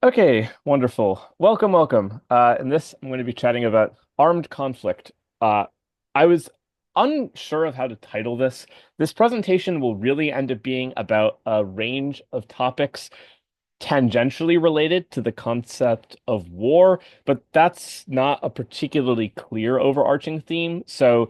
Okay, wonderful. Welcome, welcome. In this, I'm going to be chatting about armed conflict. Uh, I was unsure of how to title this. This presentation will really end up being about a range of topics tangentially related to the concept of war, but that's not a particularly clear overarching theme. So,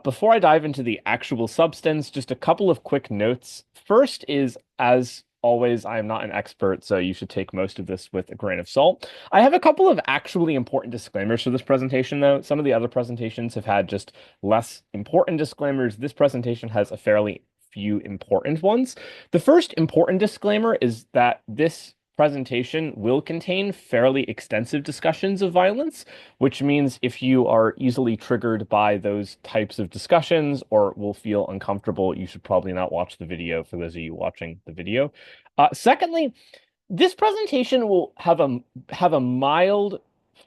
before I dive into the actual substance, just a couple of quick notes. First is, as always, I am not an expert, so you should take most of this with a grain of salt. I have a couple of actually important disclaimers for this presentation, though. Some of the other presentations have had just less important disclaimers. This presentation has a fairly few important ones. The first important disclaimer is that this presentation will contain fairly extensive discussions of violence, which means if you are easily triggered by those types of discussions or will feel uncomfortable, you should probably not watch the video for those of you watching the video. Secondly, this presentation will have a mild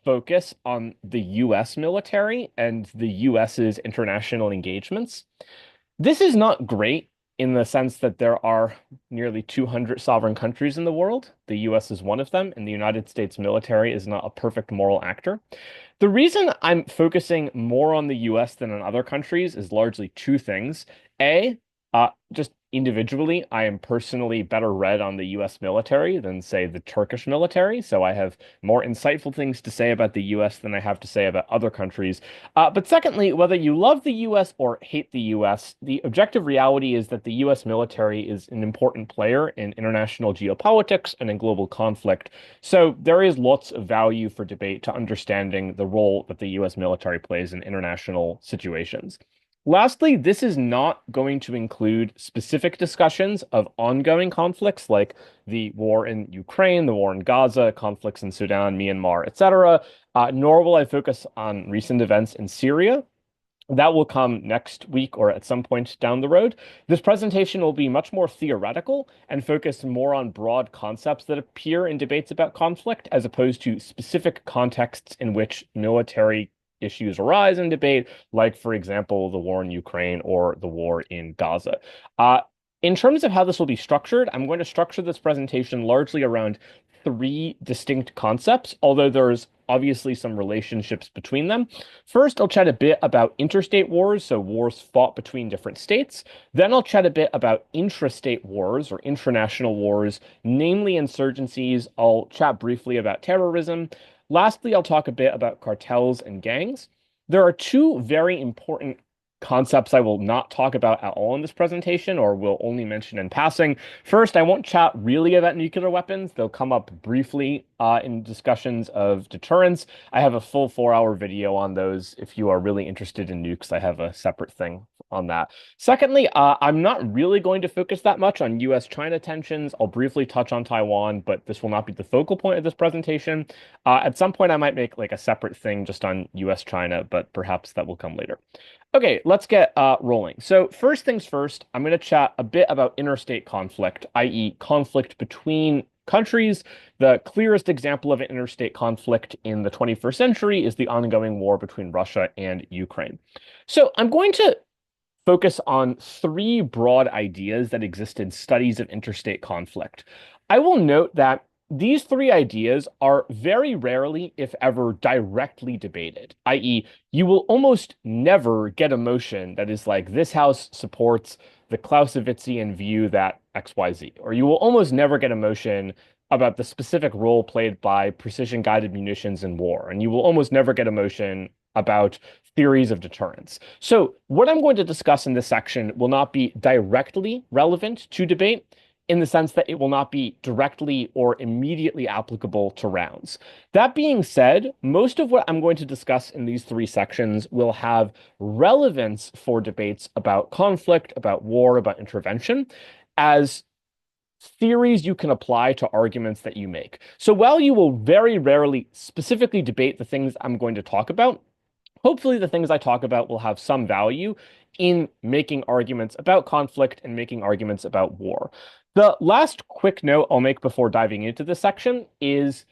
focus on the US military and the US's international engagements. This is not great in the sense that there are nearly 200 sovereign countries in the world. The US is one of them, and the United States military is not a perfect moral actor. The reason I'm focusing more on the US than on other countries is largely two things. A, just individually, I am personally better read on the US military than, say, the Turkish military. So I have more insightful things to say about the US than I have to say about other countries. But secondly, whether you love the US or hate the US, the objective reality is that the US military is an important player in international geopolitics and in global conflict. So there is lots of value for debate to understanding the role that the US military plays in international situations. Lastly, this is not going to include specific discussions of ongoing conflicts like the war in Ukraine, the war in Gaza, conflicts in Sudan, Myanmar, etc., nor will I focus on recent events in Syria. That will come next week or at some point down the road. This presentation will be much more theoretical and focus more on broad concepts that appear in debates about conflict, as opposed to specific contexts in which military issues arise in debate, like, for example, the war in Ukraine or the war in Gaza. Uh, in terms of how this will be structured, I'm going to structure this presentation largely around three distinct concepts, although there's obviously some relationships between them. First, I'll chat a bit about interstate wars, so wars fought between different states. Then I'll chat a bit about intrastate wars or intranational wars, namely insurgencies. I'll chat briefly about terrorism. Lastly, I'll talk a bit about cartels and gangs. There are two very important concepts I will not talk about at all in this presentation, or will only mention in passing. First, I won't chat really about nuclear weapons. They'll come up briefly in discussions of deterrence. I have a full 4-hour video on those. If you are really interested in nukes, I have a separate thing on that. Secondly, I'm not really going to focus that much on US-China tensions. I'll briefly touch on Taiwan, but this will not be the focal point of this presentation. At some point, I might make like a separate thing just on US-China, but perhaps that will come later. Okay, let's get rolling. So first things first, I'm going to chat a bit about interstate conflict, i.e. conflict between countries. The clearest example of an interstate conflict in the 21st century is the ongoing war between Russia and Ukraine. So I'm going to focus on three broad ideas that exist in studies of interstate conflict. I will note that these three ideas are very rarely, if ever, directly debated, i.e., you will almost never get a motion that is like, this house supports the Clausewitzian view that XYZ, or you will almost never get a motion about the specific role played by precision-guided munitions in war, and you will almost never get a motion about theories of deterrence. So what I'm going to discuss in this section will not be directly relevant to debate, in the sense that it will not be directly or immediately applicable to rounds. That being said, most of what I'm going to discuss in these three sections will have relevance for debates about conflict, about war, about intervention, as theories you can apply to arguments that you make. So while you will very rarely specifically debate the things I'm going to talk about, hopefully the things I talk about will have some value in making arguments about conflict and making arguments about war. The last quick note I'll make before diving into this section is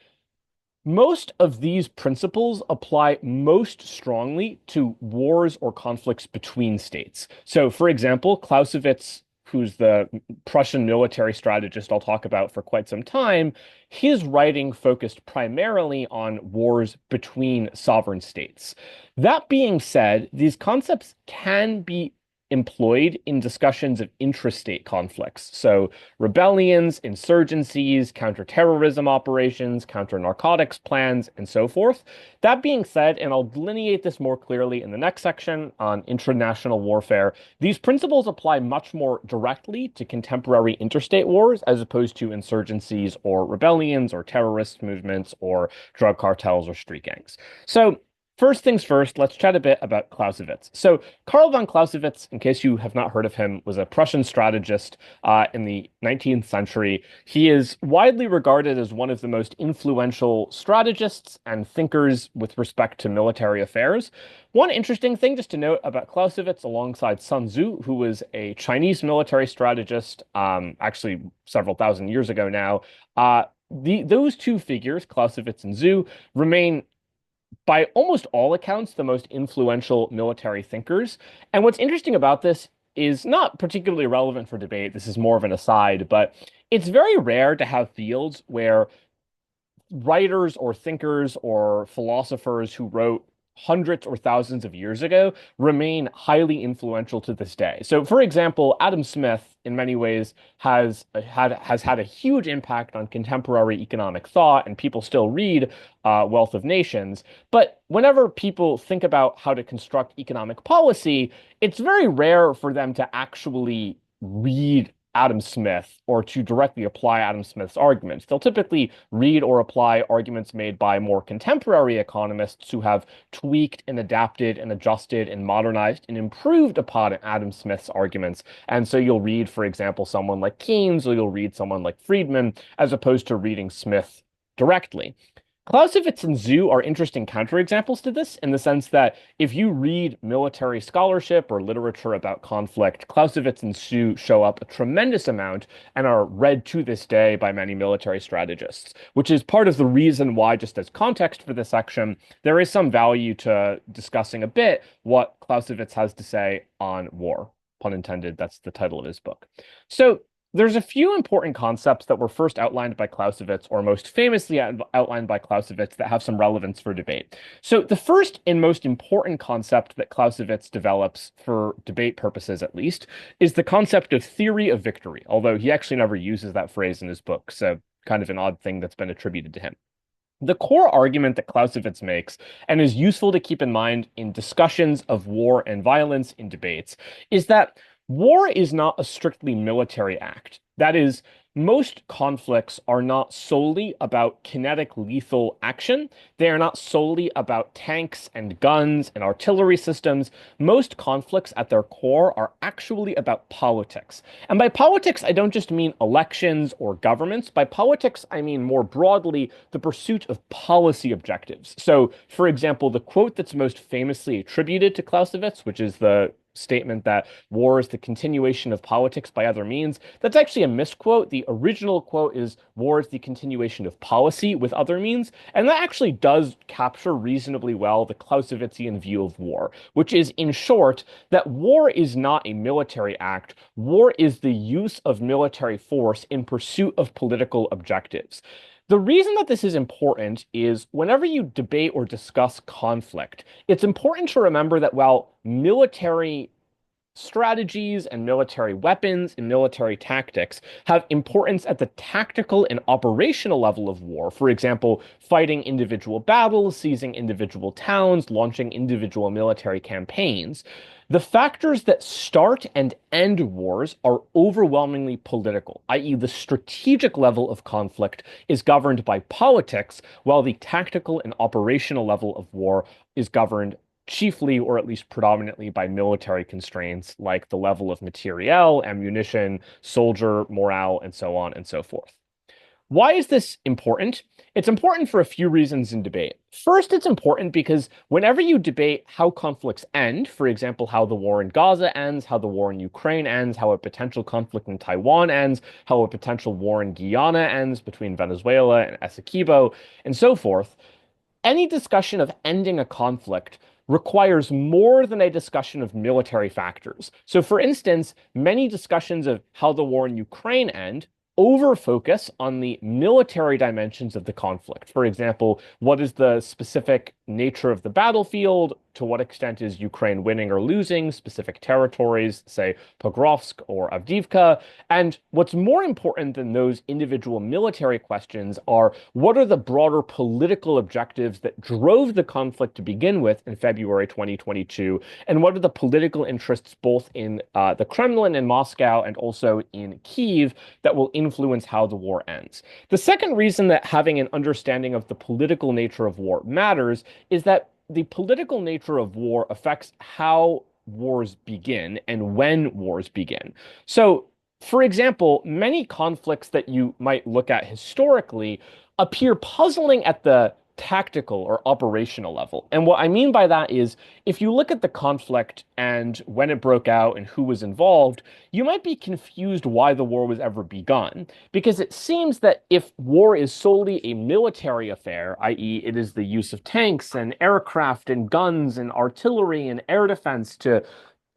most of these principles apply most strongly to wars or conflicts between states. So, for example, Clausewitz who's the Prussian military strategist I'll talk about for quite some time, his writing focused primarily on wars between sovereign states. That being said, these concepts can be employed in discussions of intrastate conflicts. So rebellions, insurgencies, counterterrorism operations, counter-narcotics plans, and so forth. That being said, and I'll delineate this more clearly in the next section on intranational warfare, these principles apply much more directly to contemporary interstate wars as opposed to insurgencies or rebellions or terrorist movements or drug cartels or street gangs. So first things first, let's chat a bit about Clausewitz. So Karl von Clausewitz, in case you have not heard of him, was a Prussian strategist in the 19th century. He is widely regarded as one of the most influential strategists and thinkers with respect to military affairs. One interesting thing just to note about Clausewitz alongside Sun Tzu, who was a Chinese military strategist, actually several thousand years ago now, those two figures, Clausewitz and Tzu, remain by almost all accounts, the most influential military thinkers. And what's interesting about this is not particularly relevant for debate. This is more of an aside, but it's very rare to have fields where writers or thinkers or philosophers who wrote hundreds or thousands of years ago remain highly influential to this day. So, for example, Adam Smith, in many ways, has had a huge impact on contemporary economic thought, and people still read Wealth of Nations. But whenever people think about how to construct economic policy, it's very rare for them to actually read Adam Smith or to directly apply Adam Smith's arguments. They'll typically read or apply arguments made by more contemporary economists who have tweaked and adapted and adjusted and modernized and improved upon Adam Smith's arguments. And so you'll read, for example, someone like Keynes, or you'll read someone like Friedman, as opposed to reading Smith directly. Clausewitz and Tzu are interesting counterexamples to this in the sense that if you read military scholarship or literature about conflict, Clausewitz and Tzu show up a tremendous amount and are read to this day by many military strategists, which is part of the reason why, just as context for this section, there is some value to discussing a bit what Clausewitz has to say on war. Pun intended, that's the title of his book. So there's a few important concepts that were first outlined by Clausewitz, or most famously outlined by Clausewitz, that have some relevance for debate. So the first and most important concept that Clausewitz develops, for debate purposes at least, is the concept of theory of victory, although he actually never uses that phrase in his book, so kind of an odd thing that's been attributed to him. The core argument that Clausewitz makes, and is useful to keep in mind in discussions of war and violence in debates, is that war is not a strictly military act. That is, most conflicts are not solely about kinetic lethal action. They are not solely about tanks and guns and artillery systems. Most conflicts at their core are actually about politics. And by politics, I don't just mean elections or governments. By politics, I mean more broadly the pursuit of policy objectives. So, for example, the quote that's most famously attributed to Clausewitz, which is the statement that war is the continuation of politics by other means. That's actually a misquote. The original quote is war is the continuation of policy with other means. And that actually does capture reasonably well the Clausewitzian view of war, which is, in short, that war is not a military act. War is the use of military force in pursuit of political objectives. The reason that this is important is whenever you debate or discuss conflict, it's important to remember that while military strategies and military weapons and military tactics have importance at the tactical and operational level of war, for example, fighting individual battles, seizing individual towns, launching individual military campaigns, the factors that start and end wars are overwhelmingly political, i.e., the strategic level of conflict is governed by politics, while the tactical and operational level of war is governed chiefly, or at least predominantly, by military constraints like the level of materiel, ammunition, soldier morale, and so on and so forth. Why is this important? It's important for a few reasons in debate. First, it's important because whenever you debate how conflicts end, for example, how the war in Gaza ends, how the war in Ukraine ends, how a potential conflict in Taiwan ends, how a potential war in Guyana ends between Venezuela and Essequibo, and so forth, any discussion of ending a conflict requires more than a discussion of military factors. So, for instance, many discussions of how the war in Ukraine end over-focus on the military dimensions of the conflict. For example, what is the specific nature of the battlefield? To what extent is Ukraine winning or losing specific territories, say Pokrovsk or Avdiivka? And what's more important than those individual military questions are what are the broader political objectives that drove the conflict to begin with in February 2022? And what are the political interests both in the Kremlin in Moscow and also in Kyiv that will influence how the war ends? The second reason that having an understanding of the political nature of war matters is that the political nature of war affects how wars begin and when wars begin. So, for example, many conflicts that you might look at historically appear puzzling at the tactical or operational level. And what I mean by that is if you look at the conflict and when it broke out and who was involved, you might be confused why the war was ever begun. Because it seems that if war is solely a military affair, i.e., it is the use of tanks and aircraft and guns and artillery and air defense to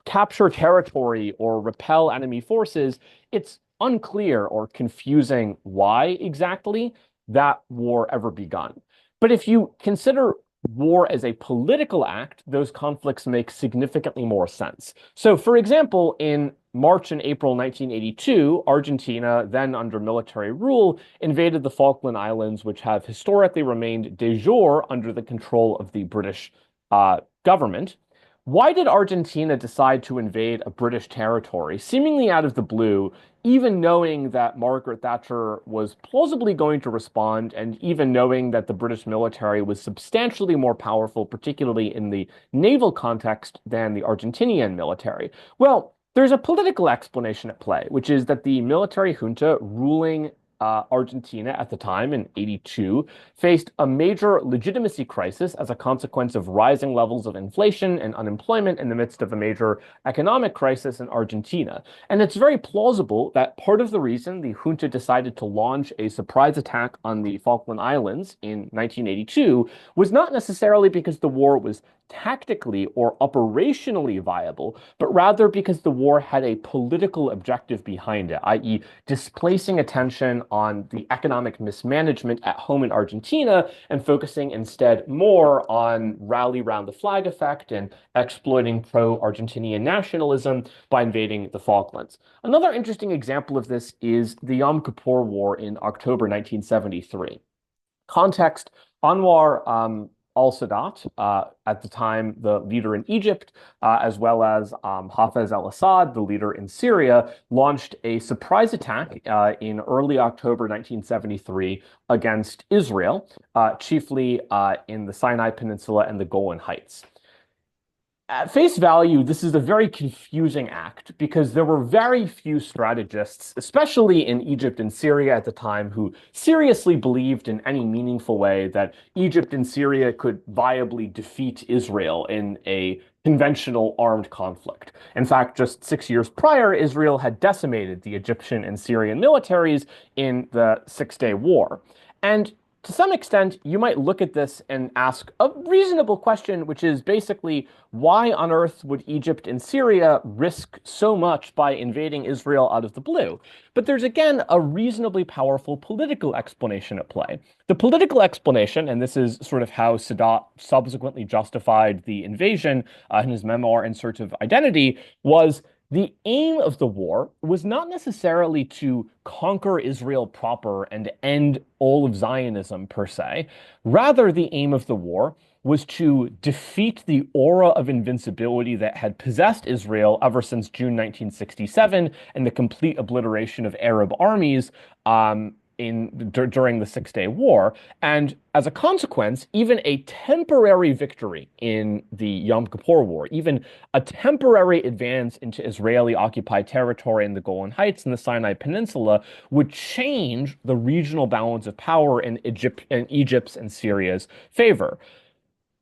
capture territory or repel enemy forces, it's unclear or confusing why exactly that war ever begun. But if you consider war as a political act, those conflicts make significantly more sense. So, for example, in March and April 1982, Argentina, then under military rule, invaded the Falkland Islands, which have historically remained de jure under the control of the British government. Why did Argentina decide to invade a British territory, seemingly out of the blue, even knowing that Margaret Thatcher was plausibly going to respond, and even knowing that the British military was substantially more powerful, particularly in the naval context, than the Argentinian military? Well, there's a political explanation at play, which is that the military junta ruling Argentina at the time in '82 faced a major legitimacy crisis as a consequence of rising levels of inflation and unemployment in the midst of a major economic crisis in Argentina. And it's very plausible that part of the reason the junta decided to launch a surprise attack on the Falkland Islands in 1982 was not necessarily because the war was tactically or operationally viable, but rather because the war had a political objective behind it, i.e., displacing attention on the economic mismanagement at home in Argentina and focusing instead more on rally round the flag effect and exploiting pro-Argentinian nationalism by invading the Falklands. Another interesting example of this is the Yom Kippur War in October 1973. Context, Anwar al-Sadat, at the time the leader in Egypt, as well as Hafez al-Assad, the leader in Syria, launched a surprise attack in early October 1973 against Israel, chiefly in the Sinai Peninsula and the Golan Heights. At face value, this is a very confusing act because there were very few strategists, especially in Egypt and Syria at the time, who seriously believed in any meaningful way that Egypt and Syria could viably defeat Israel in a conventional armed conflict. In fact, just 6 years prior, Israel had decimated the Egyptian and Syrian militaries in the Six-Day War. And to some extent, you might look at this and ask a reasonable question, which is basically, why on earth would Egypt and Syria risk so much by invading Israel out of the blue? But there's again a reasonably powerful political explanation at play. The political explanation, and this is sort of how Sadat subsequently justified the invasion in his memoir In Search of Identity, was the aim of the war was not necessarily to conquer Israel proper and end all of Zionism per se. Rather, the aim of the war was to defeat the aura of invincibility that had possessed Israel ever since June 1967 and the complete obliteration of Arab armies during the Six-Day War. And as a consequence, even a temporary victory in the Yom Kippur War, even a temporary advance into Israeli-occupied territory in the Golan Heights and the Sinai Peninsula would change the regional balance of power in Egypt's and Syria's favor.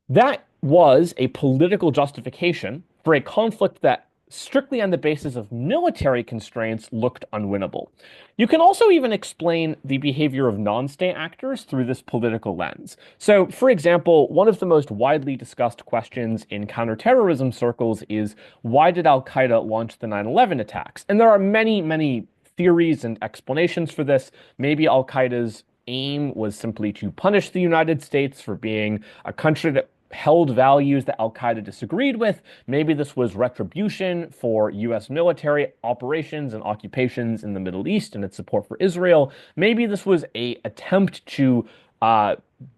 That was a political justification for a conflict that strictly on the basis of military constraints looked unwinnable. You can also even explain the behavior of non-state actors through this political lens. So, for example, one of the most widely discussed questions in counterterrorism circles is, why did Al-Qaeda launch the 9/11 attacks? And there are many, many theories and explanations for this. Maybe Al-Qaeda's aim was simply to punish the United States for being a country that held values that Al-Qaeda disagreed with. Maybe this was retribution for US military operations and occupations in the Middle East and its support for Israel. Maybe this was an attempt to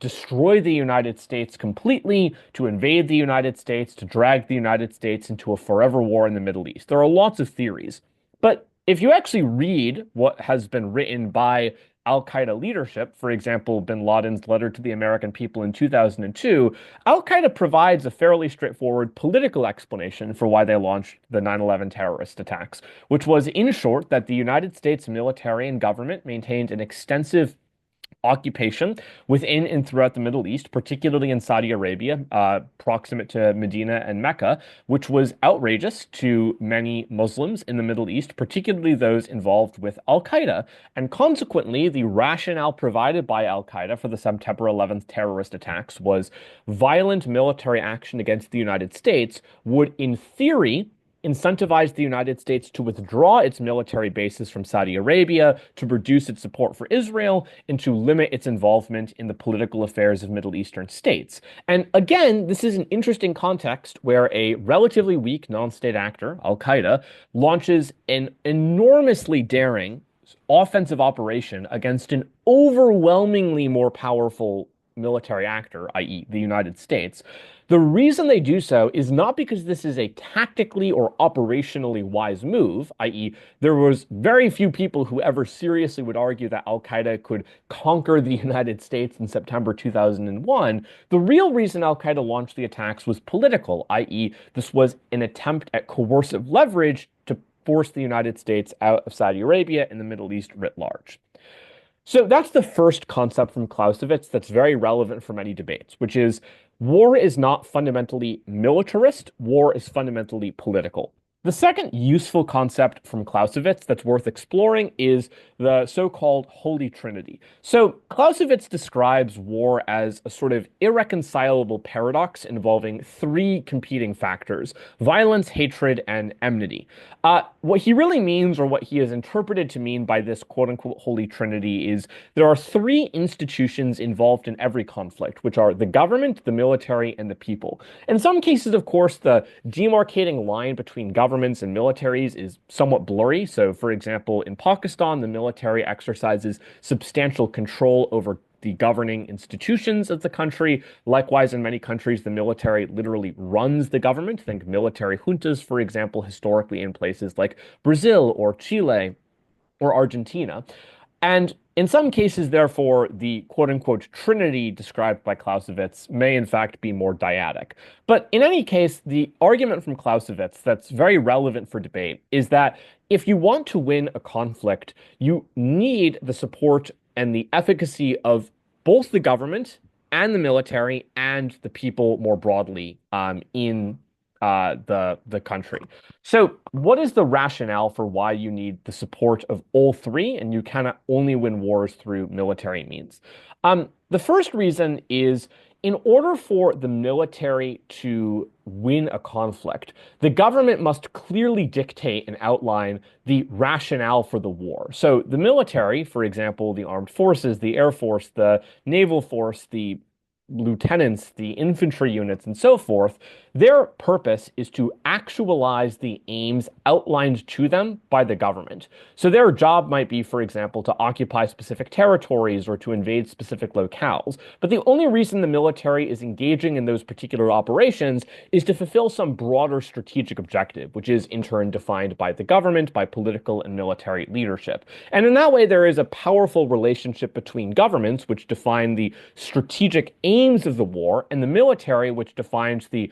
destroy the United States completely, to invade the United States, to drag the United States into a forever war in the Middle East. There are lots of theories. But if you actually read what has been written by Al-Qaeda leadership, for example, bin Laden's letter to the American people in 2002, Al-Qaeda provides a fairly straightforward political explanation for why they launched the 9/11 terrorist attacks, which was, in short, that the United States military and government maintained an extensive occupation within and throughout the Middle East, particularly in Saudi Arabia, proximate to Medina and Mecca, which was outrageous to many Muslims in the Middle East, particularly those involved with Al-Qaeda. And consequently, the rationale provided by Al-Qaeda for the September 11th terrorist attacks was violent military action against the United States would, in theory, incentivized the United States to withdraw its military bases from Saudi Arabia, to reduce its support for Israel, and to limit its involvement in the political affairs of Middle Eastern states. And again, this is an interesting context where a relatively weak non-state actor, Al-Qaeda, launches an enormously daring offensive operation against an overwhelmingly more powerful military actor, i.e., the United States. The reason they do so is not because this is a tactically or operationally wise move, i.e., there was very few people who ever seriously would argue that Al-Qaeda could conquer the United States in September 2001. The real reason Al-Qaeda launched the attacks was political, i.e., this was an attempt at coercive leverage to force the United States out of Saudi Arabia and the Middle East writ large. So that's the first concept from Clausewitz that's very relevant for many debates, which is war is not fundamentally militarist, war is fundamentally political. The second useful concept from Clausewitz that's worth exploring is the so-called Holy Trinity. So Clausewitz describes war as a sort of irreconcilable paradox involving three competing factors: violence, hatred, and enmity. What he really means, or what he is interpreted to mean by this quote-unquote Holy Trinity, is there are three institutions involved in every conflict, which are the government, the military, and the people. In some cases, of course, the demarcating line between governments and militaries is somewhat blurry. So, for example, in Pakistan, the military exercises substantial control over the governing institutions of the country. Likewise, in many countries, the military literally runs the government. Think military juntas, for example, historically in places like Brazil or Chile or Argentina. And in some cases, therefore, the quote-unquote trinity described by Clausewitz may in fact be more dyadic. But in any case, the argument from Clausewitz that's very relevant for debate is that if you want to win a conflict, you need the support and the efficacy of both the government and the military and the people more broadly in the country. So what is the rationale for why you need the support of all three, and you cannot only win wars through military means? The first reason is, in order for the military to win a conflict, the government must clearly dictate and outline the rationale for the war. So the military, for example, the armed forces, the air force, the naval force, the lieutenants, the infantry units, and so forth, their purpose is to actualize the aims outlined to them by the government. So their job might be, for example, to occupy specific territories or to invade specific locales. But the only reason the military is engaging in those particular operations is to fulfill some broader strategic objective, which is in turn defined by the government, by political and military leadership. And in that way, there is a powerful relationship between governments, which define the strategic aims of the war, and the military, which defines the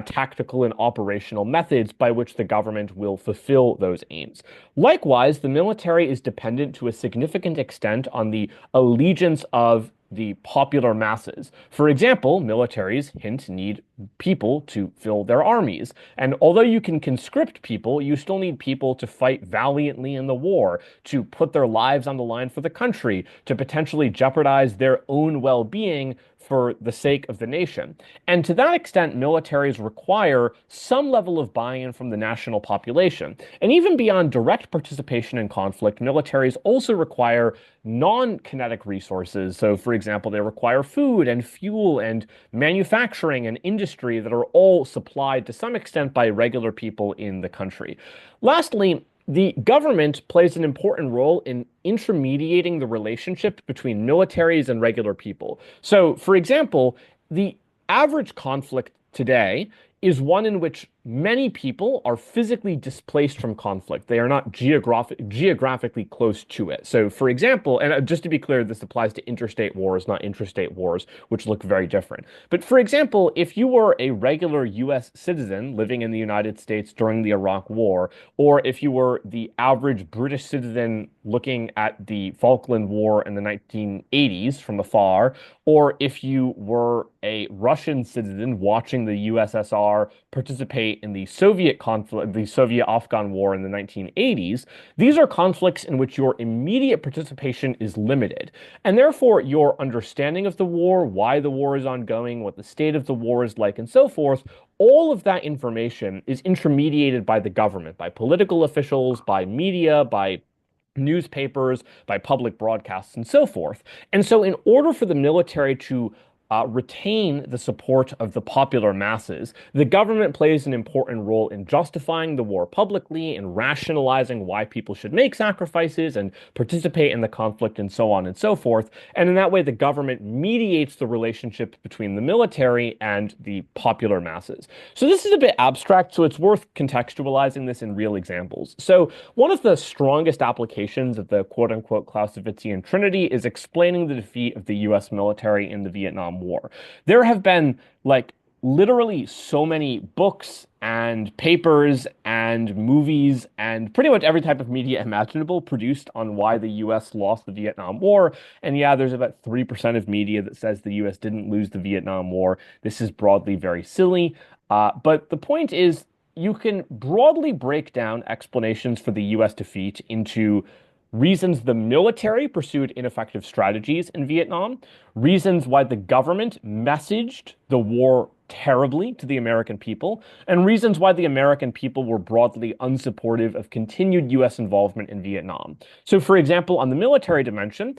tactical and operational methods by which the government will fulfill those aims. Likewise, the military is dependent to a significant extent on the allegiance of the popular masses. For example, militaries hint need people to fill their armies. And although you can conscript people, you still need people to fight valiantly in the war, to put their lives on the line for the country, to potentially jeopardize their own well-being for the sake of the nation. And to that extent, militaries require some level of buy-in from the national population. And even beyond direct participation in conflict, militaries also require non-kinetic resources. So, for example, they require food and fuel and manufacturing and industry that are all supplied to some extent by regular people in the country. Lastly, the government plays an important role in intermediating the relationship between militaries and regular people. So, for example, the average conflict today is one in which many people are physically displaced from conflict. They are not geographically close to it. So, for example, and just to be clear, this applies to interstate wars, not intrastate wars, which look very different. But for example, if you were a regular US citizen living in the United States during the Iraq War, or if you were the average British citizen looking at the Falkland War in the 1980s from afar, or if you were a Russian citizen watching the USSR participate in the Soviet conflict, the Soviet-Afghan War in the 1980s, these are conflicts in which your immediate participation is limited. And therefore, your understanding of the war, why the war is ongoing, what the state of the war is like, and so forth, all of that information is intermediated by the government, by political officials, by media, by newspapers, by public broadcasts, and so forth. And so in order for the military to retain the support of the popular masses, the government plays an important role in justifying the war publicly and rationalizing why people should make sacrifices and participate in the conflict and so on and so forth. And in that way, the government mediates the relationship between the military and the popular masses. So this is a bit abstract, so it's worth contextualizing this in real examples. So one of the strongest applications of the quote-unquote Clausewitzian trinity is explaining the defeat of the US military in the Vietnam War. There have been like literally so many books and papers and movies and pretty much every type of media imaginable produced on why the US lost the Vietnam War. And yeah, there's about 3% of media that says the US didn't lose the Vietnam War. This is broadly very silly. But the point is, you can broadly break down explanations for the US defeat into reasons the military pursued ineffective strategies in Vietnam, reasons why the government messaged the war terribly to the American people, and reasons why the American people were broadly unsupportive of continued US involvement in Vietnam. So, for example, on the military dimension,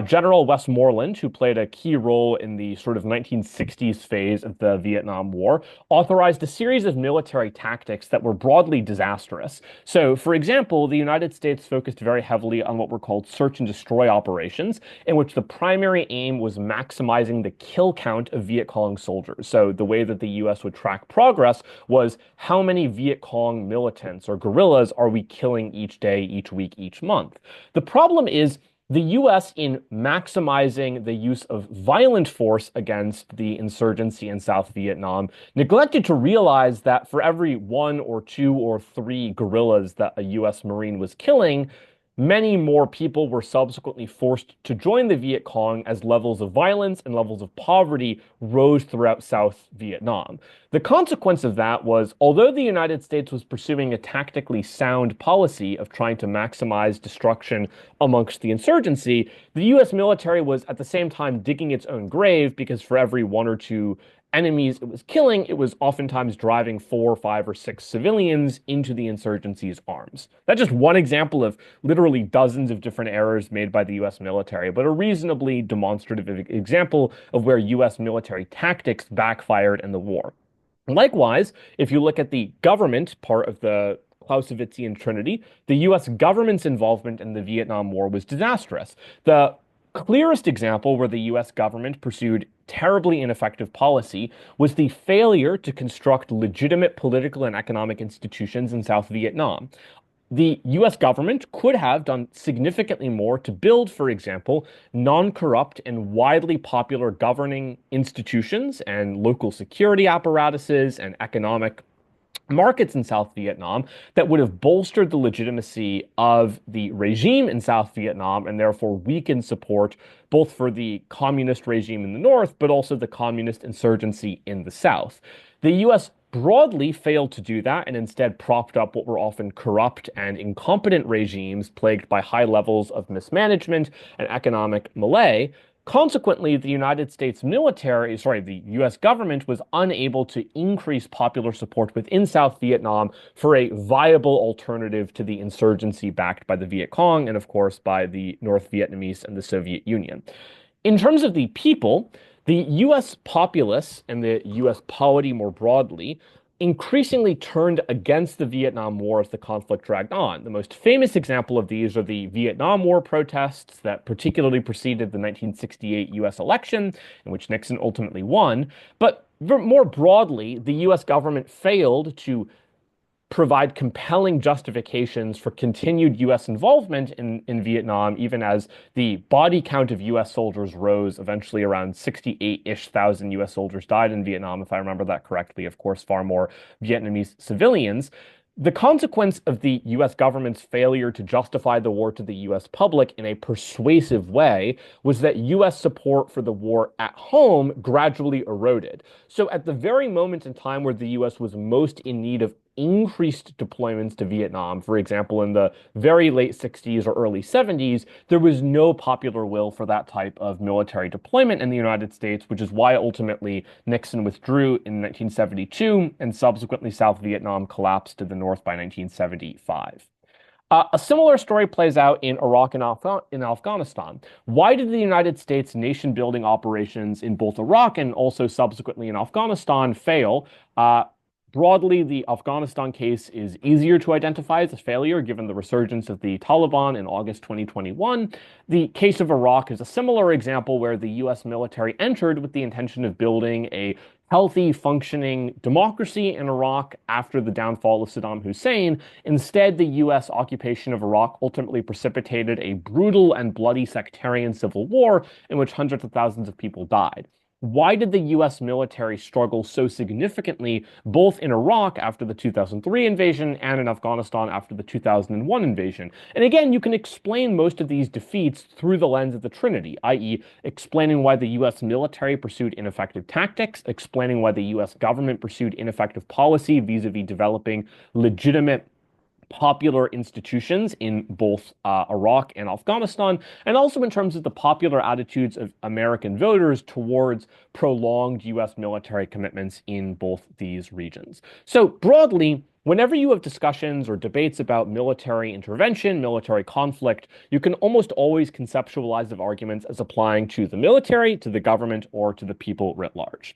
General Westmoreland, who played a key role in the sort of 1960s phase of the Vietnam War, authorized a series of military tactics that were broadly disastrous. So, for example, the United States focused very heavily on what were called search and destroy operations, in which the primary aim was maximizing the kill count of Viet Cong soldiers. So the way that the US would track progress was how many Viet Cong militants or guerrillas are we killing each day, each week, each month. The problem is the US, in maximizing the use of violent force against the insurgency in South Vietnam, neglected to realize that for every 1 or 2 or 3 guerrillas that a US Marine was killing, many more people were subsequently forced to join the Viet Cong as levels of violence and levels of poverty rose throughout South Vietnam. The consequence of that was, although the United States was pursuing a tactically sound policy of trying to maximize destruction amongst the insurgency, the US military was at the same time digging its own grave, because for every 1 or 2 enemies it was killing, it was oftentimes driving 4, 5, or 6 civilians into the insurgency's arms. That's just one example of literally dozens of different errors made by the US military, but a reasonably demonstrative example of where US military tactics backfired in the war. Likewise, if you look at the government part of the Clausewitzian trinity, the US government's involvement in the Vietnam War was disastrous. The clearest example where the US government pursued terribly ineffective policy was the failure to construct legitimate political and economic institutions in South Vietnam. The US government could have done significantly more to build, for example, non-corrupt and widely popular governing institutions and local security apparatuses and economic markets in South Vietnam that would have bolstered the legitimacy of the regime in South Vietnam and therefore weakened support both for the communist regime in the north, but also the communist insurgency in the south. The US broadly failed to do that and instead propped up what were often corrupt and incompetent regimes plagued by high levels of mismanagement and economic malaise. Consequently, the United States military, sorry, the US government was unable to increase popular support within South Vietnam for a viable alternative to the insurgency backed by the Viet Cong and, of course, by the North Vietnamese and the Soviet Union. In terms of the people, the US populace and the US polity more broadly increasingly turned against the Vietnam War as the conflict dragged on. The most famous example of these are the Vietnam War protests that particularly preceded the 1968 US election, in which Nixon ultimately won. But more broadly, the US government failed to provide compelling justifications for continued U.S. involvement in Vietnam, even as the body count of U.S. soldiers rose. Eventually, around 68-ish thousand U.S. soldiers died in Vietnam, if I remember that correctly. Of course, far more Vietnamese civilians. The consequence of the US government's failure to justify the war to the US public in a persuasive way was that US support for the war at home gradually eroded. So at the very moment in time where the US was most in need of increased deployments to Vietnam, for example, in the very late 60s or early 70s, there was no popular will for that type of military deployment in the United States, which is why ultimately Nixon withdrew in 1972 and subsequently South Vietnam collapsed to the north by 1975. A similar story plays out in Iraq and in Afghanistan. Why did the United States nation-building operations in both Iraq and also subsequently in Afghanistan fail? Broadly, the Afghanistan case is easier to identify as a failure given the resurgence of the Taliban in August 2021. The case of Iraq is a similar example where the US military entered with the intention of building a healthy, functioning democracy in Iraq after the downfall of Saddam Hussein. Instead, the US occupation of Iraq ultimately precipitated a brutal and bloody sectarian civil war in which hundreds of thousands of people died. Why did the US military struggle so significantly both in Iraq after the 2003 invasion and in Afghanistan after the 2001 invasion? And again, you can explain most of these defeats through the lens of the trinity, i.e., explaining why the US military pursued ineffective tactics, explaining why the US government pursued ineffective policy vis-a-vis developing legitimate popular institutions in both Iraq and Afghanistan, and also in terms of the popular attitudes of American voters towards prolonged US military commitments in both these regions. So broadly, whenever you have discussions or debates about military intervention, military conflict, you can almost always conceptualize the arguments as applying to the military, to the government, or to the people writ large.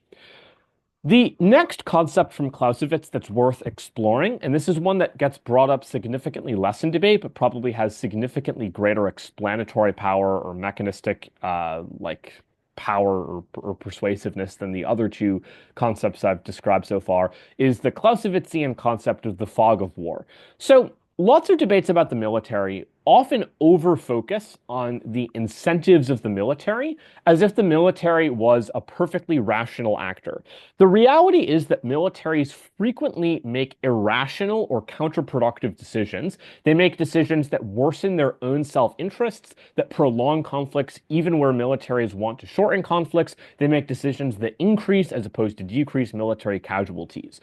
The next concept from Clausewitz that's worth exploring, and this is one that gets brought up significantly less in debate, but probably has significantly greater explanatory power or mechanistic power or persuasiveness than the other two concepts I've described so far, is the Clausewitzian concept of the fog of war. So lots of debates about the military often over-focus on the incentives of the military as if the military was a perfectly rational actor. The reality is that militaries frequently make irrational or counterproductive decisions. They make decisions that worsen their own self-interests, that prolong conflicts even where militaries want to shorten conflicts. They make decisions that increase as opposed to decrease military casualties.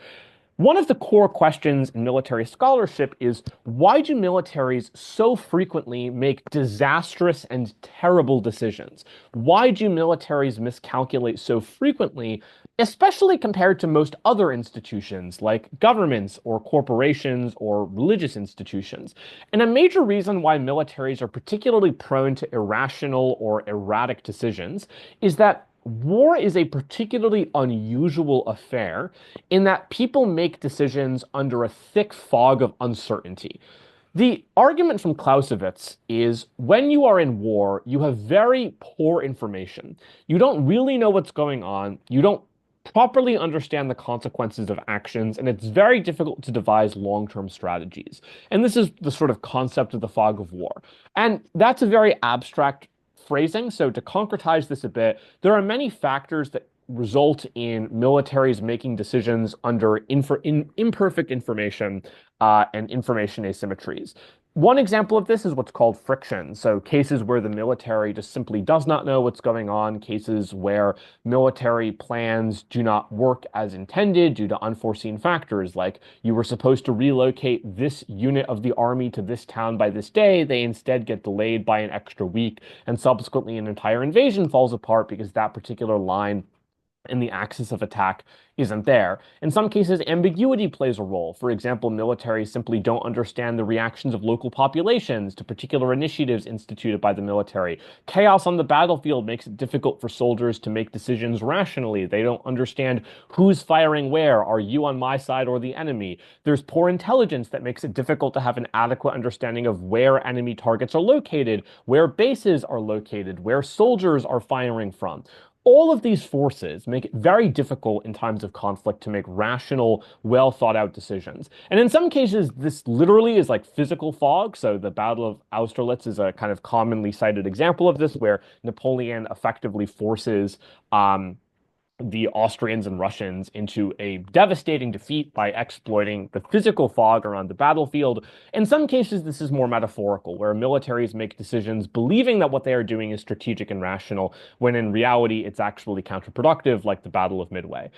One of the core questions in military scholarship is, why do militaries so frequently make disastrous and terrible decisions? Why do militaries miscalculate so frequently, especially compared to most other institutions like governments or corporations or religious institutions? And a major reason why militaries are particularly prone to irrational or erratic decisions is that war is a particularly unusual affair in that people make decisions under a thick fog of uncertainty. The argument from Clausewitz is when you are in war, you have very poor information. You don't really know what's going on. You don't properly understand the consequences of actions, and it's very difficult to devise long-term strategies. And this is the sort of concept of the fog of war. And that's a very abstract phrasing. So to concretize this a bit, there are many factors that result in militaries making decisions under imperfect information and information asymmetries. One example of this is what's called friction. So cases where the military just simply does not know what's going on, cases where military plans do not work as intended due to unforeseen factors, like you were supposed to relocate this unit of the army to this town by this day, they instead get delayed by an extra week, and subsequently an entire invasion falls apart because that particular line and the axis of attack isn't there. In some cases, ambiguity plays a role. For example, militaries simply don't understand the reactions of local populations to particular initiatives instituted by the military. Chaos on the battlefield makes it difficult for soldiers to make decisions rationally. They don't understand who's firing where. Are you on my side or the enemy? There's poor intelligence that makes it difficult to have an adequate understanding of where enemy targets are located, where bases are located, where soldiers are firing from. All of these forces make it very difficult in times of conflict to make rational, well thought out decisions. And in some cases, this literally is like physical fog. So the Battle of Austerlitz is a kind of commonly cited example of this, where Napoleon effectively forces the Austrians and Russians into a devastating defeat by exploiting the physical fog around the battlefield. In some cases, this is more metaphorical, where militaries make decisions believing that what they are doing is strategic and rational, when in reality, it's actually counterproductive, like the Battle of Midway.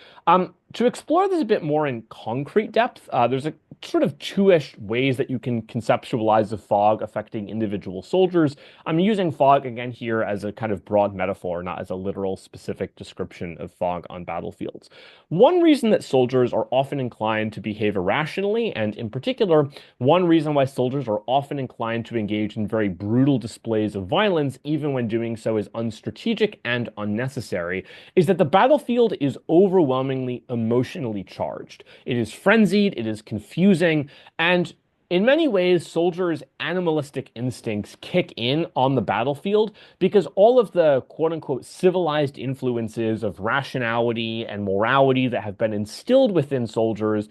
To explore this a bit more in concrete depth, there's a sort of two-ish ways that you can conceptualize the fog affecting individual soldiers. I'm using fog again here as a kind of broad metaphor, not as a literal specific description of fog on battlefields. One reason that soldiers are often inclined to behave irrationally, and in particular, one reason why soldiers are often inclined to engage in very brutal displays of violence, even when doing so is unstrategic and unnecessary, is that the battlefield is overwhelmingly emotionally charged. It is frenzied, it is confusing, and in many ways, soldiers' animalistic instincts kick in on the battlefield because all of the quote unquote civilized influences of rationality and morality that have been instilled within soldiers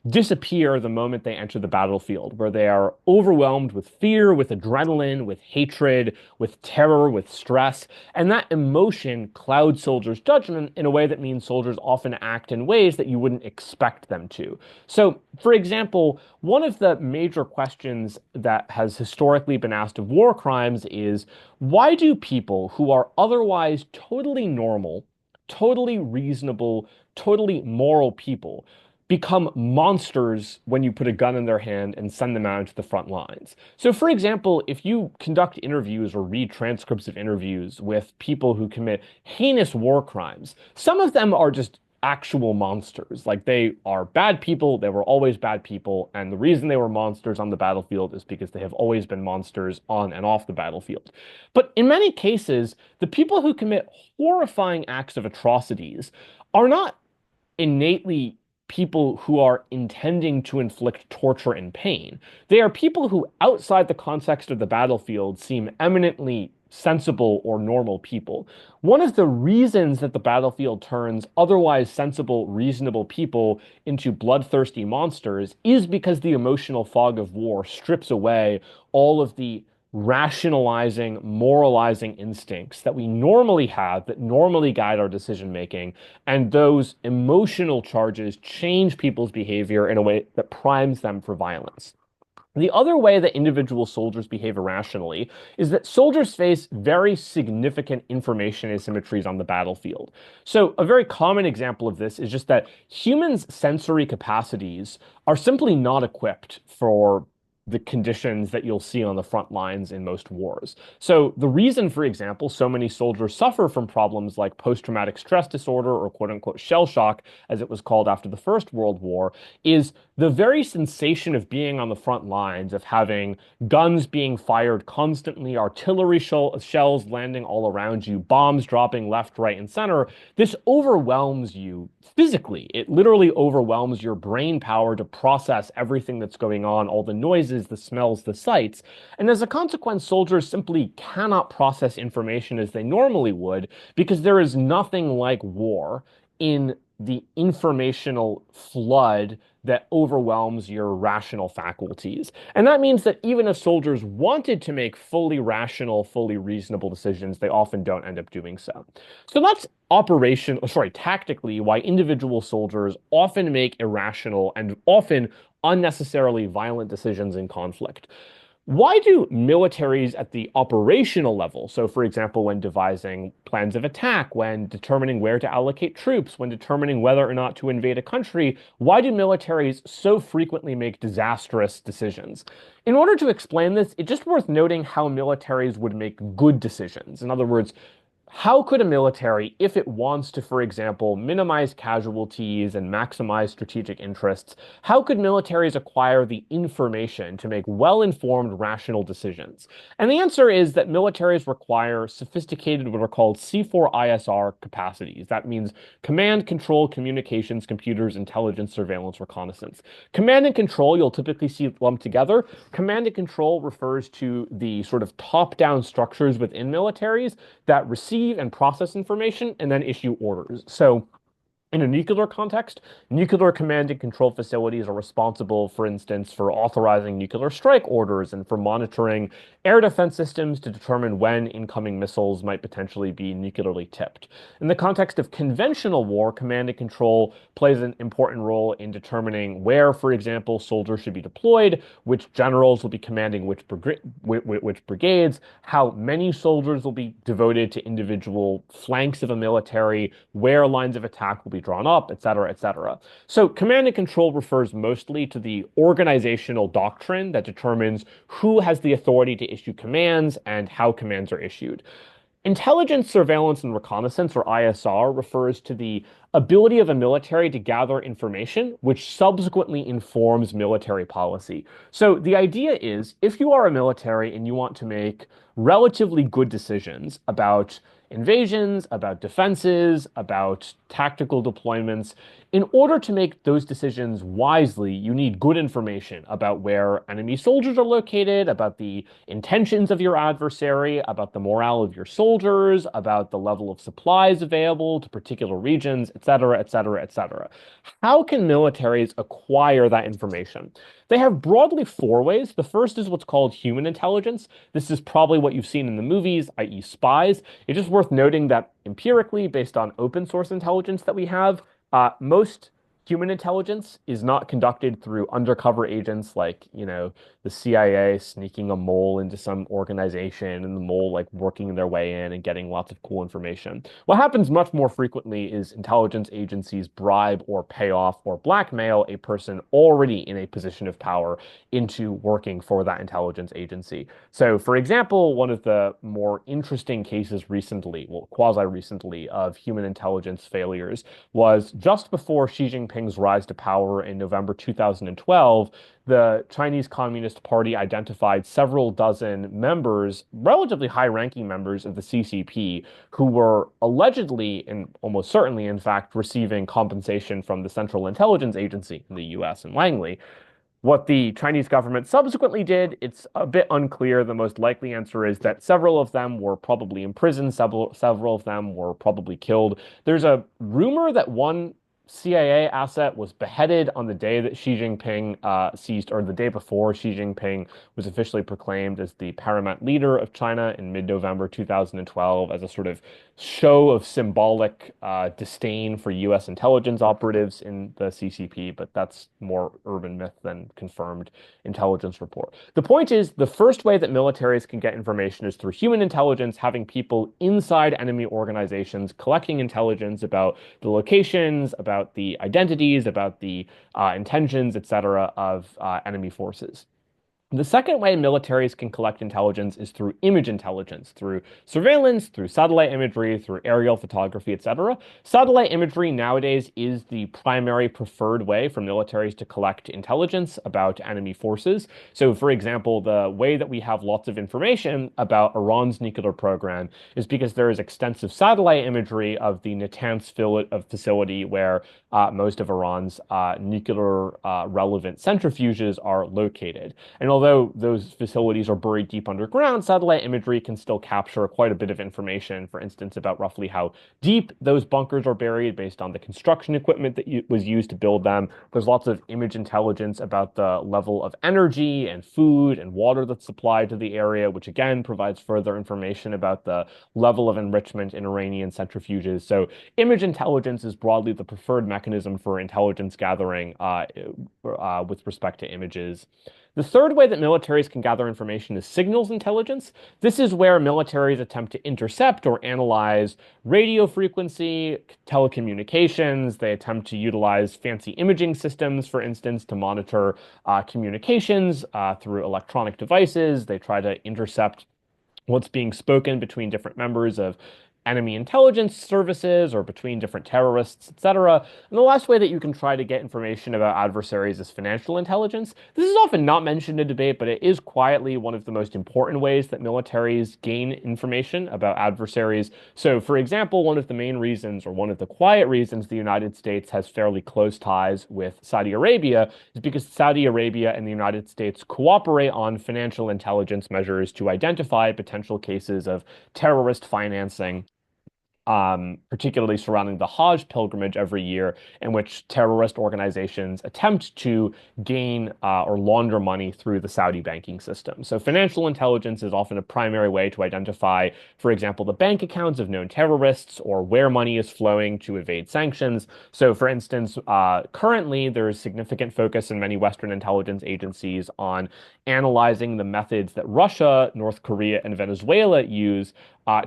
disappear the moment they enter the battlefield, where they are overwhelmed with fear, with adrenaline, with hatred, with terror, with stress. And that emotion clouds soldiers' judgment in a way that means soldiers often act in ways that you wouldn't expect them to. So, for example, one of the major questions that has historically been asked of war crimes is, why do people who are otherwise totally normal, totally reasonable, totally moral people become monsters when you put a gun in their hand and send them out into the front lines? So, for example, if you conduct interviews or read transcripts of interviews with people who commit heinous war crimes, some of them are just actual monsters. Like, they are bad people, they were always bad people, and the reason they were monsters on the battlefield is because they have always been monsters on and off the battlefield. But in many cases, the people who commit horrifying acts of atrocities are not innately people who are intending to inflict torture and pain. They are people who, outside the context of the battlefield, seem eminently sensible or normal people. One of the reasons that the battlefield turns otherwise sensible, reasonable people into bloodthirsty monsters is because the emotional fog of war strips away all of the rationalizing, moralizing instincts that we normally have, that normally guide our decision making, and those emotional charges change people's behavior in a way that primes them for violence. The other way that individual soldiers behave irrationally is that soldiers face very significant information asymmetries on the battlefield. So, a very common example of this is just that humans' sensory capacities are simply not equipped for the conditions that you'll see on the front lines in most wars. So the reason, for example, so many soldiers suffer from problems like post-traumatic stress disorder, or quote unquote shell shock, as it was called after the First World War, is the very sensation of being on the front lines, of having guns being fired constantly, artillery shells landing all around you, bombs dropping left, right, and center. This overwhelms you physically. It literally overwhelms your brain power to process everything that's going on, all the noises, the smells, the sights. And as a consequence, soldiers simply cannot process information as they normally would, because there is nothing like war in the informational flood that overwhelms your rational faculties. And that means that even if soldiers wanted to make fully rational, fully reasonable decisions, they often don't end up doing so. So that's tactically why individual soldiers often make irrational and often unnecessarily violent decisions in conflict. Why do militaries at the operational level, so for example, when devising plans of attack, when determining where to allocate troops, when determining whether or not to invade a country, why do militaries so frequently make disastrous decisions? In order to explain this, it's just worth noting how militaries would make good decisions. In other words, how could a military, if it wants to, for example, minimize casualties and maximize strategic interests, how could militaries acquire the information to make well-informed, rational decisions? And the answer is that militaries require sophisticated, what are called C4ISR capacities. That means command, control, communications, computers, intelligence, surveillance, reconnaissance. Command and control, you'll typically see lumped together. Command and control refers to the sort of top-down structures within militaries that receive and process information and then issue orders. So in a nuclear context, nuclear command and control facilities are responsible, for instance, for authorizing nuclear strike orders and for monitoring air defense systems to determine when incoming missiles might potentially be nuclearly tipped. In the context of conventional war, command and control plays an important role in determining where, for example, soldiers should be deployed, which generals will be commanding which brigades, how many soldiers will be devoted to individual flanks of a military, where lines of attack will be drawn up, et cetera, et cetera. So command and control refers mostly to the organizational doctrine that determines who has the authority to issue commands and how commands are issued. Intelligence, surveillance, and reconnaissance, or ISR, refers to the ability of a military to gather information, which subsequently informs military policy. So the idea is, if you are a military and you want to make relatively good decisions about invasions, about defenses, about tactical deployments, in order to make those decisions wisely, you need good information about where enemy soldiers are located, about the intentions of your adversary, about the morale of your soldiers, about the level of supplies available to particular regions, etc., etc., etc. How can militaries acquire that information? They have broadly four ways. The first is what's called human intelligence. This is probably what you've seen in the movies, i.e. spies. It's just worth noting that empirically, based on open source intelligence that we have, most human intelligence is not conducted through undercover agents like, the CIA sneaking a mole into some organization and the mole like working their way in and getting lots of cool information. What happens much more frequently is intelligence agencies bribe or pay off or blackmail a person already in a position of power into working for that intelligence agency. So, for example, one of the more interesting cases recently, well, quasi-recently, of human intelligence failures was just before Xi Jinping's rise to power in November 2012. The Chinese Communist Party identified several dozen members, relatively high-ranking members of the CCP, who were allegedly and almost certainly, in fact, receiving compensation from the Central Intelligence Agency in the US and Langley. What the Chinese government subsequently did, it's a bit unclear. The most likely answer is that several of them were probably imprisoned, several of them were probably killed. There's a rumor that one CIA asset was beheaded on the day that Xi Jinping seized, or the day before Xi Jinping was officially proclaimed as the paramount leader of China in mid-November 2012 as a sort of show of symbolic disdain for U.S. intelligence operatives in the CCP, but that's more urban myth than confirmed intelligence report. The point is, the first way that militaries can get information is through human intelligence, having people inside enemy organizations collecting intelligence about the locations, about the identities, about the intentions, etc., of enemy forces. The second way militaries can collect intelligence is through image intelligence, through surveillance, through satellite imagery, through aerial photography, etc. Satellite imagery nowadays is the primary preferred way for militaries to collect intelligence about enemy forces. So, for example, the way that we have lots of information about Iran's nuclear program is because there is extensive satellite imagery of the Natanz facility where most of Iran's nuclear relevant centrifuges are located. And although although those facilities are buried deep underground, satellite imagery can still capture quite a bit of information, for instance, about roughly how deep those bunkers are buried based on the construction equipment that was used to build them. There's lots of image intelligence about the level of energy and food and water that's supplied to the area, which again provides further information about the level of enrichment in Iranian centrifuges. So image intelligence is broadly the preferred mechanism for intelligence gathering with respect to images. The third way that militaries can gather information is signals intelligence. This is where militaries attempt to intercept or analyze radio frequency, telecommunications. They attempt to utilize fancy imaging systems, for instance, to monitor communications through electronic devices. They try to intercept what's being spoken between different members of enemy intelligence services or between different terrorists, etc. And the last way that you can try to get information about adversaries is financial intelligence. This is often not mentioned in debate, but it is quietly one of the most important ways that militaries gain information about adversaries. So, for example, one of the main reasons, or one of the quiet reasons, the United States has fairly close ties with Saudi Arabia is because Saudi Arabia and the United States cooperate on financial intelligence measures to identify potential cases of terrorist financing, particularly surrounding the Hajj pilgrimage every year, in which terrorist organizations attempt to gain or launder money through the Saudi banking system. So financial intelligence is often a primary way to identify, for example, the bank accounts of known terrorists or where money is flowing to evade sanctions. So, for instance, currently there is significant focus in many Western intelligence agencies on analyzing the methods that Russia, North Korea, and Venezuela use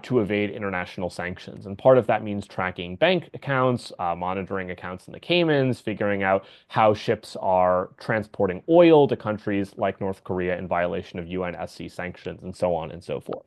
to evade international sanctions. And part of that means tracking bank accounts, monitoring accounts in the Caymans, figuring out how ships are transporting oil to countries like North Korea in violation of UNSC sanctions, and so on and so forth.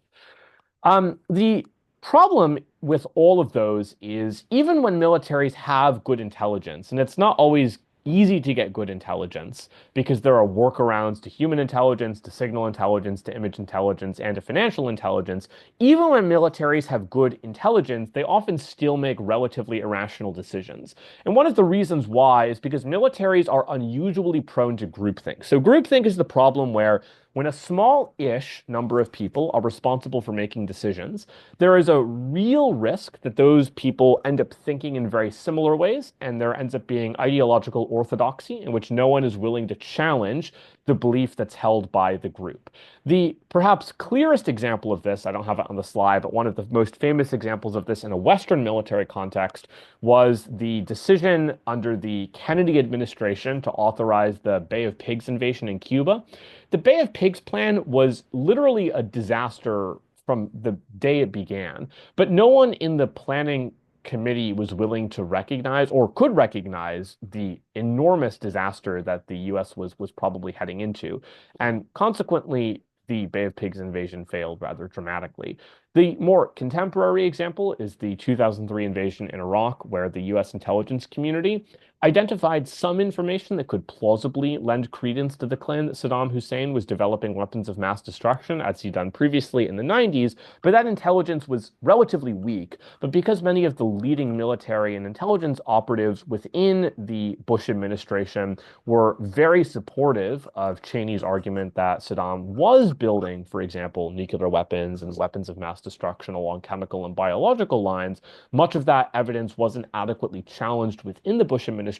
The problem with all of those is even when militaries have good intelligence, and it's not always easy to get good intelligence because there are workarounds to human intelligence, to signal intelligence, to image intelligence, and to financial intelligence. Even when militaries have good intelligence, they often still make relatively irrational decisions. And one of the reasons why is because militaries are unusually prone to groupthink. So groupthink is the problem where when a small-ish number of people are responsible for making decisions, there is a real risk that those people end up thinking in very similar ways, and there ends up being ideological orthodoxy in which no one is willing to challenge the belief that's held by the group. The perhaps clearest example of this, I don't have it on the slide, but one of the most famous examples of this in a Western military context was the decision under the Kennedy administration to authorize the Bay of Pigs invasion in Cuba. The Bay of Pigs plan was literally a disaster from the day it began, but no one in the planning committee was willing to recognize or could recognize the enormous disaster that the US was probably heading into. And consequently, the Bay of Pigs invasion failed rather dramatically. The more contemporary example is the 2003 invasion in Iraq, where the US intelligence community identified some information that could plausibly lend credence to the claim that Saddam Hussein was developing weapons of mass destruction, as he'd done previously in the 90s, but that intelligence was relatively weak. But because many of the leading military and intelligence operatives within the Bush administration were very supportive of Cheney's argument that Saddam was building, for example, nuclear weapons and weapons of mass destruction along chemical and biological lines, much of that evidence wasn't adequately challenged within the Bush administration,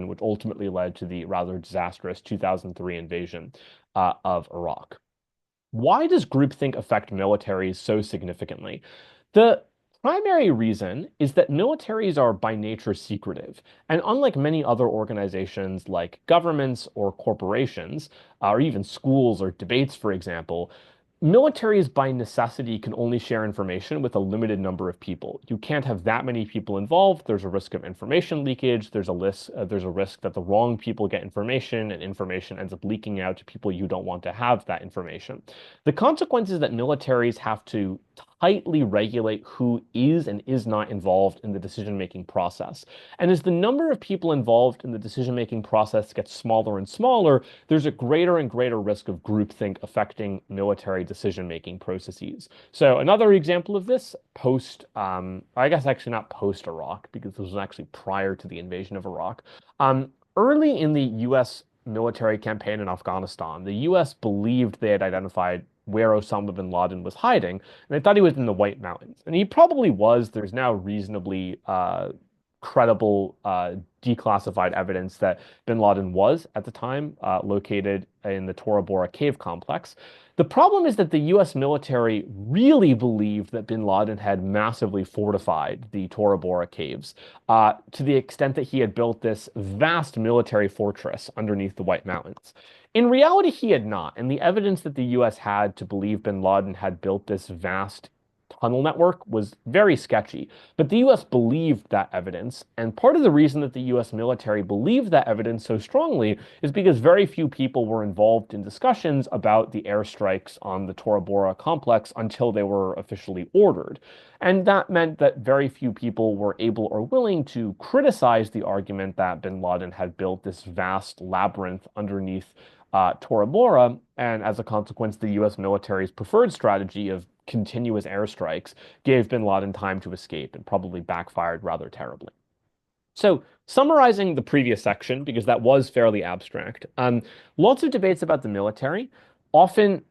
which ultimately led to the rather disastrous 2003 invasion of Iraq. Why does groupthink affect militaries so significantly? The primary reason is that militaries are by nature secretive, and unlike many other organizations like governments or corporations, or even schools or debates, for example, militaries by necessity can only share information with a limited number of people. You can't have that many people involved. There's a risk of information leakage. There's a risk that the wrong people get information and information ends up leaking out to people you don't want to have that information. The consequence is that militaries have to tightly regulate who is and is not involved in the decision-making process. And as the number of people involved in the decision-making process gets smaller and smaller, there's a greater and greater risk of groupthink affecting military decision-making processes. So another example of this, I guess actually not post-Iraq, because this was actually prior to the invasion of Iraq. Early in the U.S. military campaign in Afghanistan, the US believed they had identified where Osama bin Laden was hiding, and they thought he was in the White Mountains. And he probably was. There's now reasonably credible declassified evidence that bin Laden was, at the time, located in the Tora Bora cave complex. The problem is that the US military really believed that bin Laden had massively fortified the Tora Bora caves, to the extent that he had built this vast military fortress underneath the White Mountains. In reality, he had not, and the evidence that the US had to believe bin Laden had built this vast tunnel network was very sketchy. But the US believed that evidence, and part of the reason that the US military believed that evidence so strongly is because very few people were involved in discussions about the airstrikes on the Tora Bora complex until they were officially ordered. And that meant that very few people were able or willing to criticize the argument that bin Laden had built this vast labyrinth underneath Tora Bora, and as a consequence, the US military's preferred strategy of continuous airstrikes gave bin Laden time to escape and probably backfired rather terribly. So, summarizing the previous section, because that was fairly abstract, lots of debates about the military often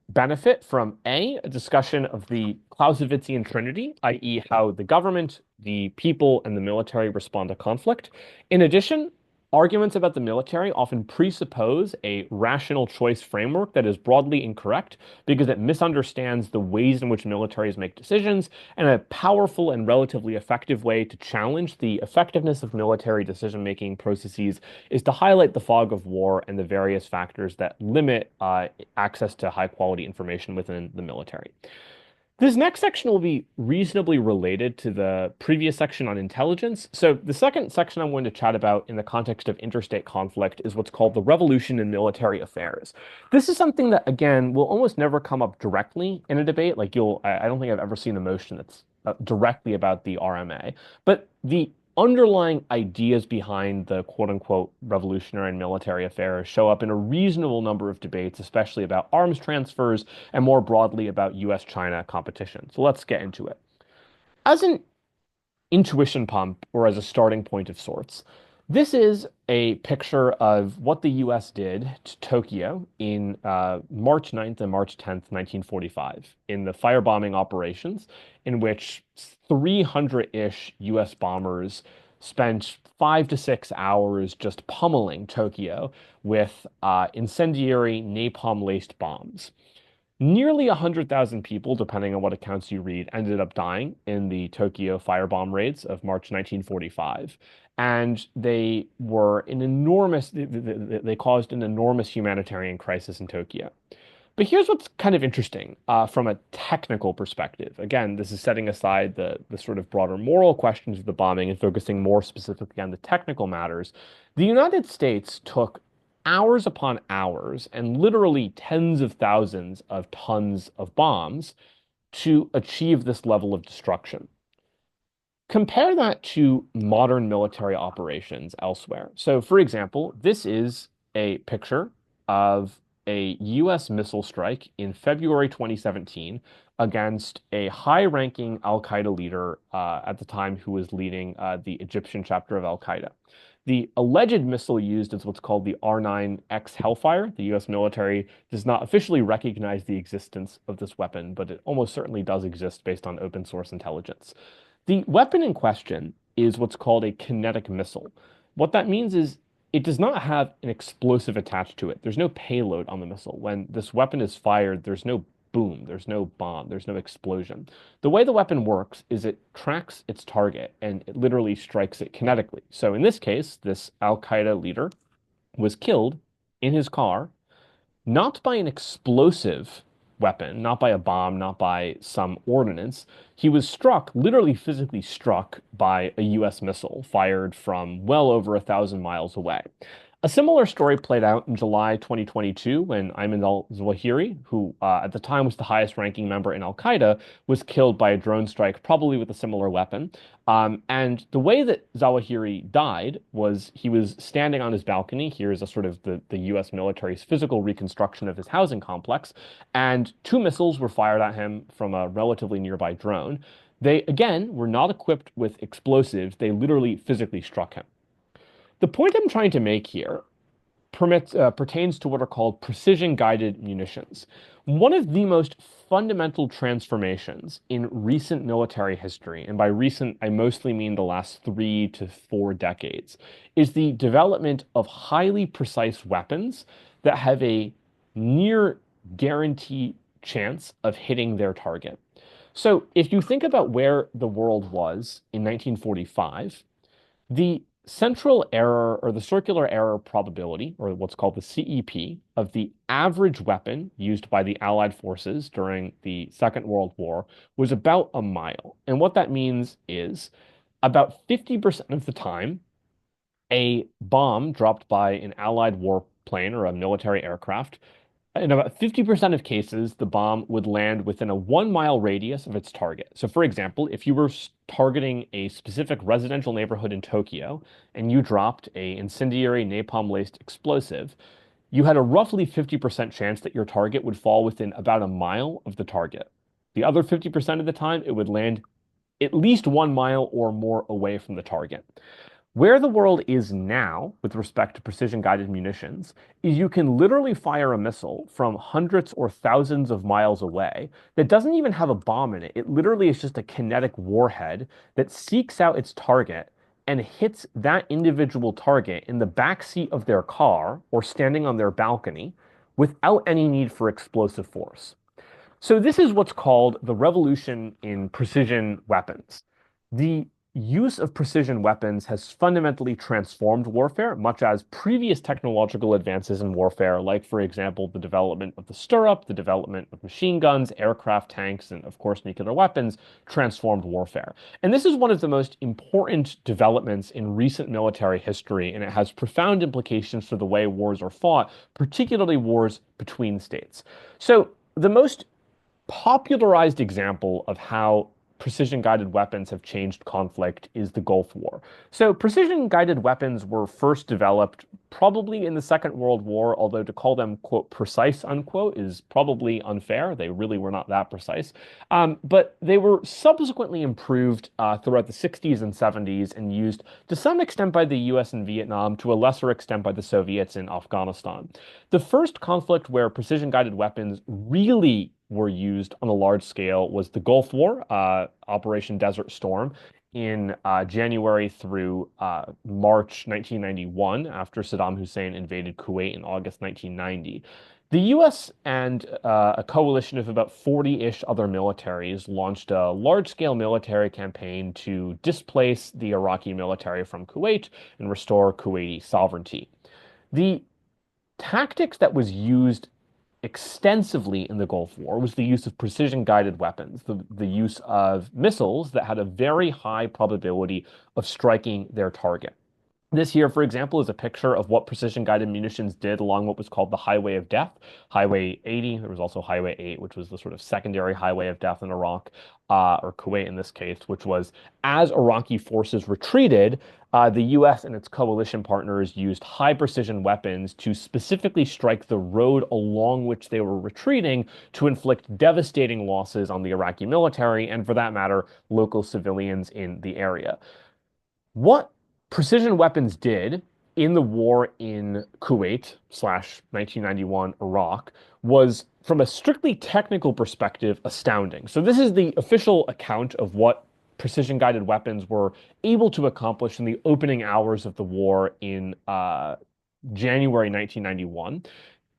benefit from a discussion of the Clausewitzian trinity, i.e., how the government, the people, and the military respond to conflict. In addition, arguments about the military often presuppose a rational choice framework that is broadly incorrect because it misunderstands the ways in which militaries make decisions, and a powerful and relatively effective way to challenge the effectiveness of military decision-making processes is to highlight the fog of war and the various factors that limit access to high-quality information within the military. This next section will be reasonably related to the previous section on intelligence. So the second section I'm going to chat about in the context of interstate conflict is what's called the revolution in military affairs. This is something that, again, will almost never come up directly in a debate. Like I don't think I've ever seen a motion that's directly about the RMA, but the underlying ideas behind the quote-unquote revolutionary and military affairs show up in a reasonable number of debates, especially about arms transfers and more broadly about US-China competition. So let's get into it. As an intuition pump, or as a starting point of sorts, this is a picture of what the US did to Tokyo in March 9th and March 10th, 1945, in the firebombing operations, in which 300-ish US bombers spent 5 to 6 hours just pummeling Tokyo with incendiary napalm-laced bombs. Nearly 100,000 people, depending on what accounts you read, ended up dying in the Tokyo firebomb raids of March 1945. And they caused an enormous humanitarian crisis in Tokyo. But here's what's kind of interesting from a technical perspective. Again, this is setting aside the sort of broader moral questions of the bombing and focusing more specifically on the technical matters. The United States took hours upon hours and literally tens of thousands of tons of bombs to achieve this level of destruction. Compare that to modern military operations elsewhere. So, for example, this is a picture of a US missile strike in February 2017 against a high-ranking Al-Qaeda leader at the time who was leading the Egyptian chapter of Al-Qaeda. The alleged missile used is what's called the R9X Hellfire. The US military does not officially recognize the existence of this weapon, but it almost certainly does exist based on open source intelligence. The weapon in question is what's called a kinetic missile. What that means is it does not have an explosive attached to it. There's no payload on the missile. When this weapon is fired, there's no boom, there's no bomb, there's no explosion. The way the weapon works is it tracks its target and it literally strikes it kinetically. So in this case, this Al-Qaeda leader was killed in his car, not by an explosive weapon, not by a bomb, not by some ordnance. He was struck, literally physically struck, by a US missile fired from well over 1,000 miles away. A similar story played out in July 2022 when Ayman al-Zawahiri, who at the time was the highest ranking member in Al-Qaeda, was killed by a drone strike, probably with a similar weapon. And the way that Zawahiri died was he was standing on his balcony. Here's a sort of the US military's physical reconstruction of his housing complex. And 2 missiles were fired at him from a relatively nearby drone. They, again, were not equipped with explosives. They literally physically struck him. The point I'm trying to make here pertains to what are called precision-guided munitions. One of the most fundamental transformations in recent military history, and by recent, I mostly mean the last 3 to 4 decades, is the development of highly precise weapons that have a near guarantee chance of hitting their target. So if you think about where the world was in 1945, the central error or the circular error probability, or what's called the CEP, of the average weapon used by the Allied forces during the Second World War was about a mile. And what that means is about 50% of the time, a bomb dropped by an Allied warplane or a military aircraft, in about 50% of cases, the bomb would land within a 1 mile radius of its target. So, for example, if you were targeting a specific residential neighborhood in Tokyo and you dropped a incendiary napalm-laced explosive, you had a roughly 50% chance that your target would fall within about a mile of the target. The other 50% of the time, it would land at least 1 mile or more away from the target. Where the world is now with respect to precision-guided munitions is you can literally fire a missile from hundreds or thousands of miles away that doesn't even have a bomb in it. It literally is just a kinetic warhead that seeks out its target and hits that individual target in the back seat of their car or standing on their balcony without any need for explosive force. So this is what's called the revolution in precision weapons. The use of precision weapons has fundamentally transformed warfare, much as previous technological advances in warfare, like, for example, the development of the stirrup, the development of machine guns, aircraft, tanks, and, of course, nuclear weapons, transformed warfare. And this is one of the most important developments in recent military history, and it has profound implications for the way wars are fought, particularly wars between states. So the most popularized example of how precision-guided weapons have changed conflict is the Gulf War. So precision-guided weapons were first developed probably in the Second World War, although to call them, quote, precise, unquote, is probably unfair. They really were not that precise. But they were subsequently improved throughout the 60s and 70s and used to some extent by the US in Vietnam, to a lesser extent by the Soviets in Afghanistan. The first conflict where precision-guided weapons really were used on a large scale was the Gulf War, Operation Desert Storm, in January through March 1991, after Saddam Hussein invaded Kuwait in August 1990. The US and a coalition of about 40-ish other militaries launched a large-scale military campaign to displace the Iraqi military from Kuwait and restore Kuwaiti sovereignty. The tactics that was used extensively in the Gulf War was the use of precision-guided weapons, the use of missiles that had a very high probability of striking their target. This here, for example, is a picture of what precision-guided munitions did along what was called the Highway of Death, Highway 80. There was also Highway 8, which was the sort of secondary highway of death in Iraq, or Kuwait in this case, which was as Iraqi forces retreated, the US and its coalition partners used high-precision weapons to specifically strike the road along which they were retreating to inflict devastating losses on the Iraqi military and, for that matter, local civilians in the area. What precision weapons did in the war in Kuwait slash 1991 Iraq was, from a strictly technical perspective, astounding. So this is the official account of what precision-guided weapons were able to accomplish in the opening hours of the war in January 1991.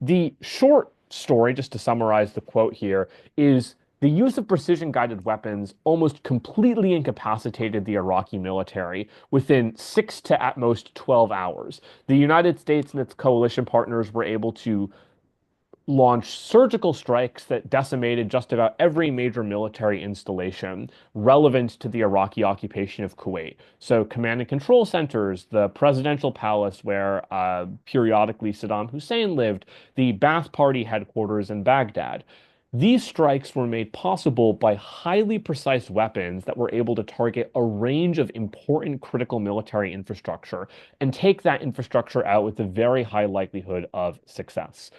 The short story, just to summarize the quote here, is the use of precision-guided weapons almost completely incapacitated the Iraqi military within 6 to at most 12 hours. The United States and its coalition partners were able to launch surgical strikes that decimated just about every major military installation relevant to the Iraqi occupation of Kuwait. So command and control centers, the presidential palace where periodically Saddam Hussein lived, the Ba'ath Party headquarters in Baghdad. These strikes were made possible by highly precise weapons that were able to target a range of important critical military infrastructure and take that infrastructure out with a very high likelihood of success.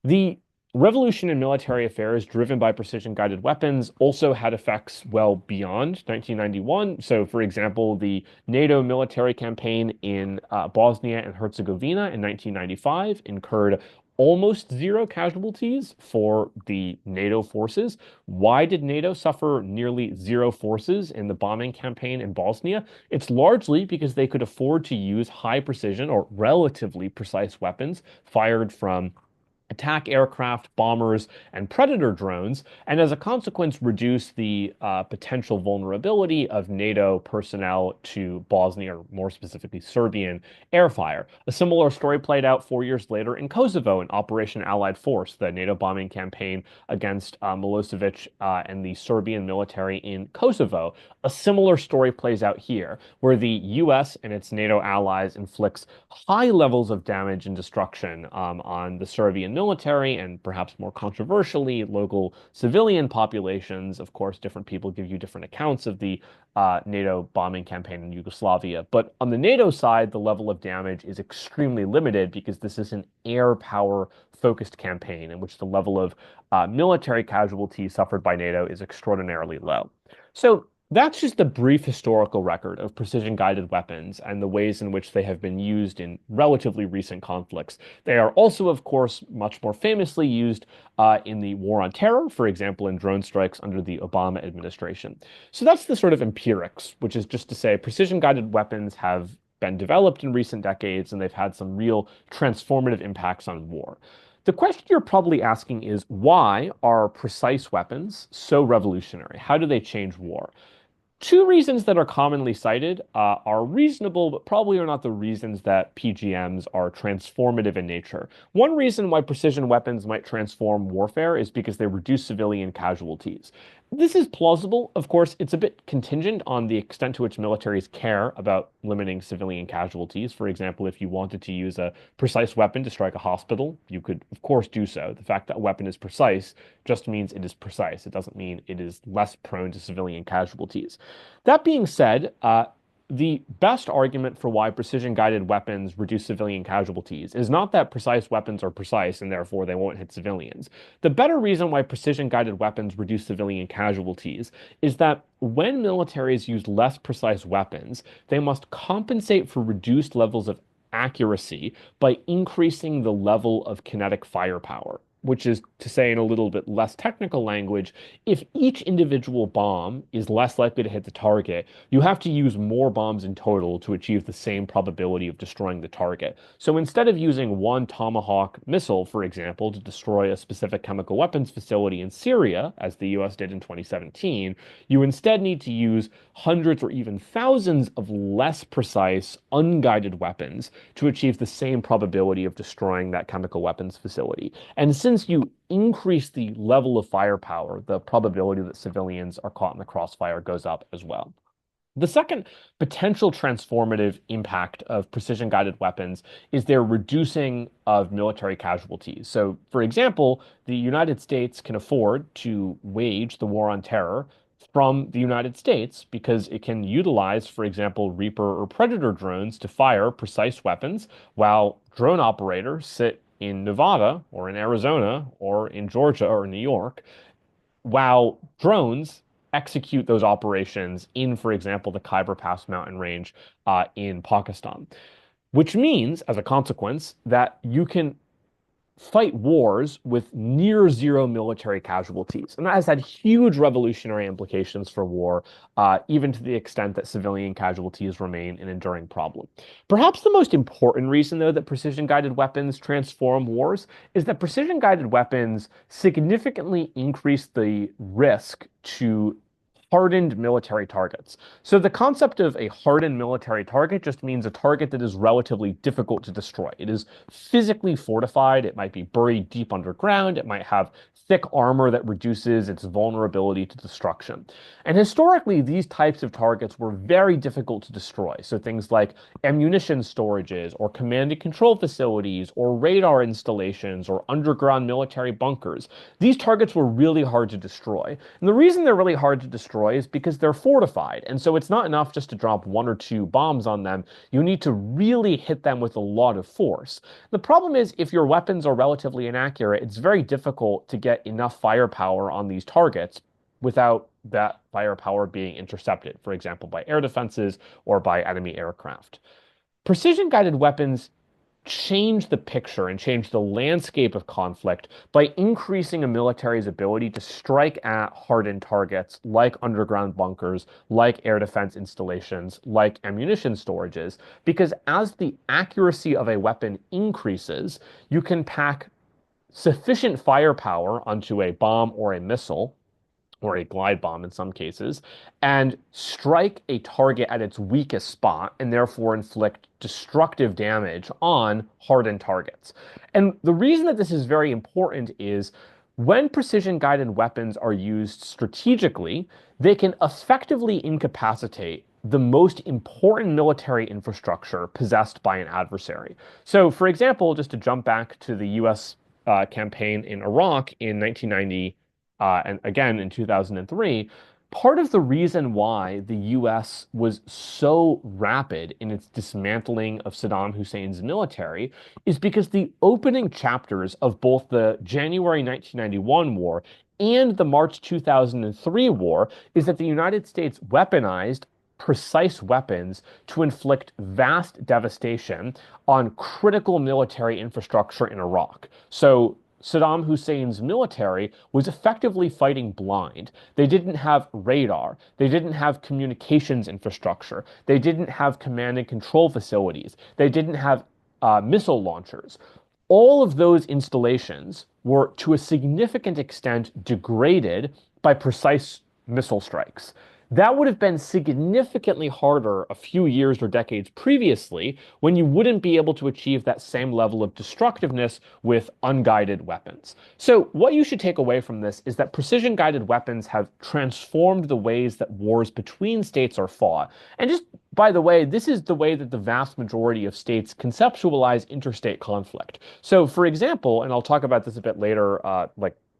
The Revolution in military affairs driven by precision-guided weapons also had effects well beyond 1991. So, for example, the NATO military campaign in Bosnia and Herzegovina in 1995 incurred almost zero casualties for the NATO forces. Why did NATO suffer nearly zero forces in the bombing campaign in Bosnia? It's largely because they could afford to use high precision or relatively precise weapons fired from attack aircraft, bombers, and predator drones, and as a consequence, reduce the potential vulnerability of NATO personnel to Bosnia, or more specifically Serbian, airfire. A similar story played out 4 years later in Kosovo in Operation Allied Force, the NATO bombing campaign against Milosevic and the Serbian military in Kosovo. A similar story plays out here, where the US and its NATO allies inflicts high levels of damage and destruction on the Serbian military and perhaps more controversially, local civilian populations. Of course, different people give you different accounts of the NATO bombing campaign in Yugoslavia. But on the NATO side, the level of damage is extremely limited because this is an air power focused campaign in which the level of military casualties suffered by NATO is extraordinarily low. So that's just a brief historical record of precision-guided weapons and the ways in which they have been used in relatively recent conflicts. They are also, of course, much more famously used in the war on terror, for example, in drone strikes under the Obama administration. So that's the sort of empirics, which is just to say precision-guided weapons have been developed in recent decades, and they've had some real transformative impacts on war. The question you're probably asking is, why are precise weapons so revolutionary? How do they change war? Two reasons that are commonly cited are reasonable, but probably are not the reasons that PGMs are transformative in nature. One reason why precision weapons might transform warfare is because they reduce civilian casualties. This is plausible. Of course, it's a bit contingent on the extent to which militaries care about limiting civilian casualties. For example, if you wanted to use a precise weapon to strike a hospital, you could, of course, do so. The fact that a weapon is precise just means it is precise. It doesn't mean it is less prone to civilian casualties. That being said, the best argument for why precision-guided weapons reduce civilian casualties is not that precise weapons are precise and therefore they won't hit civilians. The better reason why precision-guided weapons reduce civilian casualties is that when militaries use less precise weapons, they must compensate for reduced levels of accuracy by increasing the level of kinetic firepower, which is to say in a little bit less technical language, if each individual bomb is less likely to hit the target, you have to use more bombs in total to achieve the same probability of destroying the target. So instead of using one Tomahawk missile, for example, to destroy a specific chemical weapons facility in Syria, as the US did in 2017, you instead need to use hundreds or even thousands of less precise, unguided weapons to achieve the same probability of destroying that chemical weapons facility. And since you increase the level of firepower, the probability that civilians are caught in the crossfire goes up as well. The second potential transformative impact of precision-guided weapons is their reducing of military casualties. So, for example, the United States can afford to wage the war on terror from the United States because it can utilize, for example, Reaper or Predator drones to fire precise weapons while drone operators sit in Nevada or in Arizona or in Georgia or New York, while drones execute those operations in, for example, the Khyber Pass mountain range in Pakistan. Which means, as a consequence, that you can fight wars with near zero military casualties. And that has had huge revolutionary implications for war, even to the extent that civilian casualties remain an enduring problem. Perhaps the most important reason, though, that precision-guided weapons transform wars is that precision-guided weapons significantly increase the risk to hardened military targets. So the concept of a hardened military target just means a target that is relatively difficult to destroy. It is physically fortified. It might be buried deep underground. It might have thick armor that reduces its vulnerability to destruction. And historically, these types of targets were very difficult to destroy. So things like ammunition storages or command and control facilities or radar installations or underground military bunkers. These targets were really hard to destroy. And the reason they're really hard to destroy destroys because they're fortified. And so it's not enough just to drop one or two bombs on them. You need to really hit them with a lot of force. The problem is if your weapons are relatively inaccurate, it's very difficult to get enough firepower on these targets without that firepower being intercepted, for example, by air defenses or by enemy aircraft. Precision-guided weapons change the picture and change the landscape of conflict by increasing a military's ability to strike at hardened targets like underground bunkers, like air defense installations, like ammunition storages, because as the accuracy of a weapon increases, you can pack sufficient firepower onto a bomb or a missile or a glide bomb in some cases, and strike a target at its weakest spot and therefore inflict destructive damage on hardened targets. And the reason that this is very important is when precision guided weapons are used strategically, they can effectively incapacitate the most important military infrastructure possessed by an adversary. So, for example, just to jump back to the US campaign in Iraq in 1990 and again in 2003, part of the reason why the US was so rapid in its dismantling of Saddam Hussein's military is because the opening chapters of both the January 1991 war and the March 2003 war is that the United States weaponized precise weapons to inflict vast devastation on critical military infrastructure in Iraq. So Saddam Hussein's military was effectively fighting blind. They didn't have radar. They didn't have communications infrastructure. They didn't have command and control facilities. They didn't have missile launchers. All of those installations were, to a significant extent, degraded by precise missile strikes. That would have been significantly harder a few years or decades previously when you wouldn't be able to achieve that same level of destructiveness with unguided weapons. So what you should take away from this is that precision-guided weapons have transformed the ways that wars between states are fought. And just by the way, this is the way that the vast majority of states conceptualize interstate conflict. So for example, and I'll talk about this a bit later,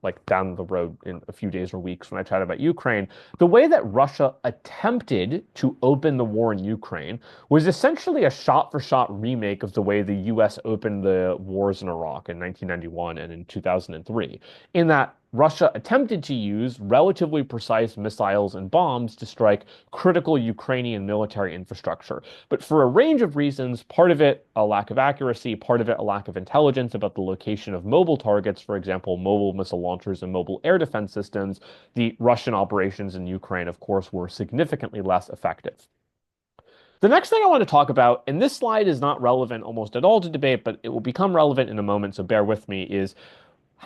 like down the road in a few days or weeks when I chat about Ukraine, the way that Russia attempted to open the war in Ukraine was essentially a shot-for-shot remake of the way the US opened the wars in Iraq in 1991 and in 2003, in that Russia attempted to use relatively precise missiles and bombs to strike critical Ukrainian military infrastructure. But for a range of reasons, part of it a lack of accuracy, part of it a lack of intelligence about the location of mobile targets, for example, mobile missile launchers and mobile air defense systems, the Russian operations in Ukraine, of course, were significantly less effective. The next thing I want to talk about, and this slide is not relevant almost at all to debate, but it will become relevant in a moment, so bear with me, is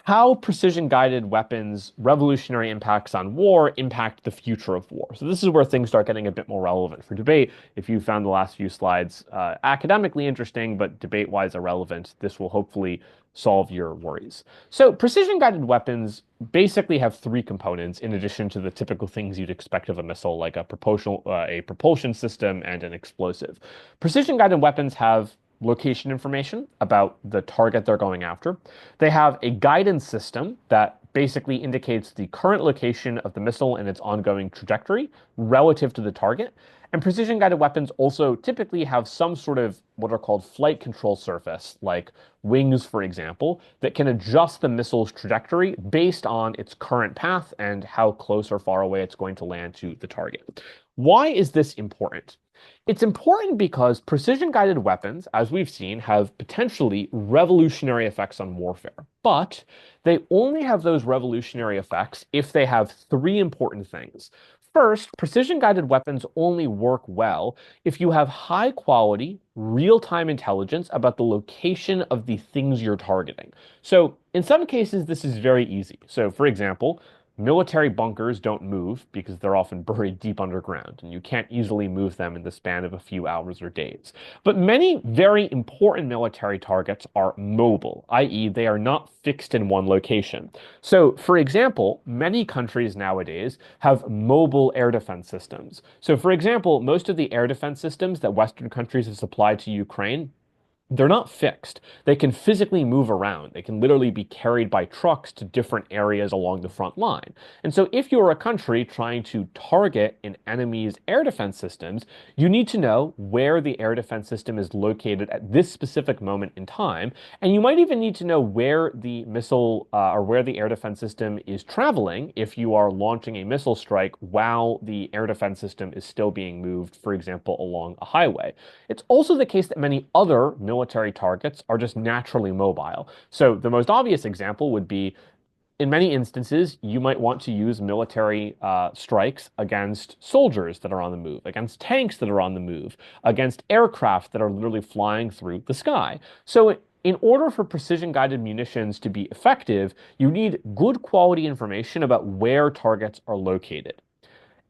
how precision-guided weapons' revolutionary impacts on war impact the future of war. So this is where things start getting a bit more relevant for debate. If you found the last few slides academically interesting, but debate-wise irrelevant, this will hopefully solve your worries. So precision-guided weapons basically have three components in addition to the typical things you'd expect of a missile, like a propulsion system and an explosive. Precision-guided weapons have location information about the target they're going after. They have a guidance system that basically indicates the current location of the missile and its ongoing trajectory relative to the target. And precision-guided weapons also typically have some sort of what are called flight control surface, like wings, for example, that can adjust the missile's trajectory based on its current path and how close or far away it's going to land to the target. Why is this important? It's important because precision-guided weapons, as we've seen, have potentially revolutionary effects on warfare. But they only have those revolutionary effects if they have three important things. First, precision-guided weapons only work well if you have high-quality, real-time intelligence about the location of the things you're targeting. So in some cases, this is very easy. So for example, military bunkers don't move because they're often buried deep underground, and you can't easily move them in the span of a few hours or days. But many very important military targets are mobile, i.e. they are not fixed in one location. So, for example, many countries nowadays have mobile air defense systems. So, for example, most of the air defense systems that Western countries have supplied to Ukraine they're not fixed. They can physically move around. They can literally be carried by trucks to different areas along the front line. And so if you're a country trying to target an enemy's air defense systems, you need to know where the air defense system is located at this specific moment in time. And you might even need to know where the missile or where the air defense system is traveling if you are launching a missile strike while the air defense system is still being moved, for example, along a highway. It's also the case that many other military targets are just naturally mobile. So the most obvious example would be in many instances, you might want to use military strikes against soldiers that are on the move, against tanks that are on the move, against aircraft that are literally flying through the sky. So in order for precision-guided munitions to be effective, you need good quality information about where targets are located,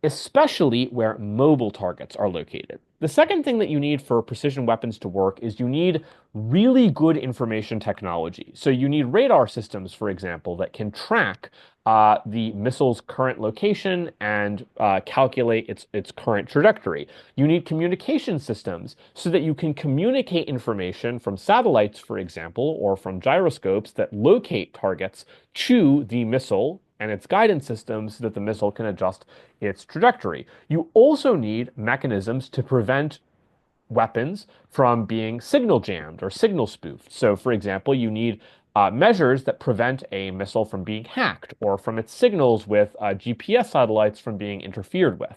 especially where mobile targets are located. The second thing that you need for precision weapons to work is you need really good information technology. So you need radar systems, for example, that can track the missile's current location and calculate its current trajectory. You need communication systems so that you can communicate information from satellites, for example, or from gyroscopes that locate targets to the missile and its guidance systems so that the missile can adjust its trajectory. You also need mechanisms to prevent weapons from being signal jammed or signal spoofed. So, for example, you need measures that prevent a missile from being hacked or from its signals with GPS satellites from being interfered with.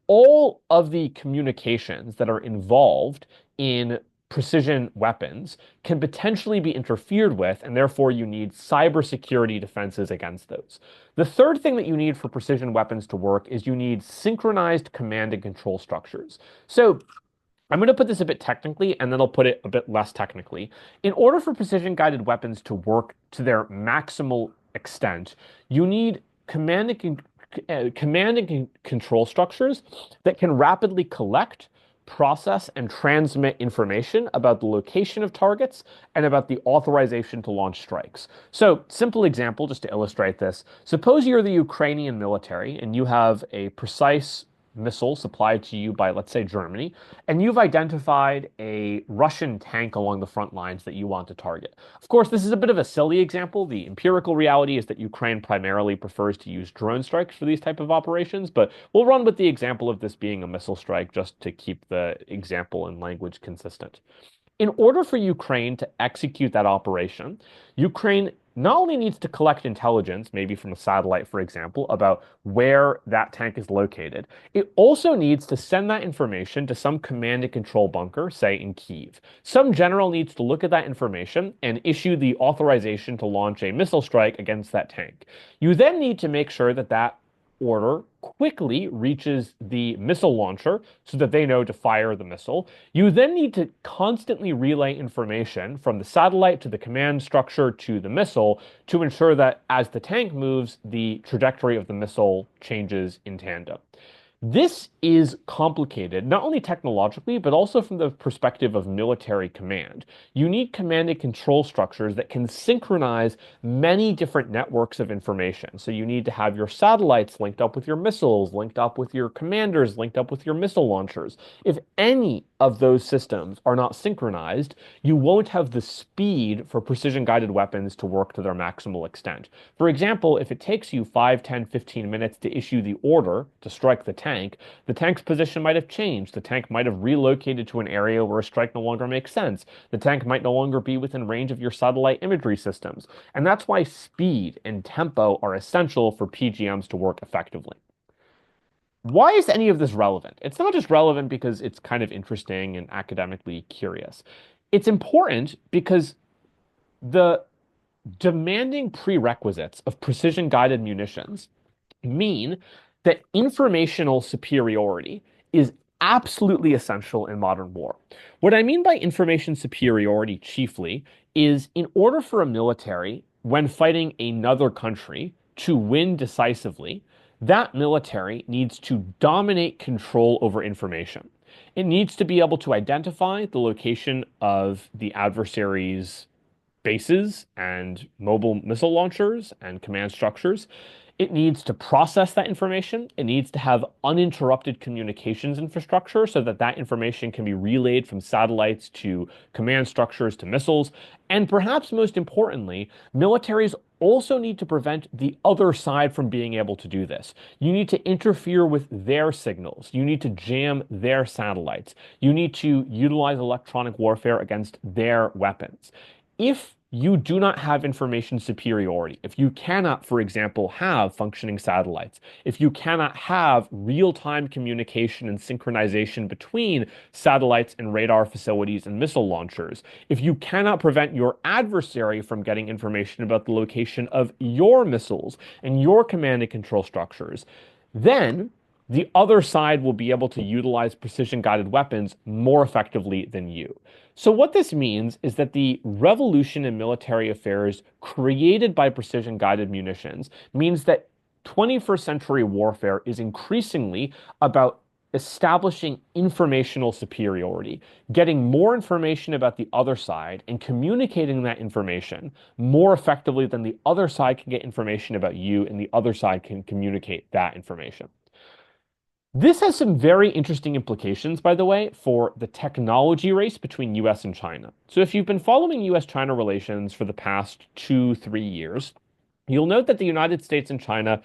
All of the communications that are involved in precision weapons can potentially be interfered with, and therefore you need cybersecurity defenses against those. The third thing that you need for precision weapons to work is you need synchronized command and control structures. So I'm going to put this a bit technically, and then I'll put it a bit less technically. In order for precision-guided weapons to work to their maximal extent, you need command and control structures that can rapidly collect, process, and transmit information about the location of targets and about the authorization to launch strikes. So, simple example, just to illustrate this. Suppose you're the Ukrainian military and you have a precise missile supplied to you by, let's say, Germany, and you've identified a Russian tank along the front lines that you want to target. Of course, this is a bit of a silly example. The empirical reality is that Ukraine primarily prefers to use drone strikes for these type of operations, but we'll run with the example of this being a missile strike just to keep the example and language consistent. In order for Ukraine to execute that operation, Ukraine not only needs to collect intelligence, maybe from a satellite, for example, about where that tank is located, it also needs to send that information to some command and control bunker, say in Kyiv. Some general needs to look at that information and issue the authorization to launch a missile strike against that tank. You then need to make sure that that order quickly reaches the missile launcher so that they know to fire the missile. You then need to constantly relay information from the satellite to the command structure to the missile to ensure that as the tank moves, the trajectory of the missile changes in tandem. This is complicated, not only technologically, but also from the perspective of military command. You need command and control structures that can synchronize many different networks of information. So you need to have your satellites linked up with your missiles, linked up with your commanders, linked up with your missile launchers. If any of those systems are not synchronized, you won't have the speed for precision-guided weapons to work to their maximal extent. For example, if it takes you 5, 10, 15 minutes to issue the order to strike the tank's position might have changed. The tank might have relocated to an area where a strike no longer makes sense. The tank might no longer be within range of your satellite imagery systems. And that's why speed and tempo are essential for PGMs to work effectively. Why is any of this relevant? It's not just relevant because it's kind of interesting and academically curious. It's important because the demanding prerequisites of precision-guided munitions mean that informational superiority is absolutely essential in modern war. What I mean by information superiority chiefly is in order for a military, when fighting another country, to win decisively, that military needs to dominate control over information. It needs to be able to identify the location of the adversary's bases and mobile missile launchers and command structures. It needs to process that information. It needs to have uninterrupted communications infrastructure so that that information can be relayed from satellites to command structures to missiles. And perhaps most importantly, militaries also need to prevent the other side from being able to do this. You need to interfere with their signals. You need to jam their satellites. You need to utilize electronic warfare against their weapons. If you do not have information superiority, if you cannot, for example, have functioning satellites, if you cannot have real-time communication and synchronization between satellites and radar facilities and missile launchers, if you cannot prevent your adversary from getting information about the location of your missiles and your command and control structures, then the other side will be able to utilize precision-guided weapons more effectively than you. So what this means is that the revolution in military affairs created by precision-guided munitions means that 21st century warfare is increasingly about establishing informational superiority, getting more information about the other side and communicating that information more effectively than the other side can get information about you and the other side can communicate that information. This has some very interesting implications, by the way, for the technology race between US and China. So if you've been following US-China relations for the past 2, 3 years, you'll note that the United States and China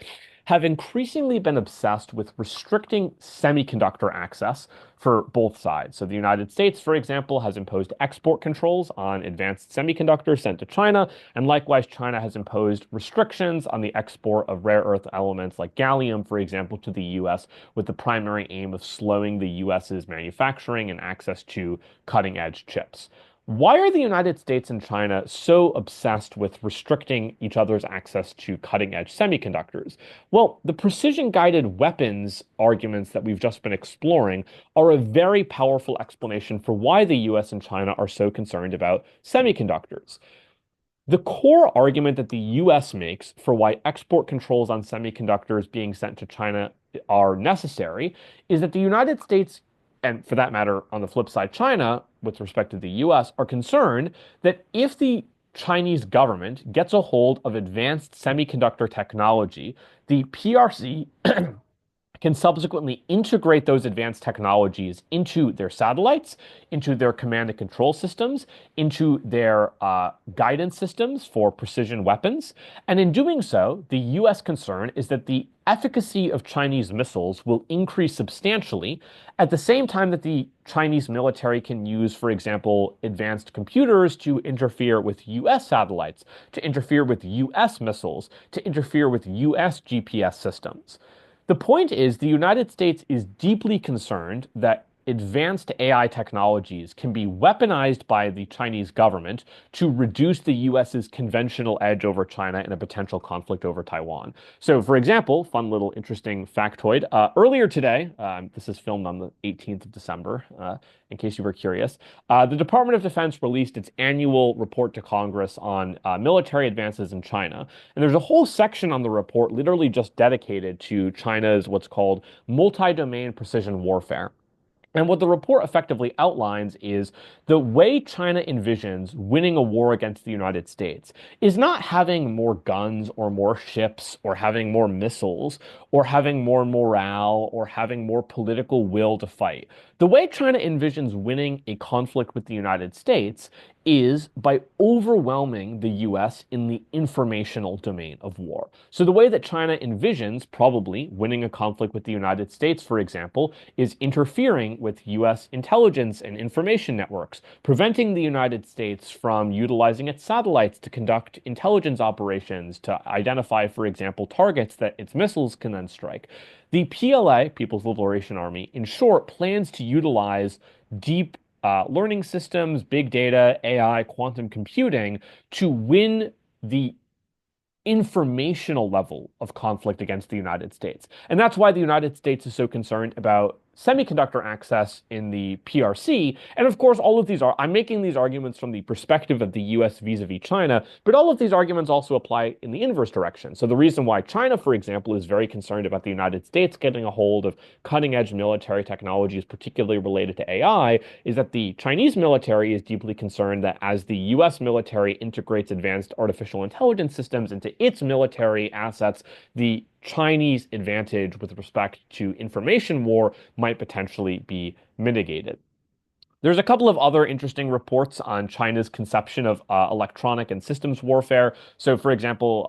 have increasingly been obsessed with restricting semiconductor access for both sides. So the United States, for example, has imposed export controls on advanced semiconductors sent to China, and likewise, China has imposed restrictions on the export of rare earth elements like gallium, for example, to the US, with the primary aim of slowing the US's manufacturing and access to cutting-edge chips. Why are the United States and China so obsessed with restricting each other's access to cutting-edge semiconductors? Well, the precision-guided weapons arguments that we've just been exploring are a very powerful explanation for why the US and China are so concerned about semiconductors. The core argument that the US makes for why export controls on semiconductors being sent to China are necessary is that the United States, and for that matter, on the flip side, China, with respect to the US, are concerned that if the Chinese government gets a hold of advanced semiconductor technology, the PRC can subsequently integrate those advanced technologies into their satellites, into their command and control systems, into their guidance systems for precision weapons. And in doing so, the US concern is that the efficacy of Chinese missiles will increase substantially at the same time that the Chinese military can use, for example, advanced computers to interfere with US satellites, to interfere with US missiles, to interfere with US GPS systems. The point is, the United States is deeply concerned that advanced AI technologies can be weaponized by the Chinese government to reduce the US's conventional edge over China in a potential conflict over Taiwan. So, for example, fun little interesting factoid, earlier today, this is filmed on the 18th of December, in case you were curious, the Department of Defense released its annual report to Congress on military advances in China. And there's a whole section on the report literally just dedicated to China's what's called multi-domain precision warfare. And what the report effectively outlines is the way China envisions winning a war against the United States is not having more guns or more ships or having more missiles or having more morale or having more political will to fight. The way China envisions winning a conflict with the United States is by overwhelming the US in the informational domain of war. So the way that China envisions probably winning a conflict with the United States, for example, is interfering with US intelligence and information networks, preventing the United States from utilizing its satellites to conduct intelligence operations to identify, for example, targets that its missiles can then strike. The PLA, People's Liberation Army, in short, plans to utilize deep learning systems, big data, AI, quantum computing to win the informational level of conflict against the United States. And that's why the United States is so concerned about semiconductor access in the PRC. And of course, all of these are, I'm making these arguments from the perspective of the US vis-a-vis China, but all of these arguments also apply in the inverse direction. So the reason why China, for example, is very concerned about the United States getting a hold of cutting edge military technologies, particularly related to AI, is that the Chinese military is deeply concerned that as the US military integrates advanced artificial intelligence systems into its military assets, the Chinese advantage with respect to information war might potentially be mitigated. There's a couple of other interesting reports on China's conception of electronic and systems warfare. So, for example,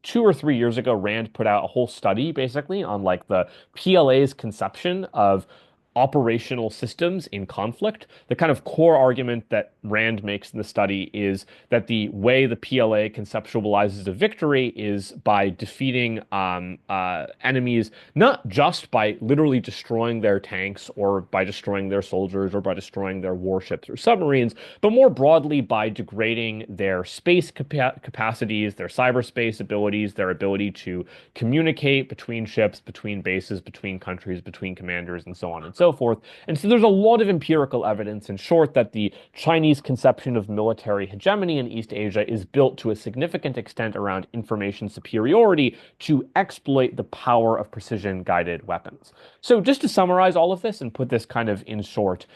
2 or 3 years ago, Rand put out a whole study basically on like the PLA's conception of operational systems in conflict. The kind of core argument that Rand makes in the study is that the way the PLA conceptualizes a victory is by defeating enemies, not just by literally destroying their tanks or by destroying their soldiers or by destroying their warships or submarines, but more broadly by degrading their space capacities, their cyberspace abilities, their ability to communicate between ships, between bases, between countries, between commanders, and so on and so forth. And so there's a lot of empirical evidence, in short, that the Chinese conception of military hegemony in East Asia is built to a significant extent around information superiority to exploit the power of precision-guided weapons. So just to summarize all of this and put this kind of in short,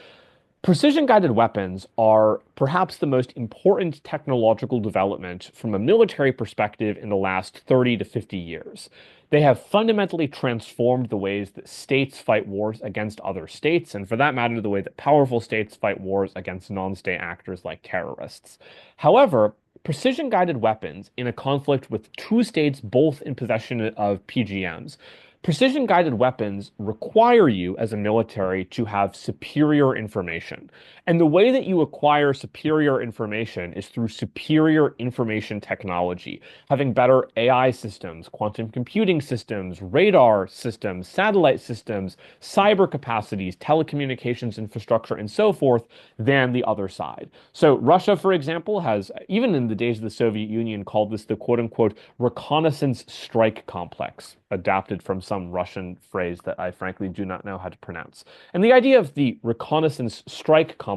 precision-guided weapons are perhaps the most important technological development from a military perspective in the last 30 to 50 years. They have fundamentally transformed the ways that states fight wars against other states, and for that matter, the way that powerful states fight wars against non-state actors like terrorists. However, precision-guided weapons in a conflict with two states both in possession of PGMs, precision-guided weapons require you as a military to have superior information. And the way that you acquire superior information is through superior information technology, having better AI systems, quantum computing systems, radar systems, satellite systems, cyber capacities, telecommunications infrastructure, and so forth than the other side. So Russia, for example, has, even in the days of the Soviet Union, called this the quote-unquote reconnaissance strike complex, adapted from some Russian phrase that I frankly do not know how to pronounce. And the idea of the reconnaissance strike complex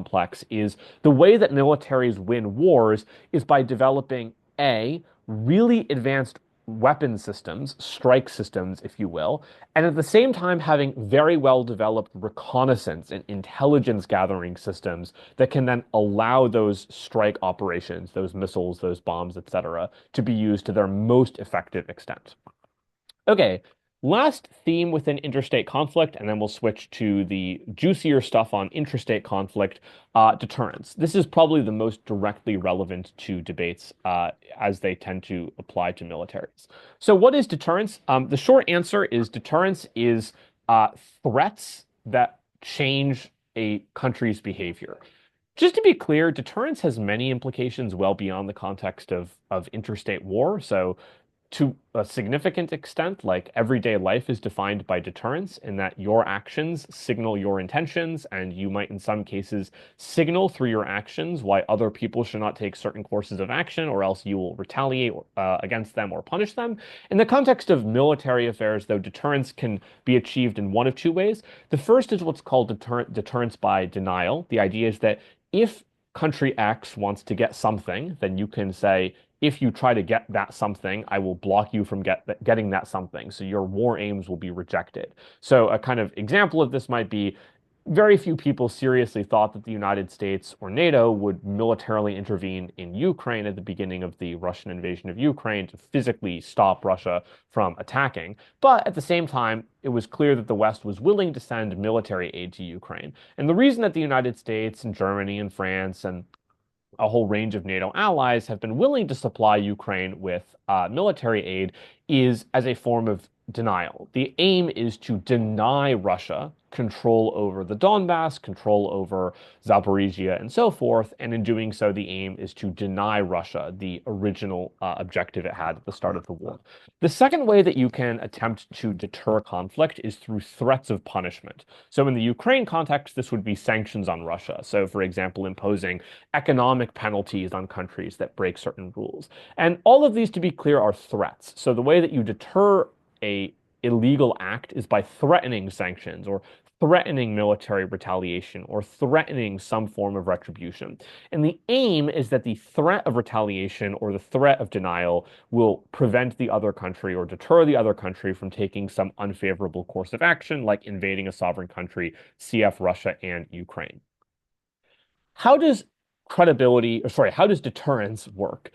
is the way that militaries win wars is by developing A, really advanced weapon systems, strike systems, if you will, and at the same time having very well developed reconnaissance and intelligence gathering systems that can then allow those strike operations, those missiles, those bombs, etc., to be used to their most effective extent. Okay, last theme within interstate conflict, and then we'll switch to the juicier stuff on intrastate conflict, deterrence. This is probably the most directly relevant to debates as they tend to apply to militaries. So what is deterrence? The short answer is deterrence is threats that change a country's behavior. Just to be clear, deterrence has many implications well beyond the context of interstate war. So to a significant extent, like everyday life is defined by deterrence in that your actions signal your intentions, and you might in some cases signal through your actions why other people should not take certain courses of action, or else you will retaliate against them or punish them. In the context of military affairs, though, deterrence can be achieved in one of two ways. The first is what's called deterrence by denial. The idea is that if country X wants to get something, then you can say, if you try to get that something, I will block you from getting that something. So your war aims will be rejected. So a kind of example of this might be very few people seriously thought that the United States or NATO would militarily intervene in Ukraine at the beginning of the Russian invasion of Ukraine to physically stop Russia from attacking. But at the same time, it was clear that the West was willing to send military aid to Ukraine. And the reason that the United States and Germany and France and a whole range of NATO allies have been willing to supply Ukraine with military aid is as a form of denial. The aim is to deny Russia control over the Donbass, control over Zaporizhia, and so forth. And in doing so, the aim is to deny Russia the original objective it had at the start of the war. The second way that you can attempt to deter conflict is through threats of punishment. So in the Ukraine context, this would be sanctions on Russia. So, for example, imposing economic penalties on countries that break certain rules. And all of these, to be clear, are threats. So the way that you deter a illegal act is by threatening sanctions or threatening military retaliation or threatening some form of retribution. And the aim is that the threat of retaliation or the threat of denial will prevent the other country or deter the other country from taking some unfavorable course of action, like invading a sovereign country, CF Russia and Ukraine. How does how does deterrence work?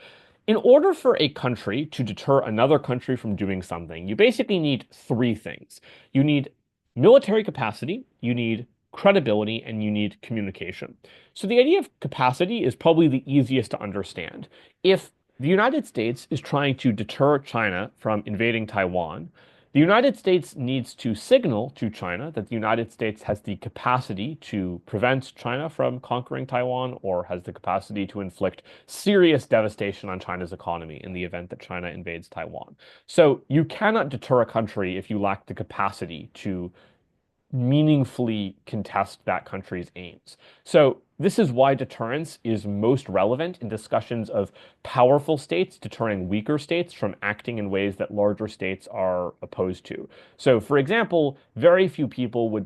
In order for a country to deter another country from doing something, you basically need three things. You need military capacity, you need credibility, and you need communication. So the idea of capacity is probably the easiest to understand. If the United States is trying to deter China from invading Taiwan, the United States needs to signal to China that the United States has the capacity to prevent China from conquering Taiwan or has the capacity to inflict serious devastation on China's economy in the event that China invades Taiwan. So you cannot deter a country if you lack the capacity to meaningfully contest that country's aims. So this is why deterrence is most relevant in discussions of powerful states deterring weaker states from acting in ways that larger states are opposed to. So, for example, very few people would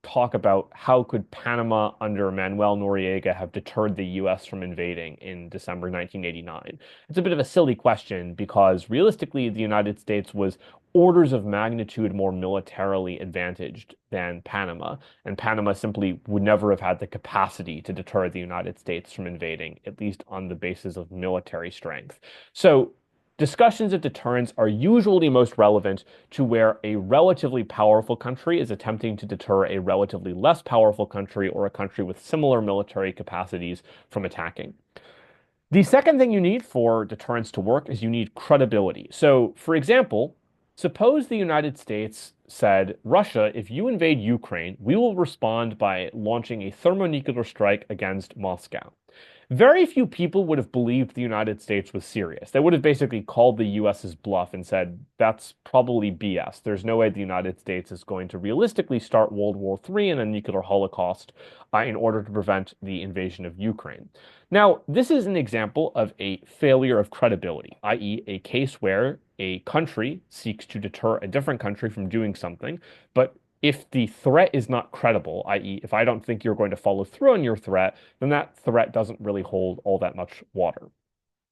talk about how could Panama under Manuel Noriega have deterred the US from invading in December 1989. It's a bit of a silly question because realistically, the United States was orders of magnitude more militarily advantaged than Panama, and Panama simply would never have had the capacity to deter the United States from invading, at least on the basis of military strength. So discussions of deterrence are usually most relevant to where a relatively powerful country is attempting to deter a relatively less powerful country or a country with similar military capacities from attacking. The second thing you need for deterrence to work is you need credibility. So, for example, suppose the United States said, Russia, if you invade Ukraine, we will respond by launching a thermonuclear strike against Moscow. Very few people would have believed the United States was serious. They would have basically called the US's bluff and said, that's probably BS. There's no way the United States is going to realistically start World War III and a nuclear holocaust in order to prevent the invasion of Ukraine. Now, this is an example of a failure of credibility, i.e., a case where a country seeks to deter a different country from doing something, but if the threat is not credible, i.e., if I don't think you're going to follow through on your threat, then that threat doesn't really hold all that much water.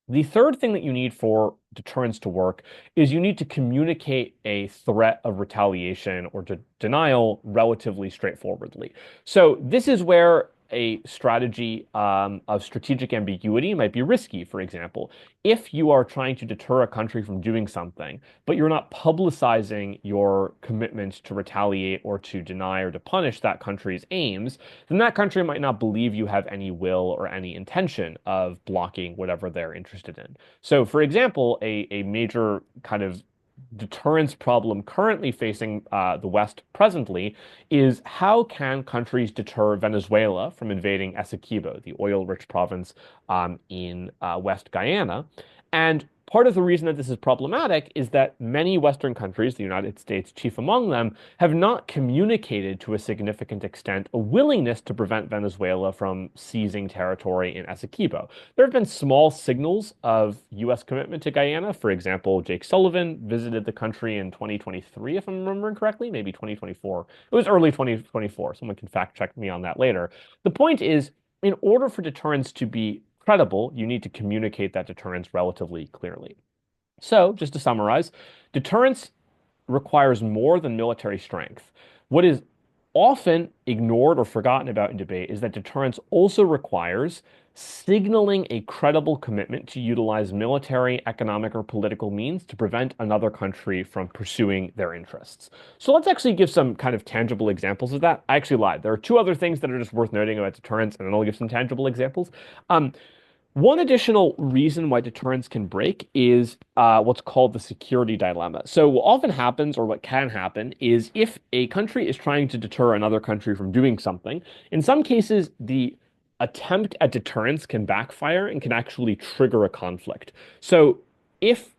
The third thing that you need for deterrence to work is you need to communicate a threat of retaliation or denial relatively straightforwardly. So this is where a strategy of strategic ambiguity might be risky, for example. If you are trying to deter a country from doing something, but you're not publicizing your commitment to retaliate or to deny or to punish that country's aims, then that country might not believe you have any will or any intention of blocking whatever they're interested in. So, for example, a major kind of deterrence problem currently facing the West presently is how can countries deter Venezuela from invading Essequibo, the oil-rich province in West Guyana? And part of the reason that this is problematic is that many Western countries, the United States chief among them, have not communicated to a significant extent a willingness to prevent Venezuela from seizing territory in Essequibo. There have been small signals of U.S. commitment to Guyana. For example, Jake Sullivan visited the country in 2023, if I'm remembering correctly, maybe 2024. It was early 2024. Someone can fact check me on that later. The point is, in order for deterrence to be credible, you need to communicate that deterrence relatively clearly. So, just to summarize, deterrence requires more than military strength. What is often ignored or forgotten about in debate is that deterrence also requires signaling a credible commitment to utilize military, economic, or political means to prevent another country from pursuing their interests. So let's actually give some kind of tangible examples of that. I actually lied. There are two other things that are just worth noting about deterrence, and then I'll give some tangible examples. One additional reason why deterrence can break is what's called the security dilemma. So what often happens, or what can happen, is if a country is trying to deter another country from doing something, in some cases, the attempt at deterrence can backfire and can actually trigger a conflict. So if,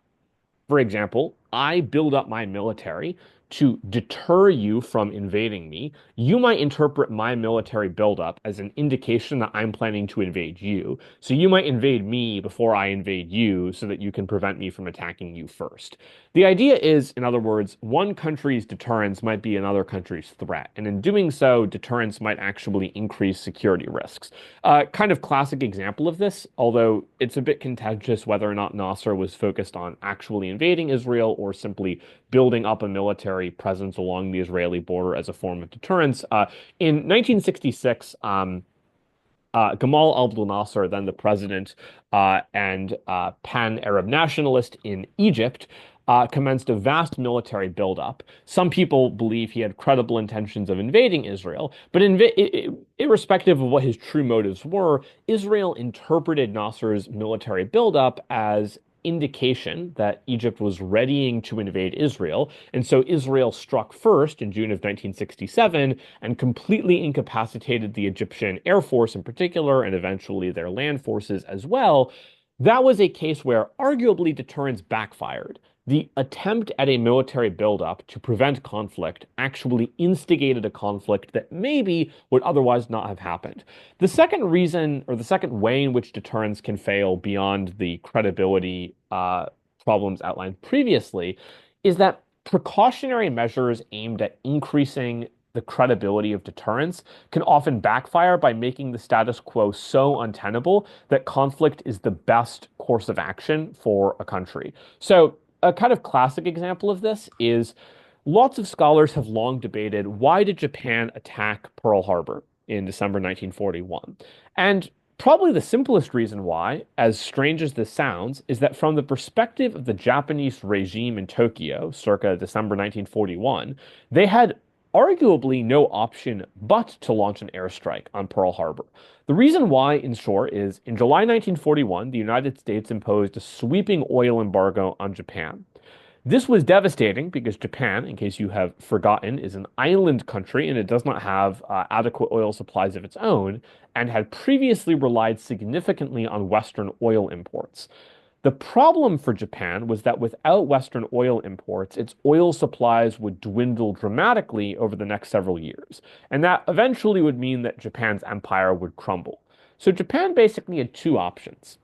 for example, I build up my military to deter you from invading me, you might interpret my military buildup as an indication that I'm planning to invade you. So you might invade me before I invade you so that you can prevent me from attacking you first. The idea is, in other words, one country's deterrence might be another country's threat, and in doing so, deterrence might actually increase security risks. Kind of classic example of this, although it's a bit contentious whether or not Nasser was focused on actually invading Israel or simply building up a military presence along the Israeli border as a form of deterrence. In 1966, Gamal Abdel Nasser, then the president and pan-Arab nationalist in Egypt, commenced a vast military buildup. Some people believe he had credible intentions of invading Israel, but irrespective of what his true motives were, Israel interpreted Nasser's military buildup as indication that Egypt was readying to invade Israel. And so Israel struck first in June of 1967 and completely incapacitated the Egyptian Air Force in particular, and eventually their land forces as well. That was a case where arguably deterrence backfired. The attempt at a military buildup to prevent conflict actually instigated a conflict that maybe would otherwise not have happened. The second reason, or the second way in which deterrence can fail beyond the credibility problems outlined previously, is that precautionary measures aimed at increasing the credibility of deterrence can often backfire by making the status quo so untenable that conflict is the best course of action for a country. So, a kind of classic example of this is lots of scholars have long debated, why did Japan attack Pearl Harbor in December 1941? And probably the simplest reason why, as strange as this sounds, is that from the perspective of the Japanese regime in Tokyo, circa December 1941, they had arguably no option but to launch an airstrike on Pearl Harbor. The reason why, in short, is in July 1941, the United States imposed a sweeping oil embargo on Japan. This was devastating because Japan, in case you have forgotten, is an island country and it does not have adequate oil supplies of its own and had previously relied significantly on Western oil imports. The problem for Japan was that without Western oil imports, its oil supplies would dwindle dramatically over the next several years. And that eventually would mean that Japan's empire would crumble. So Japan basically had two options.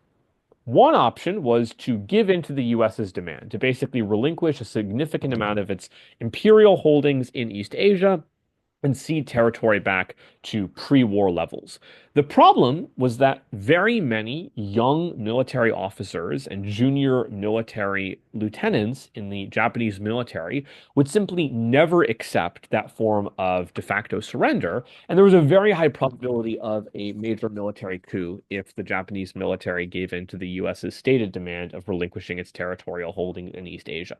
One option was to give in to the US's demand, to basically relinquish a significant amount of its imperial holdings in East Asia and cede territory back to pre-war levels. The problem was that very many young military officers and junior military lieutenants in the Japanese military would simply never accept that form of de facto surrender, and there was a very high probability of a major military coup if the Japanese military gave in to the US's stated demand of relinquishing its territorial holdings in East Asia.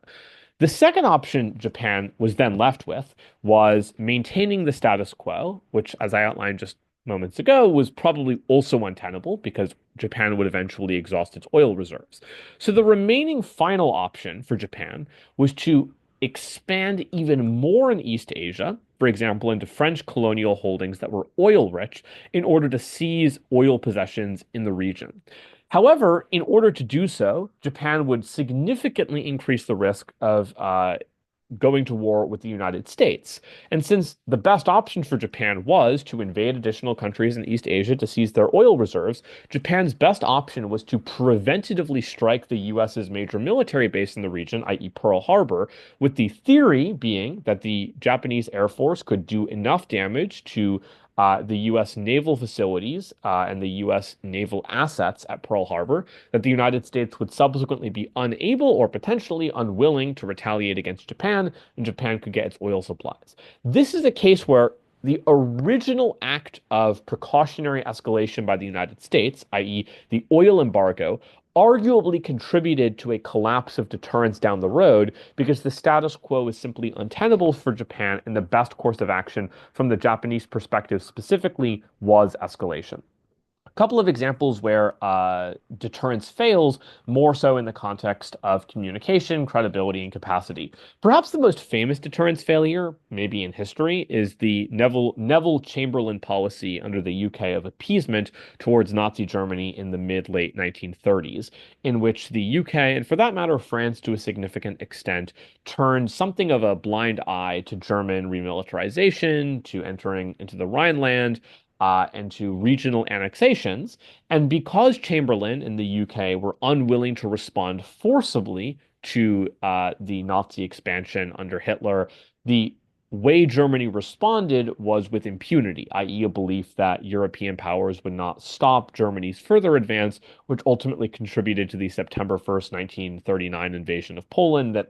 The second option Japan was then left with was maintaining the status quo, which, as I outlined just moments ago, was probably also untenable because Japan would eventually exhaust its oil reserves. So the remaining final option for Japan was to expand even more in East Asia, for example, into French colonial holdings that were oil rich, in order to seize oil possessions in the region. However, in order to do so, Japan would significantly increase the risk of going to war with the United States. And since the best option for Japan was to invade additional countries in East Asia to seize their oil reserves, Japan's best option was to preventatively strike the US's major military base in the region, i.e. Pearl Harbor, with the theory being that the Japanese Air Force could do enough damage to the U.S. naval facilities and the U.S. naval assets at Pearl Harbor, that the United States would subsequently be unable or potentially unwilling to retaliate against Japan, and Japan could get its oil supplies. This is a case where the original act of precautionary escalation by the United States, i.e., the oil embargo, arguably contributed to a collapse of deterrence down the road because the status quo is simply untenable for Japan, and the best course of action from the Japanese perspective specifically was escalation. A couple of examples where deterrence fails, more so in the context of communication, credibility, and capacity. Perhaps the most famous deterrence failure, maybe in history, is the Neville Chamberlain policy under the UK of appeasement towards Nazi Germany in the mid-late 1930s, in which the UK, and for that matter France to a significant extent, turned something of a blind eye to German remilitarization, to entering into the Rhineland, and to regional annexations. And because Chamberlain and the UK were unwilling to respond forcibly to the Nazi expansion under Hitler, the way Germany responded was with impunity, i.e., a belief that European powers would not stop Germany's further advance, which ultimately contributed to the September 1st, 1939 invasion of Poland that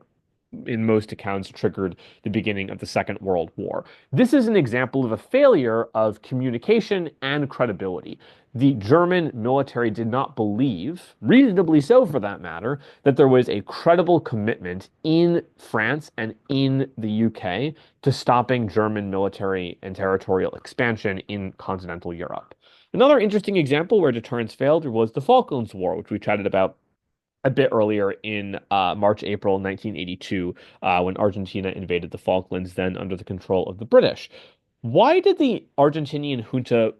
in most accounts triggered the beginning of the Second World War. This is an example of a failure of communication and credibility. The German military did not believe, reasonably so for that matter, that there was a credible commitment in France and in the UK to stopping German military and territorial expansion in continental Europe. Another interesting example where deterrence failed was the Falklands War, which we chatted about a bit earlier in March, April 1982, when Argentina invaded the Falklands, then under the control of the British. Why did the Argentinian junta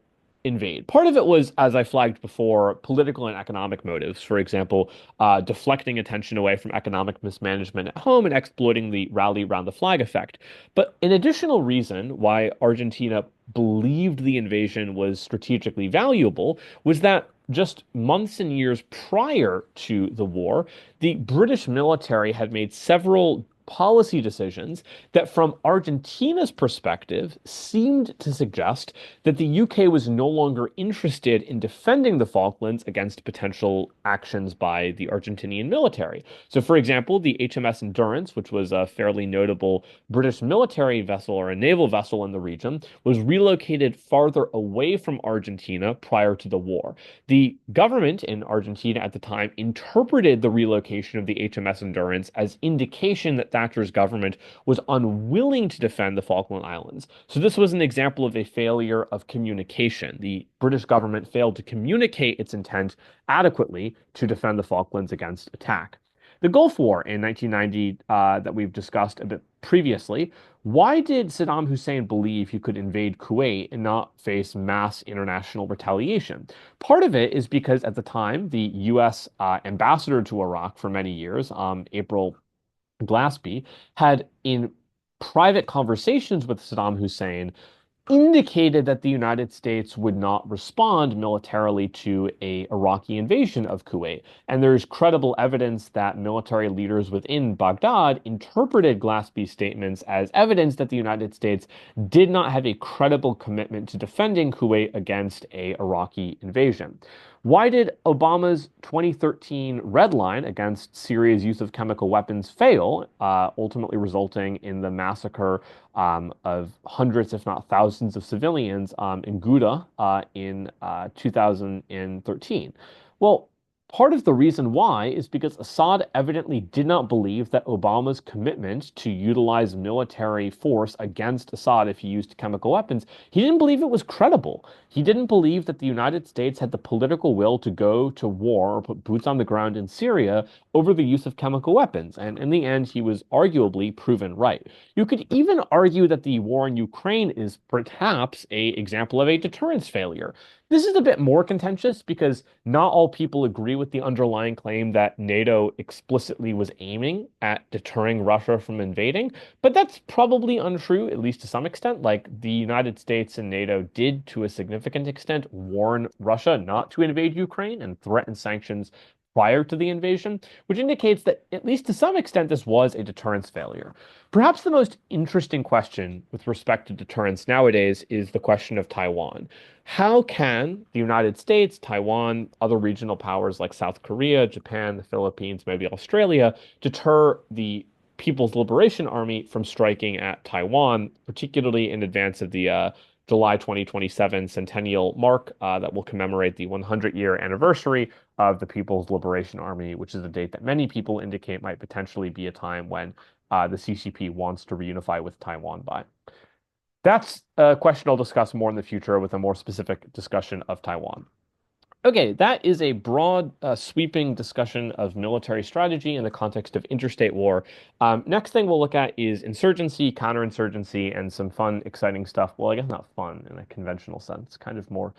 invade? Part of it was, as I flagged before, political and economic motives. For example, deflecting attention away from economic mismanagement at home and exploiting the rally around the flag effect. But an additional reason why Argentina believed the invasion was strategically valuable was that just months and years prior to the war, the British military had made several policy decisions that, from Argentina's perspective, seemed to suggest that the UK was no longer interested in defending the Falklands against potential actions by the Argentinian military. So, for example, the HMS Endurance, which was a fairly notable British military vessel or a naval vessel in the region, was relocated farther away from Argentina prior to the war. The government in Argentina at the time interpreted the relocation of the HMS Endurance as indication that Thatcher's government was unwilling to defend the Falkland Islands. So this was an example of a failure of communication. The British government failed to communicate its intent adequately to defend the Falklands against attack. The Gulf War in 1990 that we've discussed a bit previously, why did Saddam Hussein believe he could invade Kuwait and not face mass international retaliation? Part of it is because at the time, the U.S. Ambassador to Iraq for many years, April Glaspie, had in private conversations with Saddam Hussein indicated that the United States would not respond militarily to a Iraqi invasion of Kuwait. And there's credible evidence that military leaders within Baghdad interpreted Glaspie's statements as evidence that the United States did not have a credible commitment to defending Kuwait against a Iraqi invasion. Why did Obama's 2013 red line against Syria's use of chemical weapons fail, ultimately resulting in the massacre of hundreds, if not thousands, of civilians in Ghouta in 2013? Well, part of the reason why is because Assad evidently did not believe that Obama's commitment to utilize military force against Assad if he used chemical weapons, he didn't believe it was credible. He didn't believe that the United States had the political will to go to war or put boots on the ground in Syria over the use of chemical weapons. And in the end, he was arguably proven right. You could even argue that the war in Ukraine is perhaps an example of a deterrence failure. This is a bit more contentious because not all people agree with the underlying claim that NATO explicitly was aiming at deterring Russia from invading, but that's probably untrue, at least to some extent. Like, the United States and NATO did, to a significant extent, warn Russia not to invade Ukraine and threaten sanctions prior to the invasion, which indicates that, at least to some extent, this was a deterrence failure. Perhaps the most interesting question with respect to deterrence nowadays is the question of Taiwan. How can the United States, Taiwan, other regional powers like South Korea, Japan, the Philippines, maybe Australia, deter the People's Liberation Army from striking at Taiwan, particularly in advance of the July 2027 centennial mark that will commemorate the 100-year anniversary of the People's Liberation Army, which is a date that many people indicate might potentially be a time when the CCP wants to reunify with Taiwan by. That's a question I'll discuss more in the future with a more specific discussion of Taiwan. Okay, that is a broad, sweeping discussion of military strategy in the context of interstate war. Next thing we'll look at is insurgency, counterinsurgency, and some fun, exciting stuff. Well, I guess not fun in a conventional sense, kind of more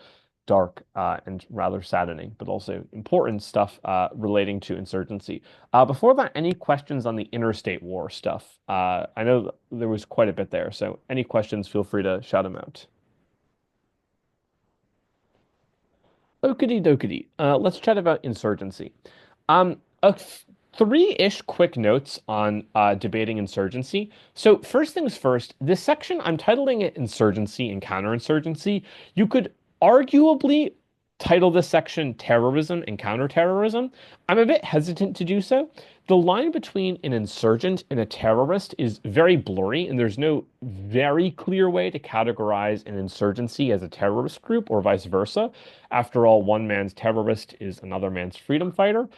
dark and rather saddening, but also important stuff relating to insurgency. Before that, any questions on the interstate war stuff? I know there was quite a bit there, so any questions, feel free to shout them out. Okity dokity. Let's chat about insurgency. A Three-ish quick notes on debating insurgency. So first things first, this section, I'm titling it Insurgency and Counterinsurgency. You could arguably title this section Terrorism and Counterterrorism. I'm a bit hesitant to do so. The line between an insurgent and a terrorist is very blurry, and there's no very clear way to categorize an insurgency as a terrorist group or vice versa. After all, one man's terrorist is another man's freedom fighter.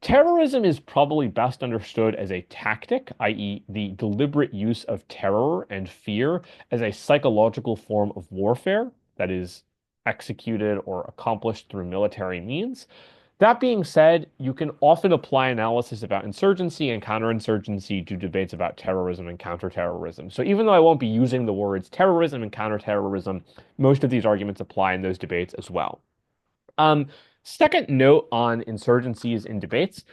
Terrorism is probably best understood as a tactic, i.e., the deliberate use of terror and fear as a psychological form of warfare that is executed or accomplished through military means. That being said, you can often apply analysis about insurgency and counterinsurgency to debates about terrorism and counterterrorism. So even though I won't be using the words terrorism and counterterrorism, most of these arguments apply in those debates as well. Um, Second note on insurgencies in debates,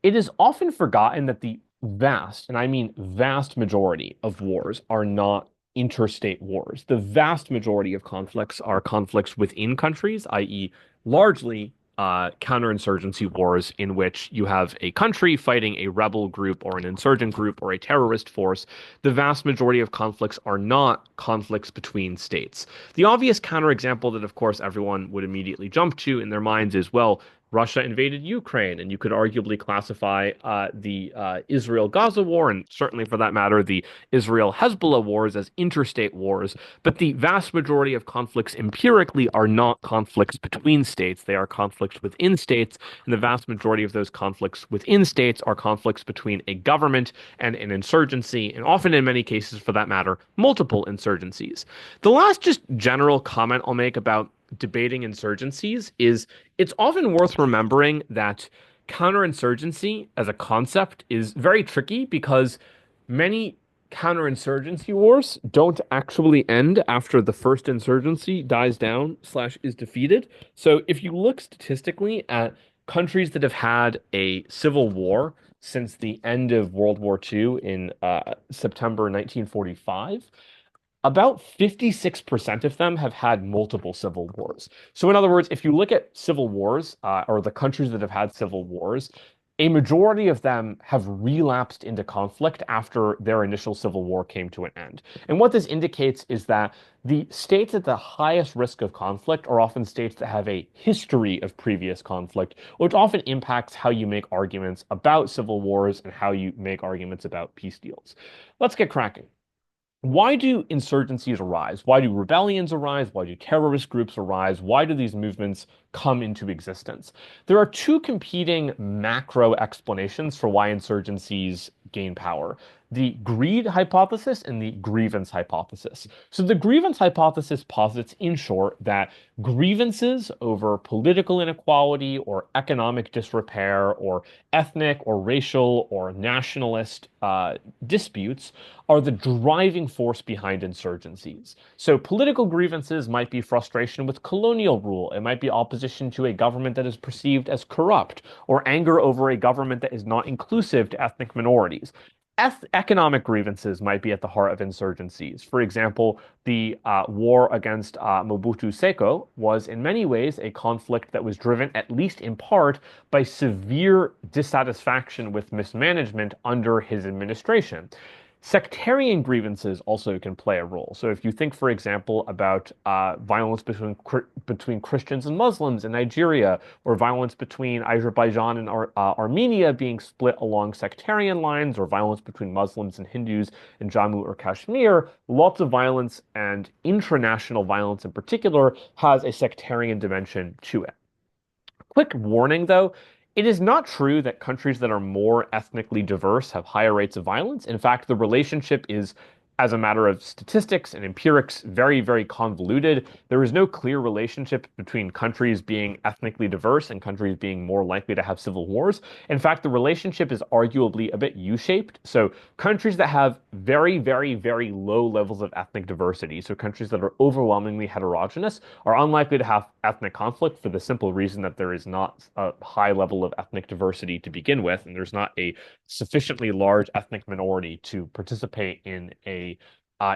it is often forgotten that the vast, and I mean vast majority of wars are not interstate wars. The vast majority of conflicts are conflicts within countries, i.e., largely counterinsurgency wars in which you have a country fighting a rebel group or an insurgent group or a terrorist force. The vast majority of conflicts are not conflicts between states. The obvious counterexample that, of course, everyone would immediately jump to in their minds is, well, Russia invaded Ukraine, and you could arguably classify the Israel-Gaza war, and certainly for that matter, the Israel-Hezbollah wars as interstate wars. But the vast majority of conflicts empirically are not conflicts between states. They are conflicts within states, and the vast majority of those conflicts within states are conflicts between a government and an insurgency, and often in many cases, for that matter, multiple insurgencies. The last just general comment I'll make about debating insurgencies is it's often worth remembering that counterinsurgency as a concept is very tricky because many counterinsurgency wars don't actually end after the first insurgency dies down slash is defeated. So if you look statistically at countries that have had a civil war since the end of World War II in September 1945, about 56% of them have had multiple civil wars. So, in other words, if you look at civil wars, or the countries that have had civil wars, a majority of them have relapsed into conflict after their initial civil war came to an end. And what this indicates is that the states at the highest risk of conflict are often states that have a history of previous conflict, which often impacts how you make arguments about civil wars and how you make arguments about peace deals. Let's get cracking. Why do insurgencies arise? Why do rebellions arise? Why do terrorist groups arise? Why do these movements come into existence? There are two competing macro explanations for why insurgencies gain power: the greed hypothesis and the grievance hypothesis. So the grievance hypothesis posits, in short, that grievances over political inequality or economic disrepair or ethnic or racial or nationalist disputes are the driving force behind insurgencies. So political grievances might be frustration with colonial rule. It might be opposition to a government that is perceived as corrupt, or anger over a government that is not inclusive to ethnic minorities. Economic grievances might be at the heart of insurgencies. For example, the war against Mobutu Seko was in many ways a conflict that was driven, at least in part, by severe dissatisfaction with mismanagement under his administration. Sectarian grievances also can play a role. So if you think, for example, about violence between Christians and Muslims in Nigeria, or violence between Azerbaijan and Armenia being split along sectarian lines, or violence between Muslims and Hindus in Jammu or Kashmir, lots of violence, and intranational violence in particular, has a sectarian dimension to it. Quick warning, though. It is not true that countries that are more ethnically diverse have higher rates of violence. In fact, the relationship is, as a matter of statistics and empirics, very, very convoluted. There is no clear relationship between countries being ethnically diverse and countries being more likely to have civil wars. In fact, the relationship is arguably a bit U-shaped. So countries that have very, very, very low levels of ethnic diversity, so countries that are overwhelmingly heterogeneous, are unlikely to have ethnic conflict for the simple reason that there is not a high level of ethnic diversity to begin with, and there's not a sufficiently large ethnic minority to participate in a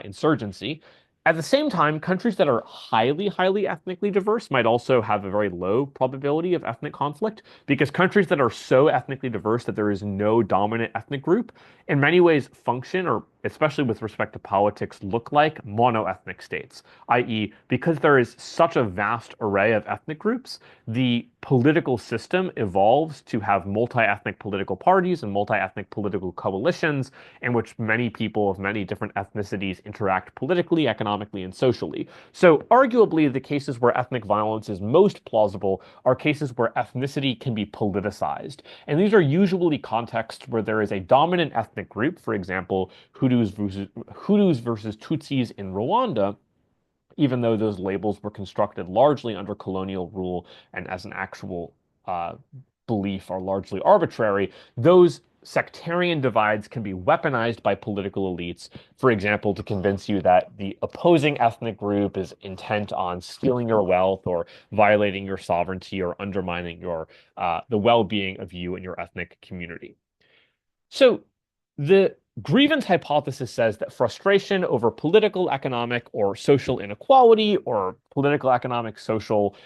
insurgency. At the same time, countries that are highly, highly ethnically diverse might also have a very low probability of ethnic conflict because countries that are so ethnically diverse that there is no dominant ethnic group, in many ways function, or especially with respect to politics, look like monoethnic states, i.e., because there is such a vast array of ethnic groups, the political system evolves to have multi-ethnic political parties and multi-ethnic political coalitions in which many people of many different ethnicities interact politically, economically, and socially. So arguably, the cases where ethnic violence is most plausible are cases where ethnicity can be politicized. And these are usually contexts where there is a dominant ethnic group, for example, Hutus versus Tutsis in Rwanda, even though those labels were constructed largely under colonial rule and as an actual uh, belief are largely arbitrary, those sectarian divides can be weaponized by political elites, for example, to convince you that the opposing ethnic group is intent on stealing your wealth or violating your sovereignty or undermining the well-being of you and your ethnic community. So the grievance hypothesis says that frustration over political, economic, or social inequality or political, economic, social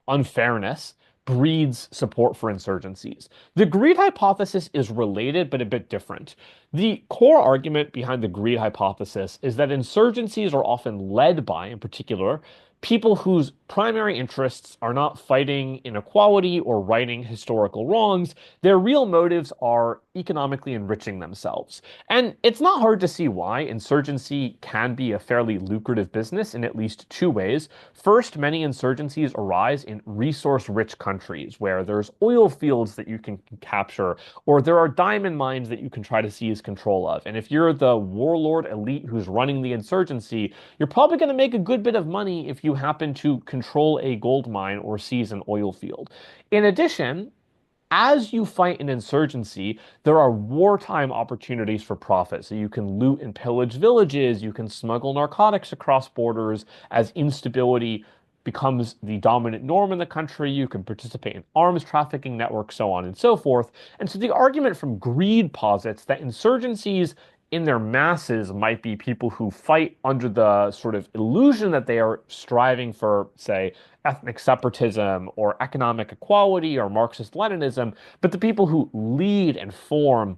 unfairness breeds support for insurgencies. The greed hypothesis is related but a bit different. The core argument behind the greed hypothesis is that insurgencies are often led by, in particular, people whose primary interests are not fighting inequality or righting historical wrongs. Their real motives are economically enriching themselves. And it's not hard to see why insurgency can be a fairly lucrative business in at least two ways. First, many insurgencies arise in resource-rich countries where there's oil fields that you can capture, or there are diamond mines that you can try to seize control of. And if you're the warlord elite who's running the insurgency, you're probably going to make a good bit of money if you happen to control a gold mine or seize an oil field. In addition, as you fight an insurgency, there are wartime opportunities for profit. So you can loot and pillage villages, you can smuggle narcotics across borders as instability becomes the dominant norm in the country. You can participate in arms trafficking networks, so on and so forth. And so the argument from greed posits that insurgencies in their masses might be people who fight under the sort of illusion that they are striving for, say, ethnic separatism or economic equality or Marxist-Leninism, but the people who lead and form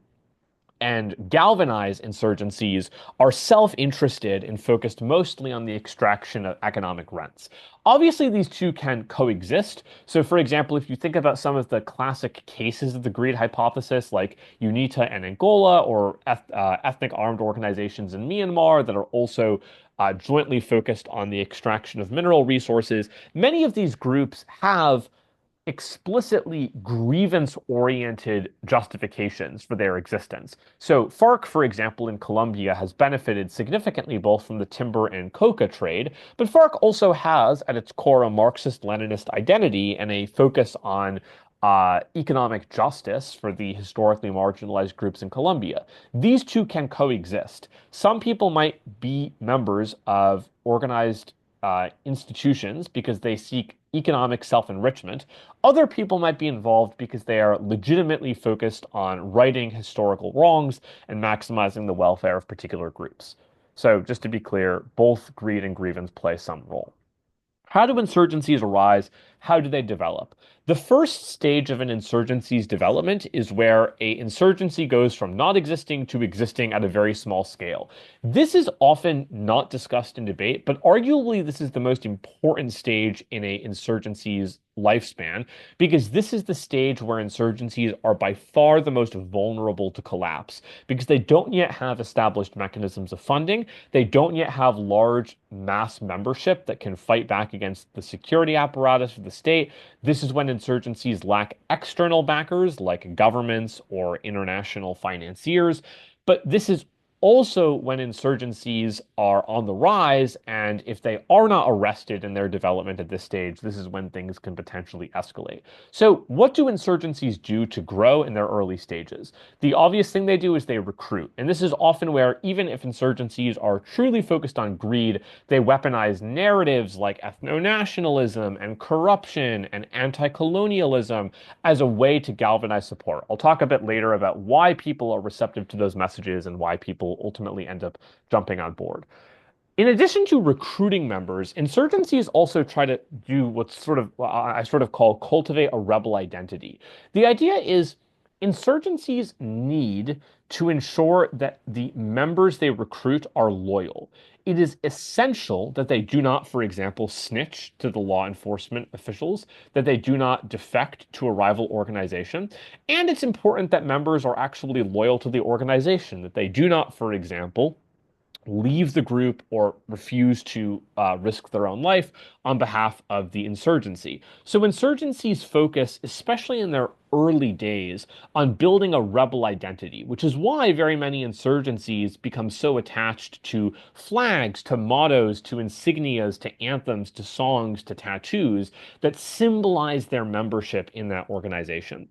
and galvanize insurgencies are self-interested and focused mostly on the extraction of economic rents. Obviously, these two can coexist. So, for example, if you think about some of the classic cases of the greed hypothesis, like UNITA and Angola, or ethnic armed organizations in Myanmar that are also jointly focused on the extraction of mineral resources, many of these groups have explicitly grievance-oriented justifications for their existence. So FARC, for example, in Colombia has benefited significantly both from the timber and coca trade, but FARC also has at its core a Marxist-Leninist identity and a focus on economic justice for the historically marginalized groups in Colombia. These two can coexist. Some people might be members of organized institutions because they seek economic self-enrichment. Other people might be involved because they are legitimately focused on righting historical wrongs and maximizing the welfare of particular groups. So just to be clear, both greed and grievance play some role. How do insurgencies arise? How do they develop? The first stage of an insurgency's development is where a insurgency goes from not existing to existing at a very small scale. This is often not discussed in debate, but arguably this is the most important stage in a insurgency's lifespan, because this is the stage where insurgencies are by far the most vulnerable to collapse, because they don't yet have established mechanisms of funding, they don't yet have large mass membership that can fight back against the security apparatus of the state. This is when insurgencies lack external backers like governments or international financiers. But this is also when insurgencies are on the rise, and if they are not arrested in their development at this stage, this is when things can potentially escalate. So what do insurgencies do to grow in their early stages? The obvious thing they do is they recruit. And this is often where, even if insurgencies are truly focused on greed, they weaponize narratives like ethno-nationalism and corruption and anti-colonialism as a way to galvanize support. I'll talk a bit later about why people are receptive to those messages and why people ultimately end up jumping on board. In addition to recruiting members, insurgencies also try to do what's sort of I sort of call cultivate a rebel identity. The idea is insurgencies need to ensure that the members they recruit are loyal. It is essential that they do not, for example, snitch to the law enforcement officials, that they do not defect to a rival organization, and it's important that members are actually loyal to the organization, that they do not, for example, leave the group or refuse to risk their own life on behalf of the insurgency. So insurgencies focus, especially in their early days, on building a rebel identity, which is why very many insurgencies become so attached to flags, to mottos, to insignias, to anthems, to songs, to tattoos that symbolize their membership in that organization.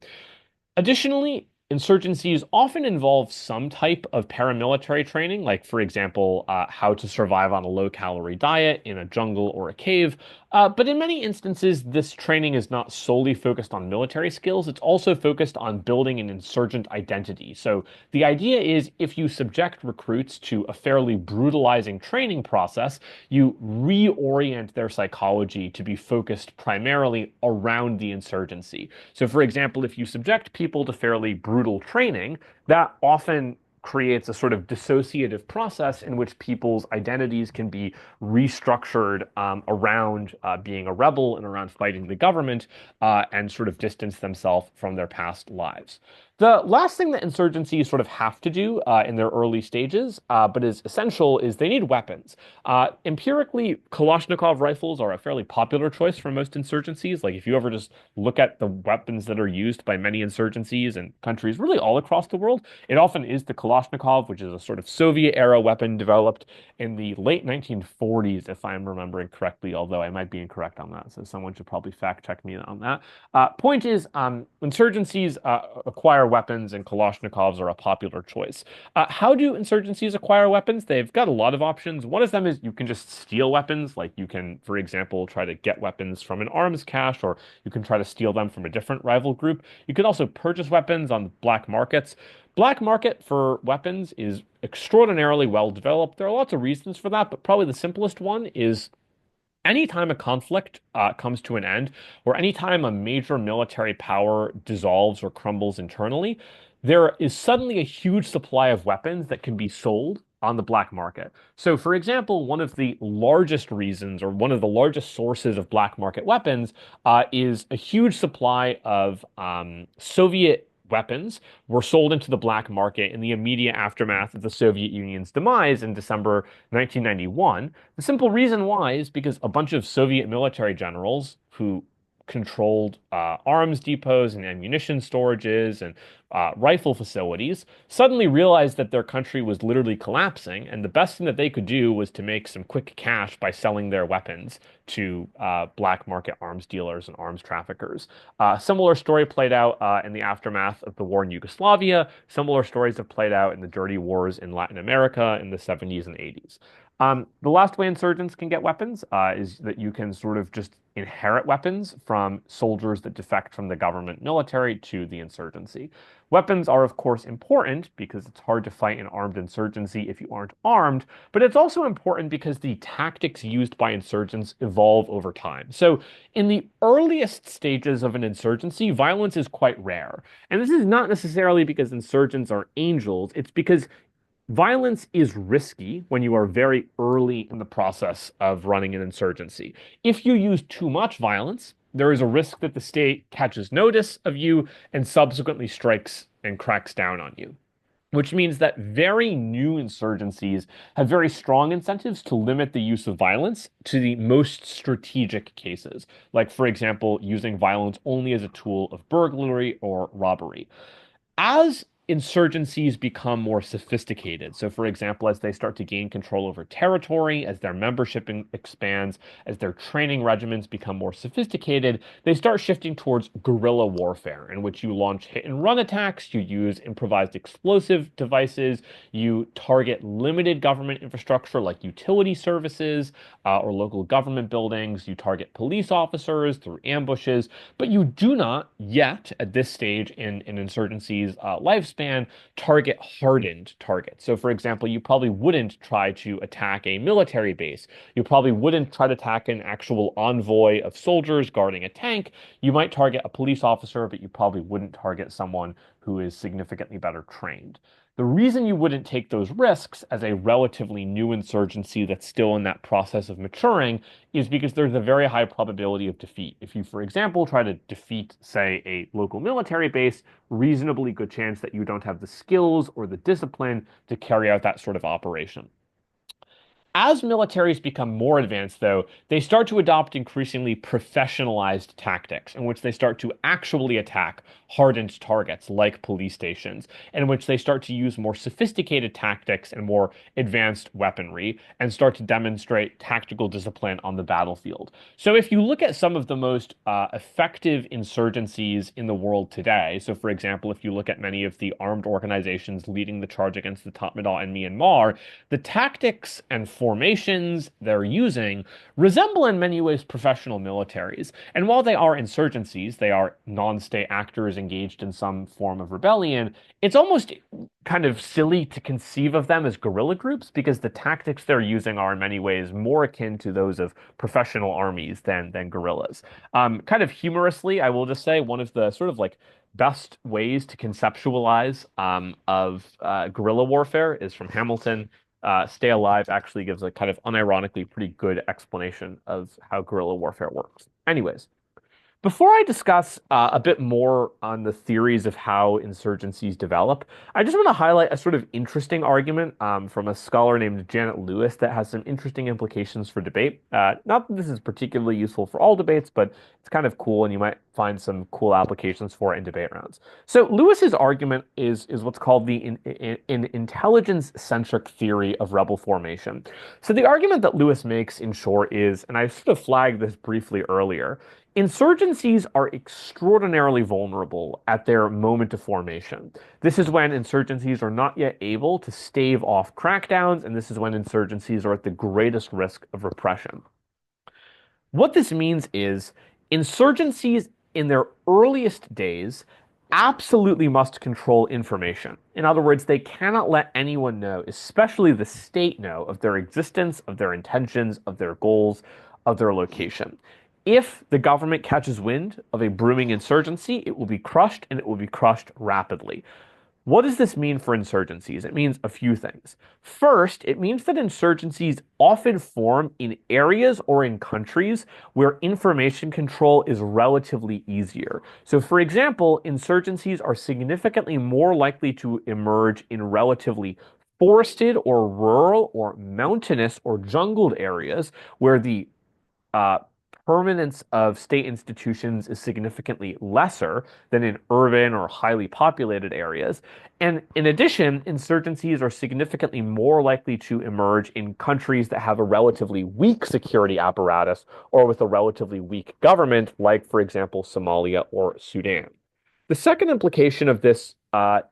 Additionally, insurgencies often involve some type of paramilitary training, like, for example, how to survive on a low-calorie diet in a jungle or a cave. But in many instances, this training is not solely focused on military skills. It's also focused on building an insurgent identity. So the idea is if you subject recruits to a fairly brutalizing training process, you reorient their psychology to be focused primarily around the insurgency. So, for example, if you subject people to fairly brutal training, that often creates a sort of dissociative process in which people's identities can be restructured around being a rebel and around fighting the government and sort of distance themselves from their past lives. The last thing that insurgencies sort of have to do in their early stages, but is essential, is they need weapons. Empirically, Kalashnikov rifles are a fairly popular choice for most insurgencies. Like if you ever just look at the weapons that are used by many insurgencies and countries really all across the world, it often is the Kalashnikov, which is a sort of Soviet-era weapon developed in the late 1940s, if I'm remembering correctly, although I might be incorrect on that, so someone should probably fact check me on that. Point is, insurgencies acquire weapons, and Kalashnikovs are a popular choice. How do insurgencies acquire weapons? They've got a lot of options. One of them is you can just steal weapons, like you can, for example, try to get weapons from an arms cache, or you can try to steal them from a different rival group. You can also purchase weapons on black markets. Black market for weapons is extraordinarily well developed. There are lots of reasons for that, but probably the simplest one is anytime a conflict comes to an end, or anytime a major military power dissolves or crumbles internally, there is suddenly a huge supply of weapons that can be sold on the black market. So, for example, one of the largest reasons, or one of the largest sources of black market weapons, is a huge supply of Soviet weapons were sold into the black market in the immediate aftermath of the Soviet Union's demise in December 1991. The simple reason why is because a bunch of Soviet military generals who controlled arms depots and ammunition storages and rifle facilities suddenly realized that their country was literally collapsing, and the best thing that they could do was to make some quick cash by selling their weapons to black market arms dealers and arms traffickers. Similar story played out in the aftermath of the war in Yugoslavia. Similar stories have played out in the dirty wars in Latin America in the 70s and 80s. The last way insurgents can get weapons is that you can sort of just inherit weapons from soldiers that defect from the government military to the insurgency. Weapons are, of course, important because it's hard to fight an armed insurgency if you aren't armed, but it's also important because the tactics used by insurgents evolve over time. So, in the earliest stages of an insurgency, violence is quite rare. And this is not necessarily because insurgents are angels, it's because violence is risky when you are very early in the process of running an insurgency. If you use too much violence, there is a risk that the state catches notice of you and subsequently strikes and cracks down on you. Which means that very new insurgencies have very strong incentives to limit the use of violence to the most strategic cases, like, for example, using violence only as a tool of burglary or robbery. As insurgencies become more sophisticated, so for example, as they start to gain control over territory, as their membership expands, as their training regimens become more sophisticated, they start shifting towards guerrilla warfare, in which you launch hit and run attacks, you use improvised explosive devices, you target limited government infrastructure like utility services or local government buildings, you target police officers through ambushes, but you do not yet, at this stage in an insurgency's lifespan, span, target hardened targets. So, for example, you probably wouldn't try to attack a military base. You probably wouldn't try to attack an actual envoy of soldiers guarding a tank. You might target a police officer, but you probably wouldn't target someone who is significantly better trained. The reason you wouldn't take those risks as a relatively new insurgency that's still in that process of maturing is because there's a very high probability of defeat. If you, for example, try to defeat, say, a local military base, reasonably good chance that you don't have the skills or the discipline to carry out that sort of operation. As militaries become more advanced, though, they start to adopt increasingly professionalized tactics in which they start to actually attack hardened targets like police stations, in which they start to use more sophisticated tactics and more advanced weaponry and start to demonstrate tactical discipline on the battlefield. So if you look at some of the most effective insurgencies in the world today, so for example, if you look at many of the armed organizations leading the charge against the Tatmadaw in Myanmar, the tactics and formations they're using resemble in many ways professional militaries. And while they are insurgencies, they are non-state actors engaged in some form of rebellion, it's almost kind of silly to conceive of them as guerrilla groups because the tactics they're using are in many ways more akin to those of professional armies than guerrillas. Kind of humorously, I will just say one of the sort of like best ways to conceptualize guerrilla warfare is from Hamilton. Stay Alive actually gives a kind of unironically pretty good explanation of how guerrilla warfare works. Anyways, before I discuss a bit more on the theories of how insurgencies develop, I just want to highlight a sort of interesting argument from a scholar named Janet Lewis that has some interesting implications for debate. Not that this is particularly useful for all debates, but it's kind of cool, and you might find some cool applications for it in debate rounds. So Lewis's argument is what's called the intelligence-centric theory of rebel formation. So the argument that Lewis makes, in short, is, and I sort of flagged this briefly earlier, insurgencies are extraordinarily vulnerable at their moment of formation. This is when insurgencies are not yet able to stave off crackdowns, and this is when insurgencies are at the greatest risk of repression. What this means is insurgencies in their earliest days absolutely must control information. In other words, they cannot let anyone know, especially the state know, of their existence, of their intentions, of their goals, of their location. If the government catches wind of a brewing insurgency, it will be crushed, and it will be crushed rapidly. What does this mean for insurgencies? It means a few things. First, it means that insurgencies often form in areas or in countries where information control is relatively easier. So, for example, insurgencies are significantly more likely to emerge in relatively forested or rural or mountainous or jungled areas where the uh, permanence of state institutions is significantly lesser than in urban or highly populated areas. And in addition, insurgencies are significantly more likely to emerge in countries that have a relatively weak security apparatus or with a relatively weak government, like, for example, Somalia or Sudan. The second implication of this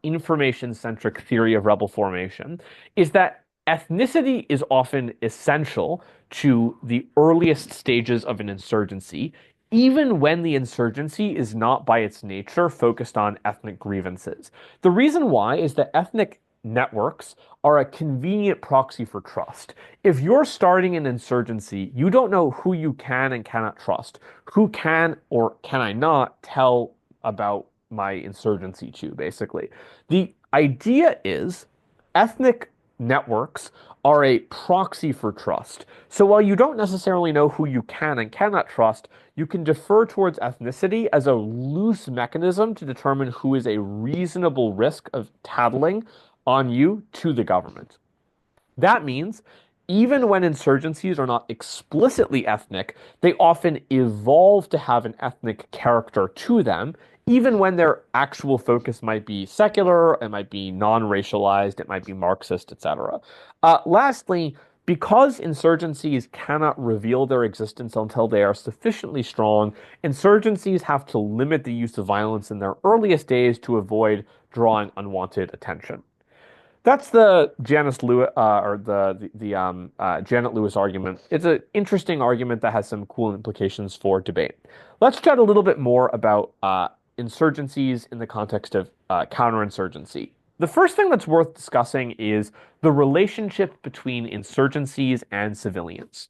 information-centric theory of rebel formation is that ethnicity is often essential to the earliest stages of an insurgency, even when the insurgency is not by its nature focused on ethnic grievances. The reason why is that ethnic networks are a convenient proxy for trust. If you're starting an insurgency, you don't know who you can and cannot trust. Who can or can I not tell about my insurgency to, basically. The idea is ethnic networks are a proxy for trust. So while you don't necessarily know who you can and cannot trust, you can defer towards ethnicity as a loose mechanism to determine who is a reasonable risk of tattling on you to the government. That means even when insurgencies are not explicitly ethnic, they often evolve to have an ethnic character to them, even when their actual focus might be secular, it might be non-racialized, it might be Marxist, etc. Lastly, because insurgencies cannot reveal their existence until they are sufficiently strong, insurgencies have to limit the use of violence in their earliest days to avoid drawing unwanted attention. That's the Janet Lewis Janet Lewis argument. It's an interesting argument that has some cool implications for debate. Let's chat a little bit more about insurgencies in the context of counterinsurgency. The first thing that's worth discussing is the relationship between insurgencies and civilians.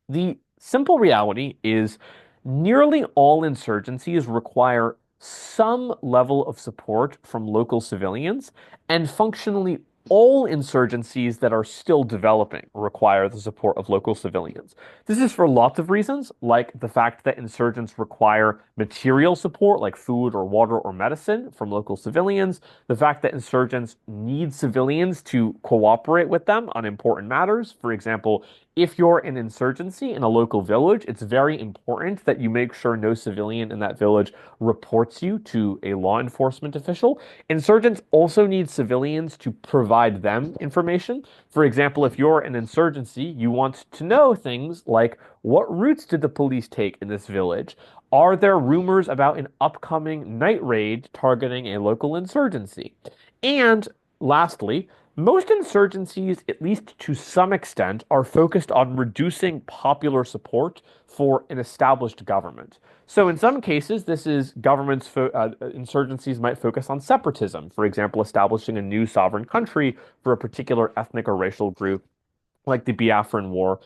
The simple reality is nearly all insurgencies require some level of support from local civilians, and functionally all insurgencies that are still developing require the support of local civilians. This is for lots of reasons, like the fact that insurgents require material support like food or water or medicine from local civilians, the fact that insurgents need civilians to cooperate with them on important matters. For example, if you're an insurgency in a local village, it's very important that you make sure no civilian in that village reports you to a law enforcement official. Insurgents also need civilians to provide them information. For example, if you're an insurgency, you want to know things like what routes did the police take in this village? Are there rumors about an upcoming night raid targeting a local insurgency? And lastly, most insurgencies, at least to some extent, are focused on reducing popular support for an established government. So in some cases, this is insurgencies might focus on separatism, for example, establishing a new sovereign country for a particular ethnic or racial group, like the Biafran War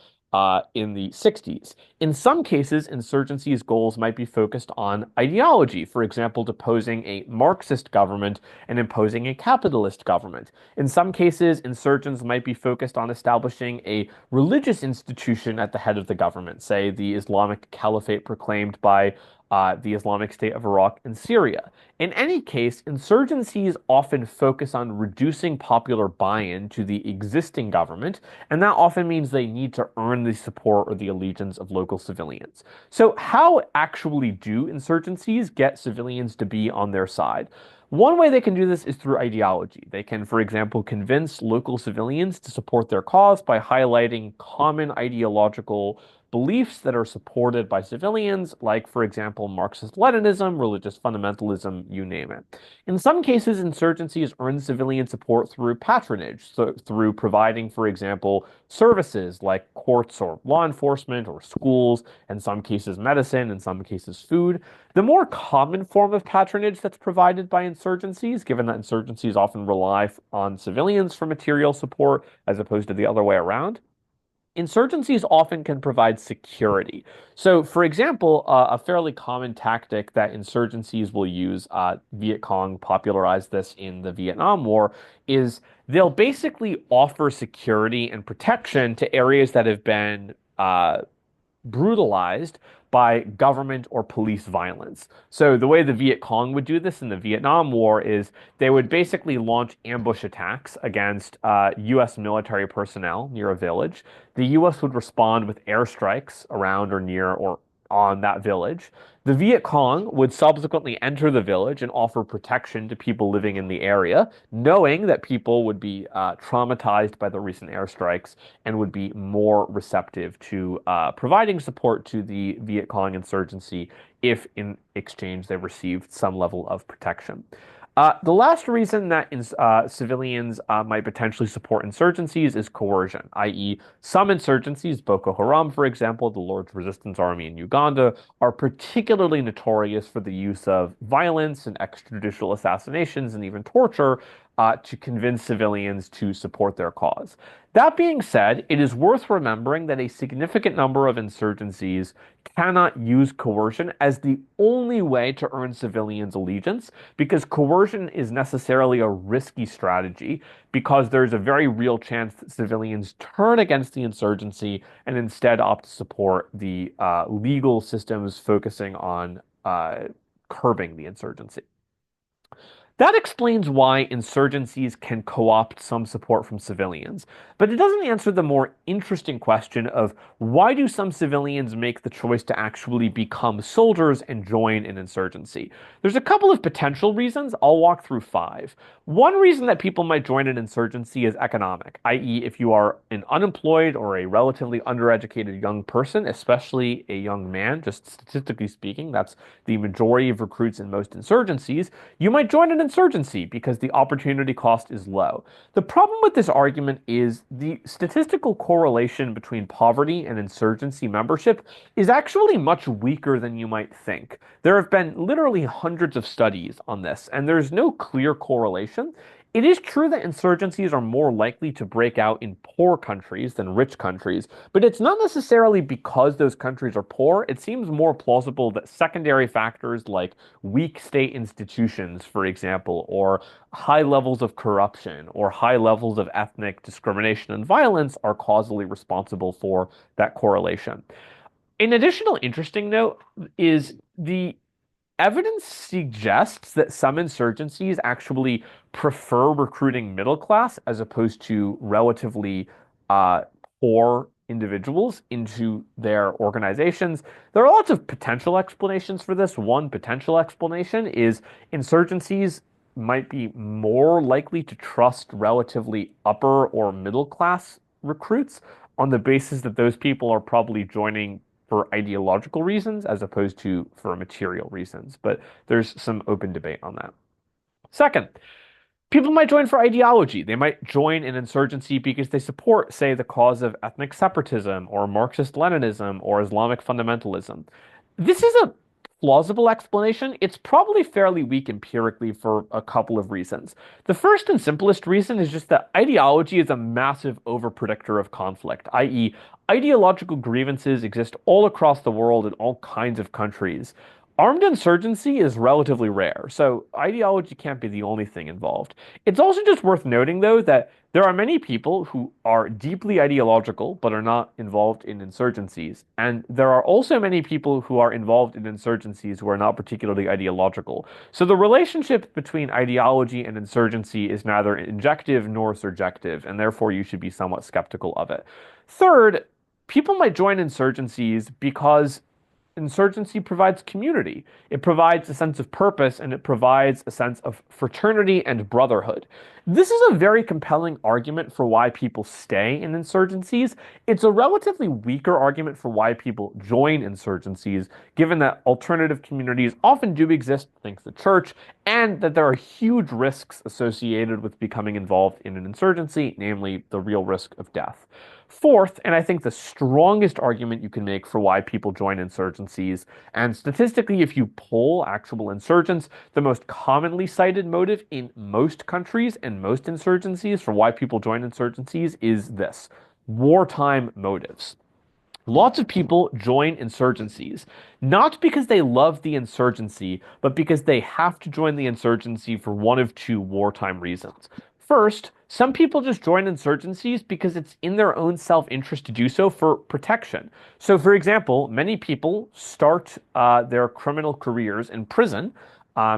in the 60s. In some cases, insurgencies' goals might be focused on ideology, for example, deposing a Marxist government and imposing a capitalist government. In some cases, insurgents might be focused on establishing a religious institution at the head of the government, say the Islamic Caliphate proclaimed by the Islamic State of Iraq and Syria. In any case, insurgencies often focus on reducing popular buy-in to the existing government, and that often means they need to earn the support or the allegiance of local civilians. So how actually do insurgencies get civilians to be on their side? One way they can do this is through ideology. They can, for example, convince local civilians to support their cause by highlighting common ideological beliefs that are supported by civilians, like, for example, Marxist-Leninism, religious fundamentalism, you name it. In some cases, insurgencies earn civilian support through patronage, so through providing, for example, services like courts or law enforcement or schools, in some cases medicine, in some cases food. The more common form of patronage that's provided by insurgencies, given that insurgencies often rely on civilians for material support as opposed to the other way around, insurgencies often can provide security. So, for example, a fairly common tactic that insurgencies will use, Viet Cong popularized this in the Vietnam War, is they'll basically offer security and protection to areas that have been brutalized by government or police violence. So the way the Viet Cong would do this in the Vietnam War is they would basically launch ambush attacks against U.S. military personnel near a village. The U.S. would respond with airstrikes around or near or on that village. The Viet Cong would subsequently enter the village and offer protection to people living in the area, knowing that people would be traumatized by the recent airstrikes and would be more receptive to providing support to the Viet Cong insurgency if, in exchange, they received some level of protection. The last reason that civilians might potentially support insurgencies is coercion, i.e., some insurgencies, Boko Haram, for example, the Lord's Resistance Army in Uganda, are particularly notorious for the use of violence and extrajudicial assassinations and even torture to convince civilians to support their cause. That being said, it is worth remembering that a significant number of insurgencies cannot use coercion as the only way to earn civilians' allegiance, because coercion is necessarily a risky strategy, because there's a very real chance that civilians turn against the insurgency and instead opt to support the legal systems focusing on curbing the insurgency. That explains why insurgencies can co-opt some support from civilians, but it doesn't answer the more interesting question of why do some civilians make the choice to actually become soldiers and join an insurgency? There's a couple of potential reasons. I'll walk through 5. One reason that people might join an insurgency is economic, i.e., if you are an unemployed or a relatively undereducated young person, especially a young man, just statistically speaking, that's the majority of recruits in most insurgencies, you might join an insurgency because the opportunity cost is low. The problem with this argument is the statistical correlation between poverty and insurgency membership is actually much weaker than you might think. There have been literally hundreds of studies on this, and there's no clear correlation. It is true that insurgencies are more likely to break out in poor countries than rich countries, but it's not necessarily because those countries are poor. It seems more plausible that secondary factors like weak state institutions, for example, or high levels of corruption or high levels of ethnic discrimination and violence are causally responsible for that correlation. An additional interesting note is the evidence suggests that some insurgencies actually prefer recruiting middle class as opposed to relatively uh, poor individuals into their organizations. There are lots of potential explanations for this. One potential explanation is insurgencies might be more likely to trust relatively upper or middle class recruits on the basis that those people are probably joining for ideological reasons as opposed to for material reasons. But there's some open debate on that. Second, people might join for ideology. They might join an insurgency because they support, say, the cause of ethnic separatism or Marxist-Leninism or Islamic fundamentalism. This is a plausible explanation. It's probably fairly weak empirically for a couple of reasons. The first and simplest reason is just that ideology is a massive overpredictor of conflict, i.e., ideological grievances exist all across the world in all kinds of countries. Armed insurgency is relatively rare, so ideology can't be the only thing involved. It's also just worth noting, though, that there are many people who are deeply ideological but are not involved in insurgencies. And there are also many people who are involved in insurgencies who are not particularly ideological. So the relationship between ideology and insurgency is neither injective nor surjective, and therefore you should be somewhat skeptical of it. Third, people might join insurgencies because insurgency provides community. It provides a sense of purpose and it provides a sense of fraternity and brotherhood. This is a very compelling argument for why people stay in insurgencies. It's a relatively weaker argument for why people join insurgencies, given that alternative communities often do exist, thanks to the church, and that there are huge risks associated with becoming involved in an insurgency, namely the real risk of death. Fourth, and I think the strongest argument you can make for why people join insurgencies, and statistically, if you poll actual insurgents, the most commonly cited motive in most countries and most insurgencies for why people join insurgencies is this: wartime motives. Lots of people join insurgencies, not because they love the insurgency, but because they have to join the insurgency for one of two wartime reasons. First, some people just join insurgencies because it's in their own self-interest to do so for protection. So, for example, many people start their criminal careers in prison.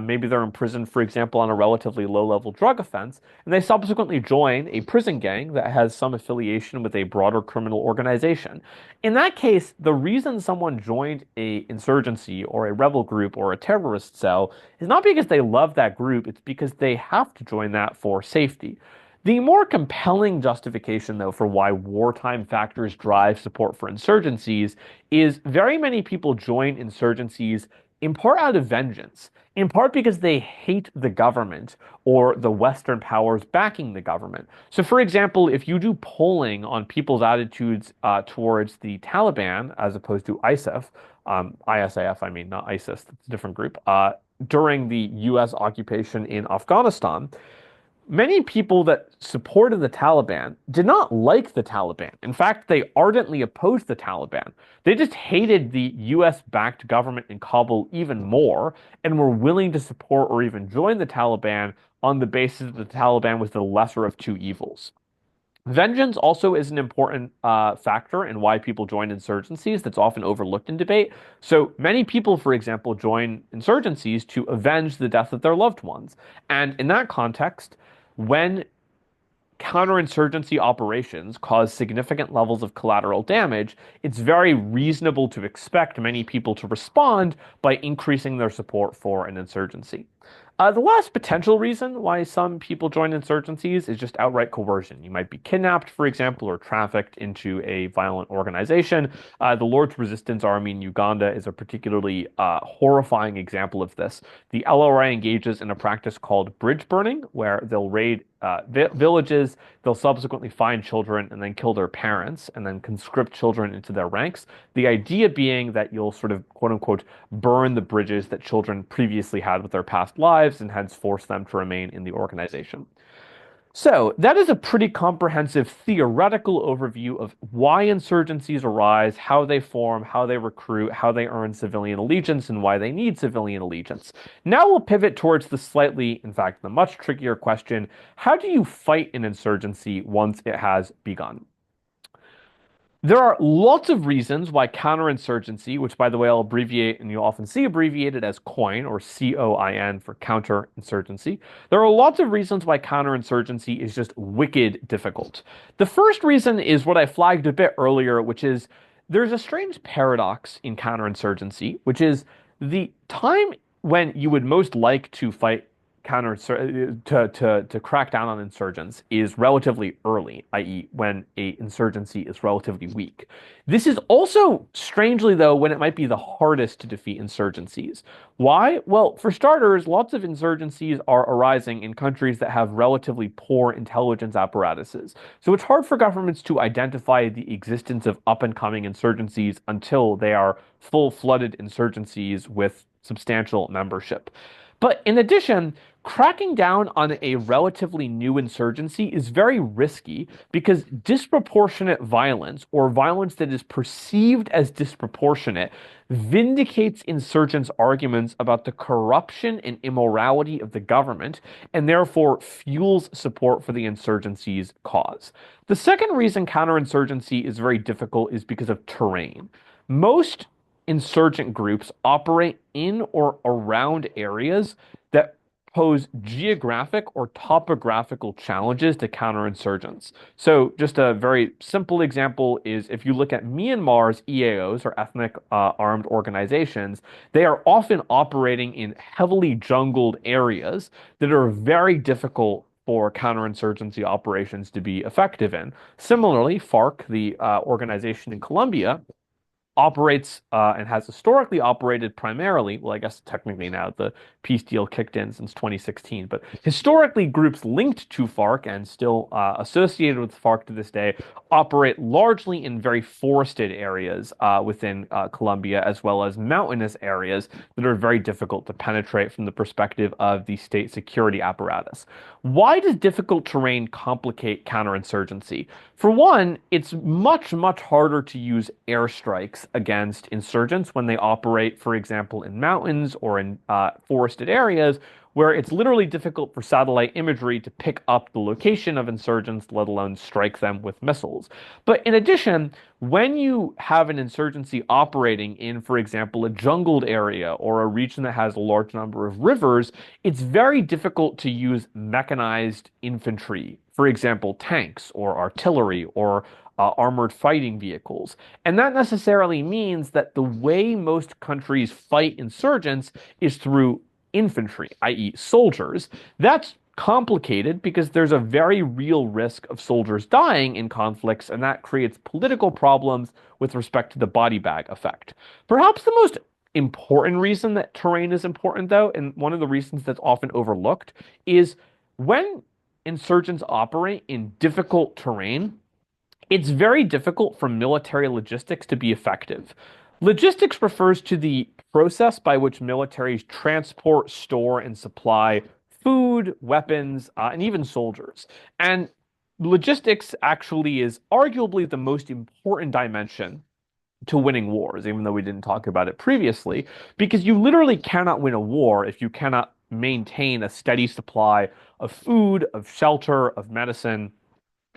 Maybe they're in prison, for example, on a relatively low-level drug offense, and they subsequently join a prison gang that has some affiliation with a broader criminal organization. In that case, the reason someone joined a insurgency or a rebel group or a terrorist cell is not because they love that group, it's because they have to join that for safety. The more compelling justification, though, for why wartime factors drive support for insurgencies is very many people join insurgencies in part out of vengeance, in part because they hate the government or the Western powers backing the government. So, for example, if you do polling on people's attitudes towards the Taliban as opposed to ISAF, ISAF, I mean, not ISIS, it's a different group, during the US occupation in Afghanistan, many people that supported the Taliban did not like the Taliban. In fact, they ardently opposed the Taliban. They just hated the US-backed government in Kabul even more and were willing to support or even join the Taliban on the basis that the Taliban was the lesser of two evils. Vengeance also is an important factor in why people join insurgencies that's often overlooked in debate. So many people, for example, join insurgencies to avenge the death of their loved ones. And in that context, when counterinsurgency operations cause significant levels of collateral damage, it's very reasonable to expect many people to respond by increasing their support for an insurgency. The last potential reason why some people join insurgencies is just outright coercion. You might be kidnapped, for example, or trafficked into a violent organization. The Lord's Resistance Army in Uganda is a particularly horrifying example of this. The LRA engages in a practice called bridge burning, where they'll raid villages. They'll subsequently find children and then kill their parents and then conscript children into their ranks. The idea being that you'll sort of quote unquote burn the bridges that children previously had with their past lives and hence force them to remain in the organization. So that is a pretty comprehensive theoretical overview of why insurgencies arise, how they form, how they recruit, how they earn civilian allegiance, and why they need civilian allegiance. Now we'll pivot towards the slightly, in fact, the much trickier question, how do you fight an insurgency once it has begun? There are lots of reasons why counterinsurgency, which by the way I'll abbreviate and you'll often see abbreviated as COIN or COIN for counterinsurgency. There are lots of reasons why counterinsurgency is just wicked difficult. The first reason is what I flagged a bit earlier, which is there's a strange paradox in counterinsurgency, which is the time when you would most like to fight to crack down on insurgents is relatively early, i.e., when a insurgency is relatively weak. This is also, strangely though, when it might be the hardest to defeat insurgencies. Why? Well, for starters, lots of insurgencies are arising in countries that have relatively poor intelligence apparatuses. So it's hard for governments to identify the existence of up-and-coming insurgencies until they are full-flooded insurgencies with substantial membership. But in addition, cracking down on a relatively new insurgency is very risky because disproportionate violence, or violence that is perceived as disproportionate, vindicates insurgents' arguments about the corruption and immorality of the government and therefore fuels support for the insurgency's cause. The second reason counterinsurgency is very difficult is because of terrain. Most insurgent groups operate in or around areas that pose geographic or topographical challenges to counterinsurgents. So just a very simple example is if you look at Myanmar's EAOs, or ethnic armed organizations, they are often operating in heavily jungled areas that are very difficult for counterinsurgency operations to be effective in. Similarly, FARC, the organization in Colombia, operates and has historically operated primarily, well, I guess technically now the peace deal kicked in since 2016, but historically groups linked to FARC and still associated with FARC to this day operate largely in very forested areas within Colombia, as well as mountainous areas that are very difficult to penetrate from the perspective of the state security apparatus. Why does difficult terrain complicate counterinsurgency? For one, it's much, much harder to use airstrikes against insurgents when they operate, for example, in mountains or in forested areas where it's literally difficult for satellite imagery to pick up the location of insurgents, let alone strike them with missiles. But in addition, when you have an insurgency operating in, for example, a jungled area or a region that has a large number of rivers, it's very difficult to use mechanized infantry, for example, tanks or artillery or armored fighting vehicles. And that necessarily means that the way most countries fight insurgents is through infantry, i.e. soldiers. That's complicated because there's a very real risk of soldiers dying in conflicts, and that creates political problems with respect to the body bag effect. Perhaps the most important reason that terrain is important, though, and one of the reasons that's often overlooked, is when insurgents operate in difficult terrain, it's very difficult for military logistics to be effective. Logistics refers to the process by which militaries transport, store, and supply food, weapons, and even soldiers. And logistics actually is arguably the most important dimension to winning wars, even though we didn't talk about it previously, because you literally cannot win a war if you cannot maintain a steady supply of food, of shelter, of medicine,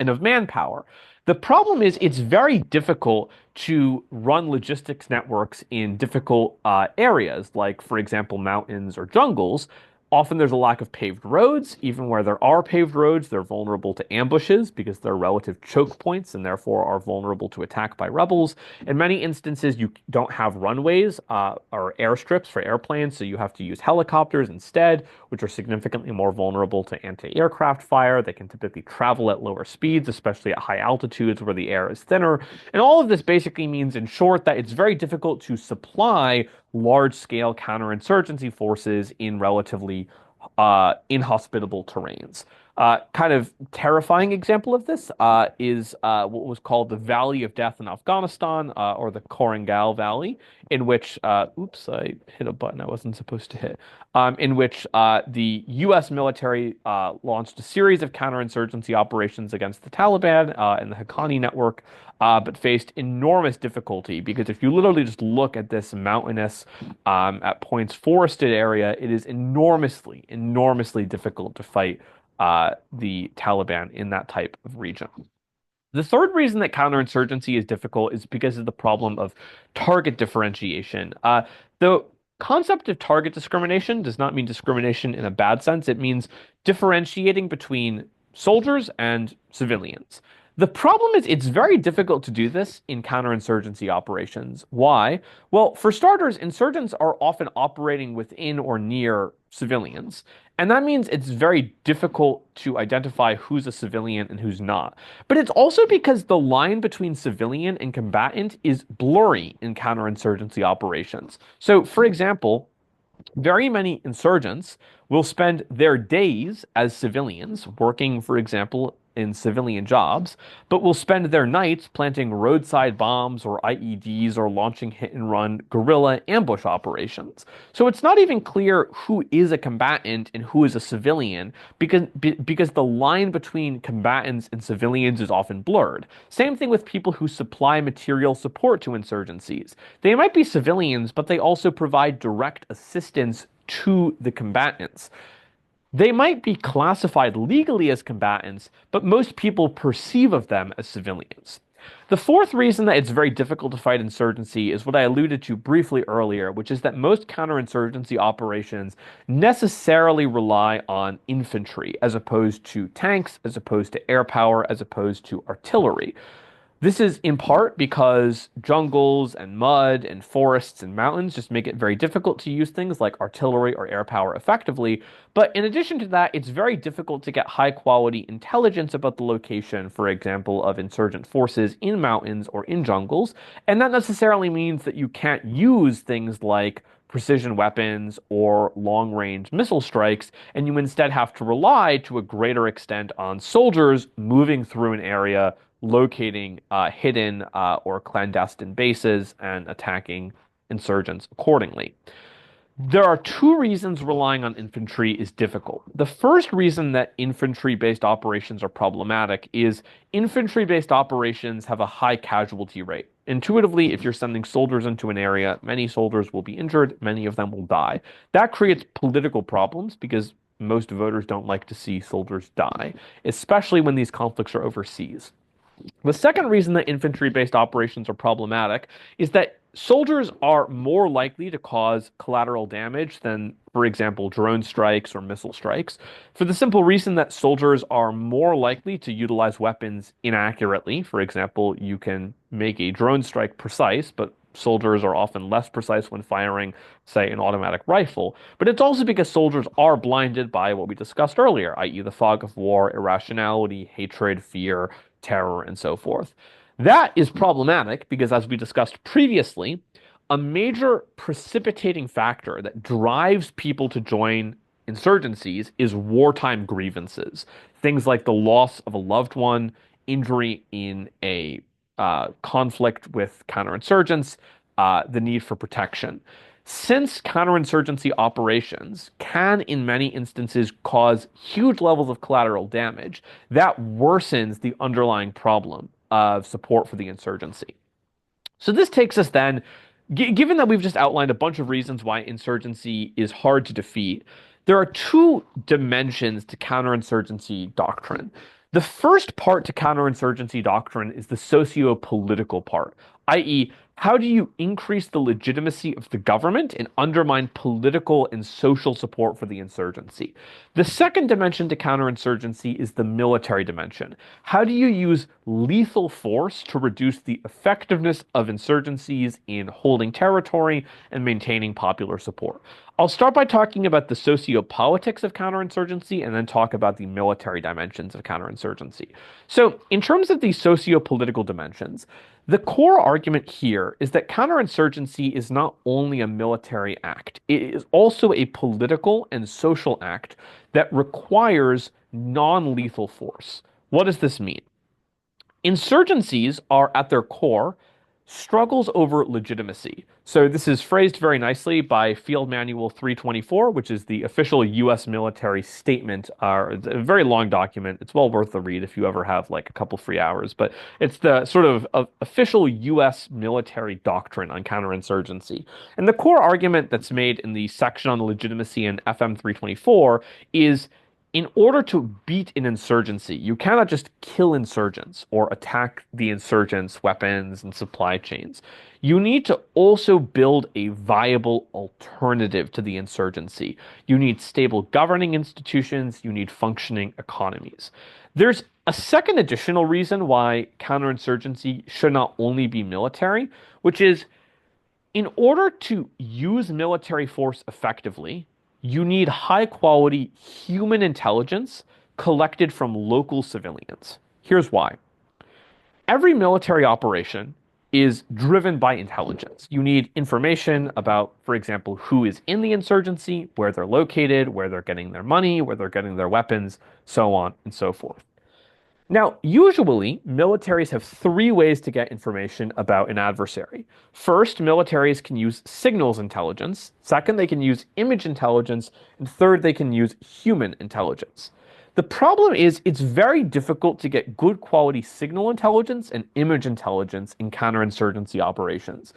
and of manpower. The problem is it's very difficult to run logistics networks in difficult areas, like, for example, mountains or jungles. Often there's a lack of paved roads. Even where there are paved roads, they're vulnerable to ambushes because they're relative choke points and therefore are vulnerable to attack by rebels. In many instances, you don't have runways or airstrips for airplanes, so you have to use helicopters instead, which are significantly more vulnerable to anti-aircraft fire. They can typically travel at lower speeds, especially at high altitudes where the air is thinner. And all of this basically means, in short, that it's very difficult to supply large-scale counterinsurgency forces in relatively inhospitable terrains. Kind of terrifying example of this is what was called the Valley of Death in Afghanistan, or the Korangal Valley, in which, oops, I hit a button I wasn't supposed to hit, in which the U.S. military launched a series of counterinsurgency operations against the Taliban and the Haqqani network, but faced enormous difficulty because if you literally just look at this mountainous, at points forested area, it is enormously, enormously difficult to fight the Taliban in that type of region. The third reason that counterinsurgency is difficult is because of the problem of target differentiation. The concept of target discrimination does not mean discrimination in a bad sense. It means differentiating between soldiers and civilians. The problem is it's very difficult to do this in counterinsurgency operations. Why? Well, for starters, insurgents are often operating within or near civilians. And that means it's very difficult to identify who's a civilian and who's not. But it's also because the line between civilian and combatant is blurry in counterinsurgency operations. So, for example, very many insurgents will spend their days as civilians, working, for example, in civilian jobs, but will spend their nights planting roadside bombs or IEDs or launching hit and run guerrilla ambush operations. So it's not even clear who is a combatant and who is a civilian because the line between combatants and civilians is often blurred. Same thing with people who supply material support to insurgencies. They might be civilians, but they also provide direct assistance to the combatants. They might be classified legally as combatants, but most people perceive of them as civilians. The fourth reason that it's very difficult to fight insurgency is what I alluded to briefly earlier, which is that most counterinsurgency operations necessarily rely on infantry as opposed to tanks, as opposed to air power, as opposed to artillery. This is in part because jungles and mud and forests and mountains just make it very difficult to use things like artillery or air power effectively. But in addition to that, it's very difficult to get high quality intelligence about the location, for example, of insurgent forces in mountains or in jungles. And that necessarily means that you can't use things like precision weapons or long range missile strikes, and you instead have to rely to a greater extent on soldiers moving through an area, locating hidden or clandestine bases and attacking insurgents accordingly. There are two reasons relying on infantry is difficult. The first reason that infantry-based operations are problematic is infantry-based operations have a high casualty rate. Intuitively, if you're sending soldiers into an area, many soldiers will be injured, many of them will die. That creates political problems because most voters don't like to see soldiers die, especially when these conflicts are overseas. The second reason that infantry-based operations are problematic is that soldiers are more likely to cause collateral damage than, for example, drone strikes or missile strikes, for the simple reason that soldiers are more likely to utilize weapons inaccurately. For example, you can make a drone strike precise, but soldiers are often less precise when firing, say, an automatic rifle. But it's also because soldiers are blinded by what we discussed earlier, i.e., the fog of war, irrationality, hatred, fear, terror, and so forth. That is problematic because, as we discussed previously, a major precipitating factor that drives people to join insurgencies is wartime grievances. Things like the loss of a loved one, injury in a conflict with counterinsurgents, the need for protection. Since counterinsurgency operations can, in many instances, cause huge levels of collateral damage, that worsens the underlying problem of support for the insurgency. So this takes us then, given that we've just outlined a bunch of reasons why insurgency is hard to defeat, there are two dimensions to counterinsurgency doctrine. The first part to counterinsurgency doctrine is the socio-political part, i.e., how do you increase the legitimacy of the government and undermine political and social support for the insurgency? The second dimension to counterinsurgency is the military dimension. How do you use lethal force to reduce the effectiveness of insurgencies in holding territory and maintaining popular support? I'll start by talking about the sociopolitics of counterinsurgency and then talk about the military dimensions of counterinsurgency. So, in terms of the sociopolitical dimensions, the core argument here is that counterinsurgency is not only a military act, it is also a political and social act that requires non-lethal force. What does this mean? Insurgencies are at their core struggles over legitimacy. So this is phrased very nicely by Field Manual 324, which is the official U.S. military statement. It's a very long document. It's well worth the read if you ever have like a couple free hours. But it's the sort of official U.S. military doctrine on counterinsurgency. And the core argument that's made in the section on the legitimacy in FM 324 is in order to beat an insurgency, you cannot just kill insurgents or attack the insurgents' weapons and supply chains. You need to also build a viable alternative to the insurgency. You need stable governing institutions, you need functioning economies. There's a second additional reason why counterinsurgency should not only be military, which is in order to use military force effectively, you need high quality human intelligence collected from local civilians. Here's why. Every military operation is driven by intelligence. You need information about, for example, who is in the insurgency, where they're located, where they're getting their money, where they're getting their weapons, so on and so forth. Now, usually, militaries have three ways to get information about an adversary. First, militaries can use signals intelligence. Second, they can use image intelligence. And third, they can use human intelligence. The problem is it's very difficult to get good quality signal intelligence and image intelligence in counterinsurgency operations.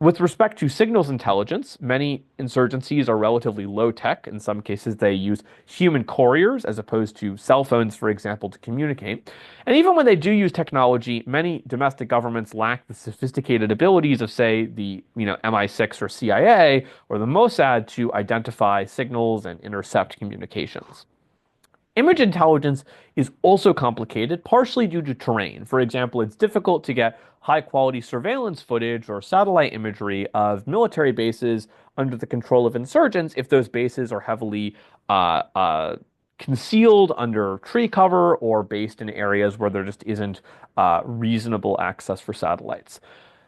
With respect to signals intelligence, many insurgencies are relatively low tech. In some cases, they use human couriers as opposed to cell phones, for example, to communicate. And even when they do use technology, many domestic governments lack the sophisticated abilities of, say, the MI6 or CIA or the Mossad to identify signals and intercept communications. Image intelligence is also complicated, partially due to terrain. For example, it's difficult to get high-quality surveillance footage or satellite imagery of military bases under the control of insurgents if those bases are heavily concealed under tree cover or based in areas where there just isn't reasonable access for satellites.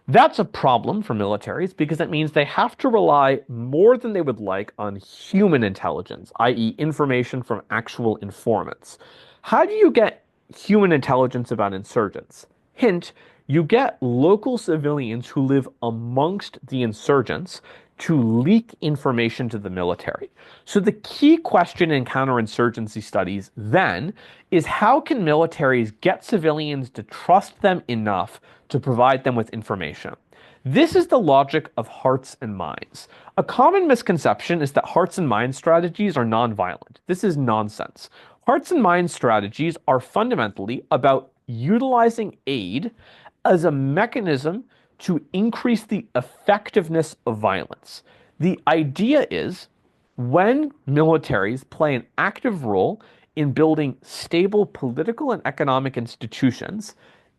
That's a problem for militaries because it means they have to rely more than they would like on human intelligence, i.e., information from actual informants. How do you get human intelligence about insurgents? Hint, you get local civilians who live amongst the insurgents to leak information to the military. So the key question in counterinsurgency studies then is how can militaries get civilians to trust them enough to provide them with information? This is the logic of hearts and minds. A common misconception is that hearts and minds strategies are nonviolent. This is nonsense. Hearts and minds strategies are fundamentally about utilizing aid as a mechanism to increase the effectiveness of violence. The idea is when militaries play an active role in building stable political and economic institutions,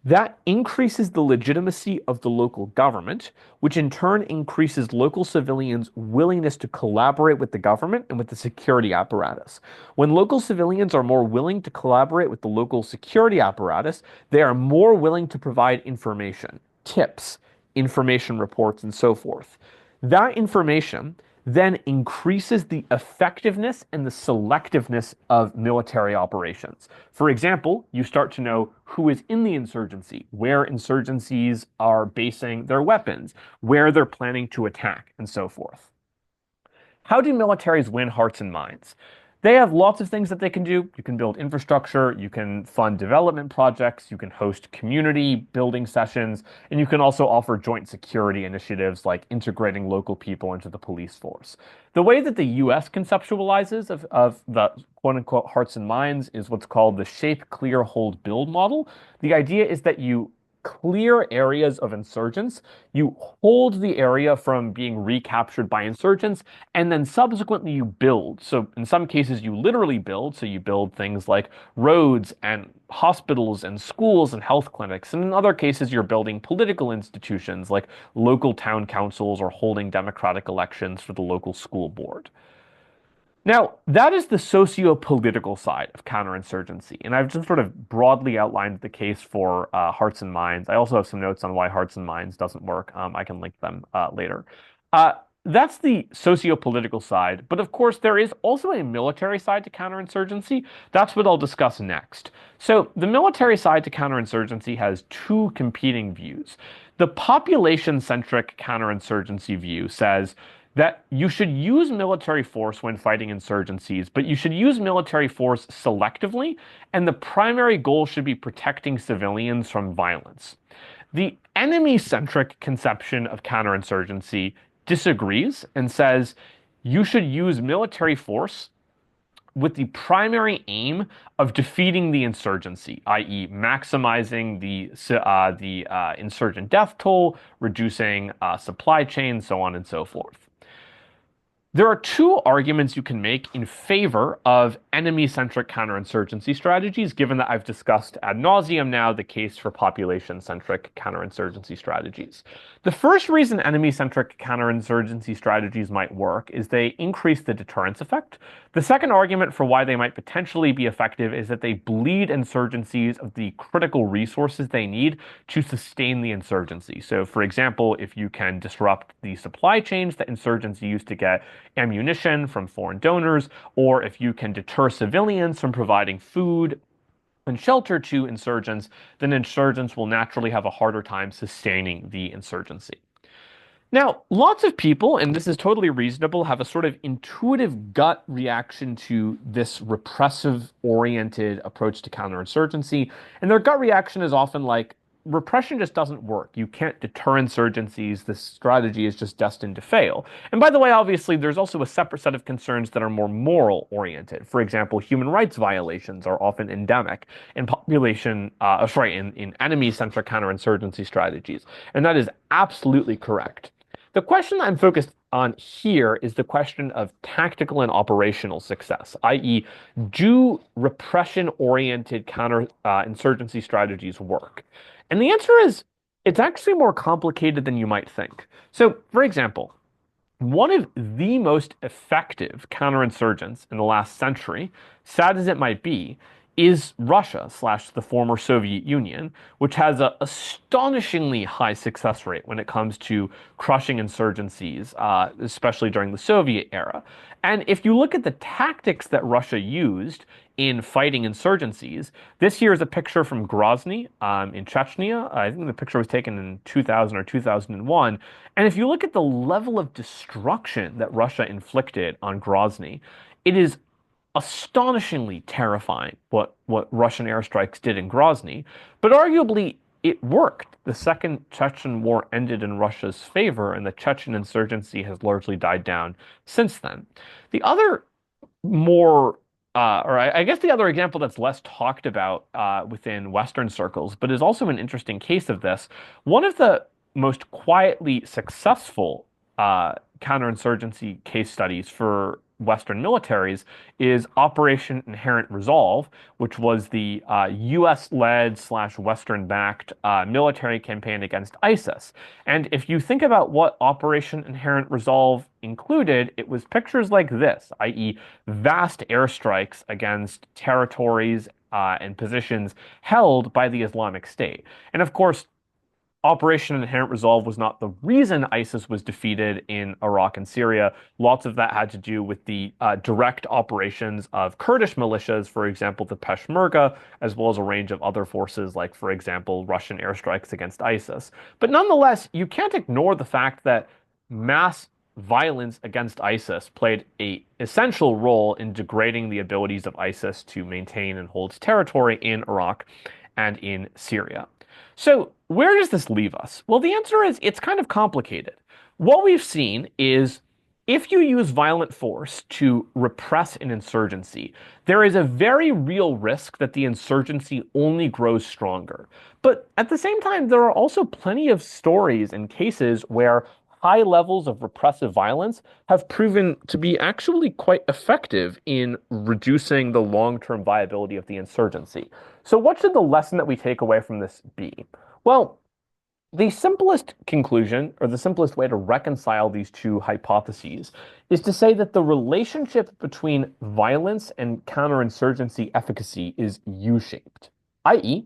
that increases the legitimacy of the local government, which in turn increases local civilians' willingness to collaborate with the government and with the security apparatus. When local civilians are more willing to collaborate with the local security apparatus, they are more willing to provide information, tips, information reports, and so forth. That information then increases the effectiveness and the selectiveness of military operations. For example, you start to know who is in the insurgency, where insurgencies are basing their weapons, where they're planning to attack, and so forth. How do militaries win hearts and minds? They have lots of things that they can do. You can build infrastructure, you can fund development projects, you can host community building sessions, and you can also offer joint security initiatives like integrating local people into the police force. The way that the US conceptualizes of the quote unquote hearts and minds is what's called the shape, clear, hold, build model. The idea is that you clear areas of insurgents, you hold the area from being recaptured by insurgents, and then subsequently you build. So in some cases you literally build, so you build things like roads and hospitals and schools and health clinics. And in other cases you're building political institutions like local town councils or holding democratic elections for the local school board. Now, that is the socio-political side of counterinsurgency, and I've just sort of broadly outlined the case for hearts and minds. I also have some notes on why hearts and minds doesn't work. I can link them later. that's the socio-political side, but of course there is also a military side to counterinsurgency. That's what I'll discuss next. So the military side to counterinsurgency has two competing views. The population-centric counterinsurgency view says that you should use military force when fighting insurgencies, but you should use military force selectively, and the primary goal should be protecting civilians from violence. The enemy-centric conception of counterinsurgency disagrees and says you should use military force with the primary aim of defeating the insurgency, i.e., maximizing the insurgent death toll, reducing supply chains, so on and so forth. There are two arguments you can make in favor of enemy-centric counterinsurgency strategies, given that I've discussed ad nauseum now the case for population-centric counterinsurgency strategies. The first reason enemy-centric counterinsurgency strategies might work is they increase the deterrence effect. The second argument for why they might potentially be effective is that they bleed insurgencies of the critical resources they need to sustain the insurgency. So, for example, if you can disrupt the supply chains that insurgents use to get ammunition from foreign donors, or if you can deter civilians from providing food and shelter to insurgents, then insurgents will naturally have a harder time sustaining the insurgency. Now, lots of people, and this is totally reasonable, have a sort of intuitive gut reaction to this repressive-oriented approach to counterinsurgency, and their gut reaction is often like, repression just doesn't work. You can't deter insurgencies. This strategy is just destined to fail. And by the way, obviously, there's also a separate set of concerns that are more moral oriented. For example, human rights violations are often endemic in in enemy-centric counterinsurgency strategies. And that is absolutely correct. The question I'm focused on here is the question of tactical and operational success, i.e., do repression-oriented counterinsurgency strategies work? And the answer is it's actually more complicated than you might think. So, for example, one of the most effective counterinsurgents in the last century, sad as it might be, is Russia slash the former Soviet Union, which has an astonishingly high success rate when it comes to crushing insurgencies, especially during the Soviet era. And if you look at the tactics that Russia used in fighting insurgencies, this here is a picture from Grozny in Chechnya. I think the picture was taken in 2000 or 2001. And if you look at the level of destruction that Russia inflicted on Grozny, it is astonishingly terrifying what Russian airstrikes did in Grozny, but arguably it worked. The Second Chechen War ended in Russia's favor, and the Chechen insurgency has largely died down since then. The other I guess the other example that's less talked about within Western circles, but is also an interesting case of this, one of the most quietly successful counterinsurgency case studies for Western militaries is Operation Inherent Resolve, which was the US-led slash Western-backed military campaign against ISIS. And if you think about what Operation Inherent Resolve included, it was pictures like this, i.e. vast airstrikes against territories and positions held by the Islamic State. And of course, Operation Inherent Resolve was not the reason ISIS was defeated in Iraq and Syria. Lots of that had to do with the direct operations of Kurdish militias, for example, the Peshmerga, as well as a range of other forces, like, for example, Russian airstrikes against ISIS. But nonetheless, you can't ignore the fact that mass violence against ISIS played an essential role in degrading the abilities of ISIS to maintain and hold territory in Iraq and in Syria. So where does this leave us? Well, the answer is it's kind of complicated. What we've seen is if you use violent force to repress an insurgency, there is a very real risk that the insurgency only grows stronger. But at the same time, there are also plenty of stories and cases where high levels of repressive violence have proven to be actually quite effective in reducing the long-term viability of the insurgency. So what should the lesson that we take away from this be? Well, the simplest conclusion, or the simplest way to reconcile these two hypotheses, is to say that the relationship between violence and counterinsurgency efficacy is U-shaped, i.e.,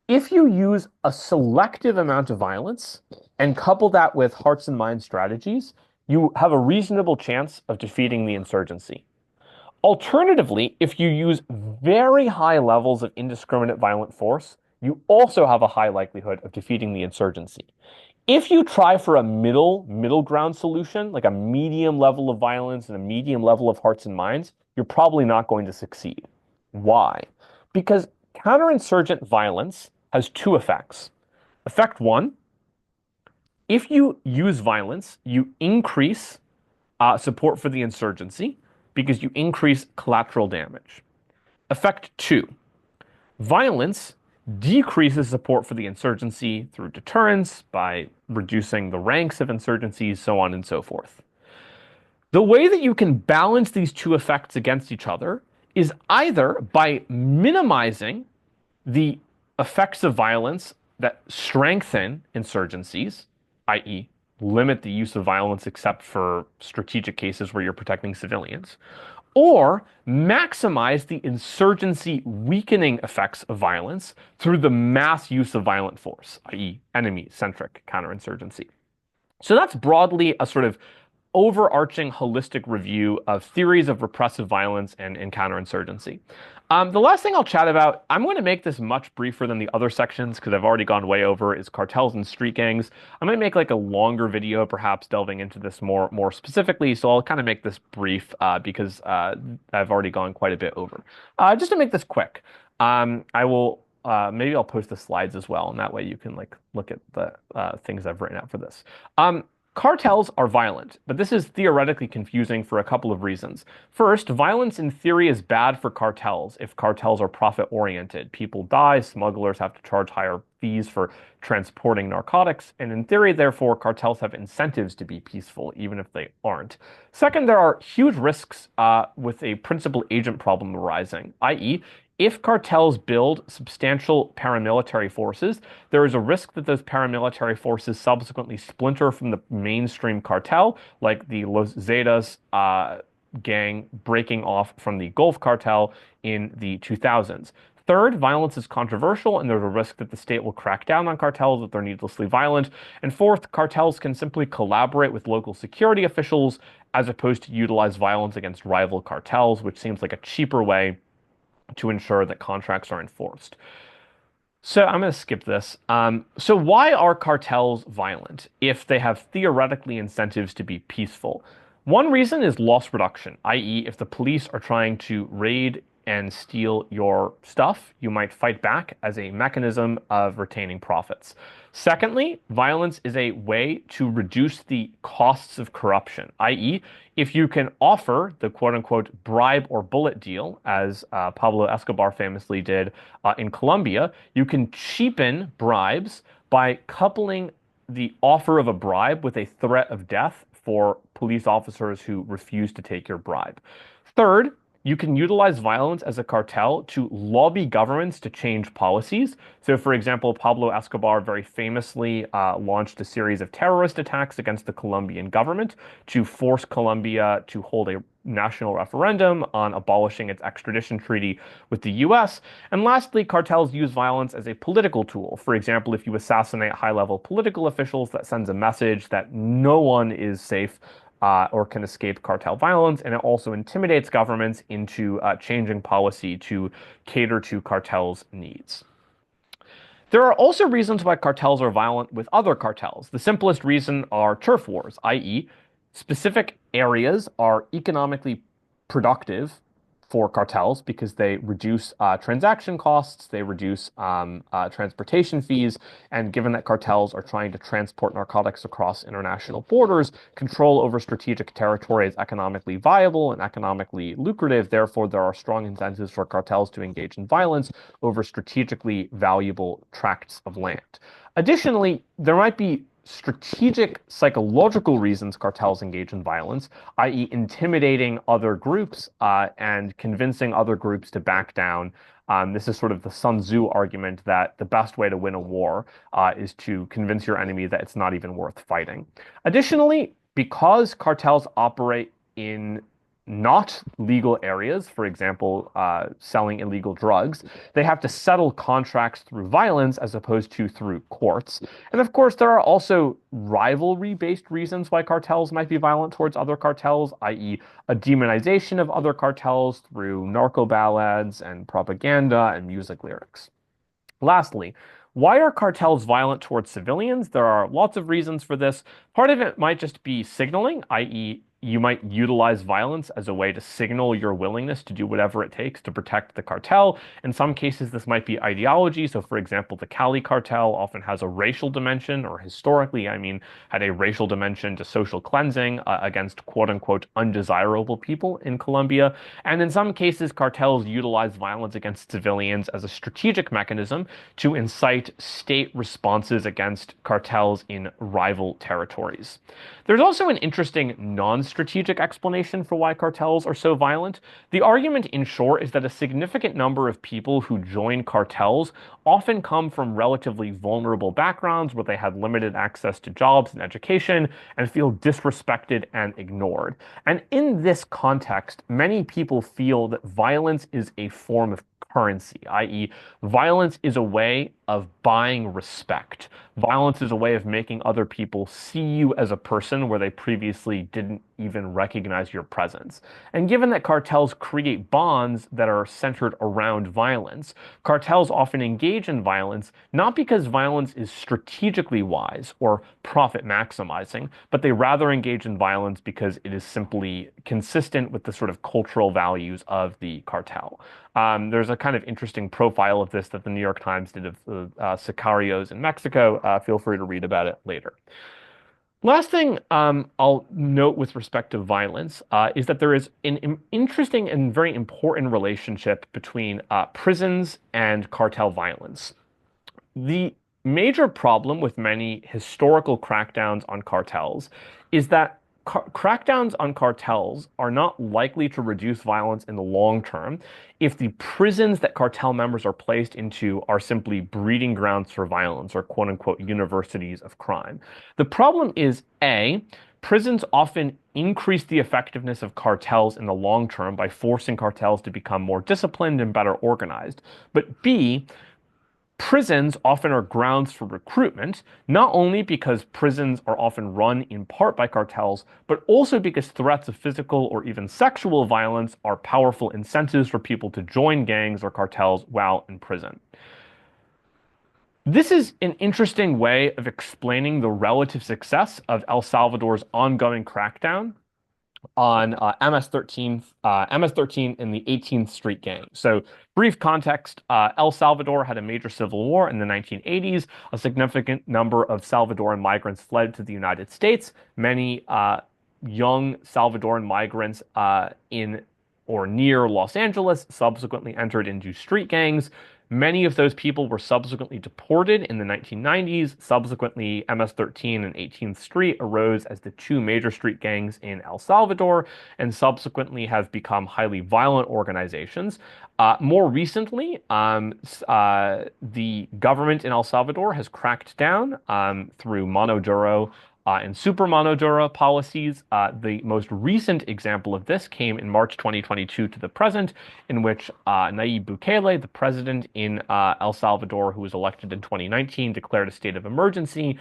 if you use a selective amount of violence and couple that with hearts and minds strategies, you have a reasonable chance of defeating the insurgency. Alternatively, if you use very high levels of indiscriminate violent force, you also have a high likelihood of defeating the insurgency. If you try for a middle ground solution, like a medium level of violence and a medium level of hearts and minds, you're probably not going to succeed. Why? Because counterinsurgent violence has two effects. Effect one, if you use violence, you increase support for the insurgency because you increase collateral damage. Effect two, violence decreases support for the insurgency through deterrence by reducing the ranks of insurgencies, so on and so forth. The way that you can balance these two effects against each other is either by minimizing the effects of violence that strengthen insurgencies, i.e., limit the use of violence except for strategic cases where you're protecting civilians, or maximize the insurgency weakening effects of violence through the mass use of violent force, i.e., enemy-centric counterinsurgency. So that's broadly a sort of overarching holistic review of theories of repressive violence and counterinsurgency. The last thing I'll chat about, I'm going to make this much briefer than the other sections because I've already gone way over, is cartels and street gangs. I'm going to make like a longer video, perhaps delving into this more specifically. So I'll kind of make this brief because I've already gone quite a bit over. Just to make this quick, I will maybe I'll post the slides as well, and that way you can like look at the things I've written out for this. Cartels are violent, but this is theoretically confusing for a couple of reasons. First, violence in theory is bad for cartels if cartels are profit-oriented. People die, smugglers have to charge higher fees for transporting narcotics, and in theory, therefore, cartels have incentives to be peaceful, even if they aren't. Second, there are huge risks with a principal-agent problem arising, i.e., if cartels build substantial paramilitary forces, there is a risk that those paramilitary forces subsequently splinter from the mainstream cartel, like the Los Zetas gang breaking off from the Gulf cartel in the 2000s. Third, violence is controversial, and there's a risk that the state will crack down on cartels if they're needlessly violent. And fourth, cartels can simply collaborate with local security officials as opposed to utilize violence against rival cartels, which seems like a cheaper way to ensure that contracts are enforced. So I'm going to skip this. So why are cartels violent if they have theoretically incentives to be peaceful? One reason is loss reduction, i.e., if the police are trying to raid and steal your stuff, you might fight back as a mechanism of retaining profits. Secondly, violence is a way to reduce the costs of corruption, i.e., if you can offer the quote-unquote bribe or bullet deal, as Pablo Escobar famously did in Colombia, you can cheapen bribes by coupling the offer of a bribe with a threat of death for police officers who refuse to take your bribe. Third, you can utilize violence as a cartel to lobby governments to change policies. So, for example, Pablo Escobar very famously launched a series of terrorist attacks against the Colombian government to force Colombia to hold a national referendum on abolishing its extradition treaty with the US. And lastly, cartels use violence as a political tool. For example, if you assassinate high-level political officials, that sends a message that no one is safe or can escape cartel violence, and it also intimidates governments into changing policy to cater to cartels' needs. There are also reasons why cartels are violent with other cartels. The simplest reason are turf wars, i.e., specific areas are economically productive for cartels because they reduce transaction costs, they reduce transportation fees, and given that cartels are trying to transport narcotics across international borders, control over strategic territory is economically viable and economically lucrative. Therefore, there are strong incentives for cartels to engage in violence over strategically valuable tracts of land. Additionally, there might be strategic psychological reasons cartels engage in violence, i.e., intimidating other groups and convincing other groups to back down. This is sort of the Sun Tzu argument that the best way to win a war is to convince your enemy that it's not even worth fighting. Additionally, because cartels operate in not legal areas, for example, selling illegal drugs, they have to settle contracts through violence as opposed to through courts. And of course, there are also rivalry-based reasons why cartels might be violent towards other cartels, i.e., a demonization of other cartels through narco ballads and propaganda and music lyrics. Lastly, why are cartels violent towards civilians? There are lots of reasons for this. Part of it might just be signaling, i.e., you might utilize violence as a way to signal your willingness to do whatever it takes to protect the cartel. In some cases, this might be ideology. So, for example, the Cali cartel often has a racial dimension, or historically, I mean, had a racial dimension to social cleansing against quote unquote undesirable people in Colombia. And in some cases, cartels utilize violence against civilians as a strategic mechanism to incite state responses against cartels in rival territories. There's also an interesting non-strategic explanation for why cartels are so violent. The argument, in short, is that a significant number of people who join cartels often come from relatively vulnerable backgrounds where they had limited access to jobs and education and feel disrespected and ignored. And in this context, many people feel that violence is a form of currency, i.e., violence is a way of buying respect. Violence is a way of making other people see you as a person where they previously didn't even recognize your presence. And given that cartels create bonds that are centered around violence, cartels often engage in violence not because violence is strategically wise or profit maximizing, but they rather engage in violence because it is simply consistent with the sort of cultural values of the cartel. There's a kind of interesting profile of this that the New York Times did of sicarios in Mexico. Feel free to read about it later. Last thing I'll note with respect to violence is that there is an interesting and very important relationship between prisons and cartel violence. The major problem with many historical crackdowns on cartels is that crackdowns on cartels are not likely to reduce violence in the long term if the prisons that cartel members are placed into are simply breeding grounds for violence or quote unquote universities of crime. The problem is A, prisons often increase the effectiveness of cartels in the long term by forcing cartels to become more disciplined and better organized. But B, prisons often are grounds for recruitment, not only because prisons are often run in part by cartels, but also because threats of physical or even sexual violence are powerful incentives for people to join gangs or cartels while in prison. This is an interesting way of explaining the relative success of El Salvador's ongoing crackdown on MS-13 in the 18th Street Gang. So, brief context, El Salvador had a major civil war in the 1980s. A significant number of Salvadoran migrants fled to the United States. Many young Salvadoran migrants in or near Los Angeles subsequently entered into street gangs. Many of those people were subsequently deported in the 1990s. Subsequently, MS-13 and 18th Street arose as the two major street gangs in El Salvador and subsequently have become highly violent organizations. More recently, the government in El Salvador has cracked down through Mano Duro and super Mano Duro policies. The most recent example of this came in March 2022 to the present, in which Nayib Bukele, the president in El Salvador, who was elected in 2019, declared a state of emergency,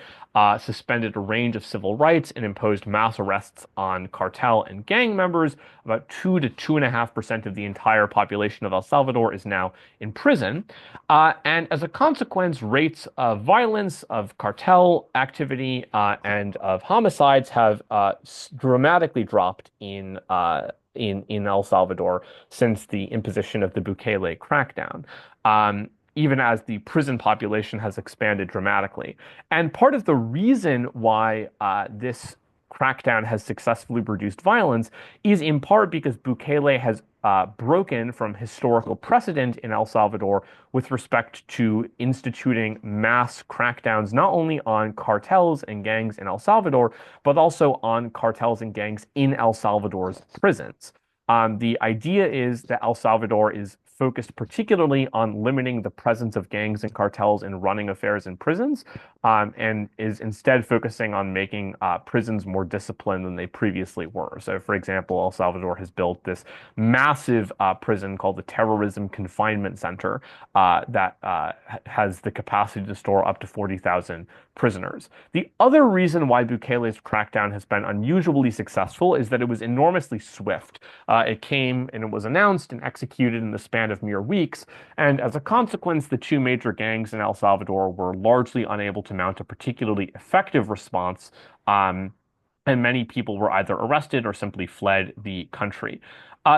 suspended a range of civil rights, and imposed mass arrests on cartel and gang members. About 2 to 2.5% of the entire population of El Salvador is now in prison. And as a consequence, rates of violence, of cartel activity, and of homicides have dramatically dropped in El Salvador since the imposition of the Bukele crackdown. Even as the prison population has expanded dramatically. And part of the reason why this crackdown has successfully reduced violence is in part because Bukele has broken from historical precedent in El Salvador with respect to instituting mass crackdowns, not only on cartels and gangs in El Salvador, but also on cartels and gangs in El Salvador's prisons. The idea is that El Salvador is focused particularly on limiting the presence of gangs and cartels in running affairs in prisons, and is instead focusing on making prisons more disciplined than they previously were. So, for example, El Salvador has built this massive prison called the Terrorism Confinement Center that has the capacity to store up to 40,000 prisoners. The other reason why Bukele's crackdown has been unusually successful is that it was enormously swift. It came and it was announced and executed in the span of mere weeks, and as a consequence, the two major gangs in El Salvador were largely unable to mount a particularly effective response, and many people were either arrested or simply fled the country.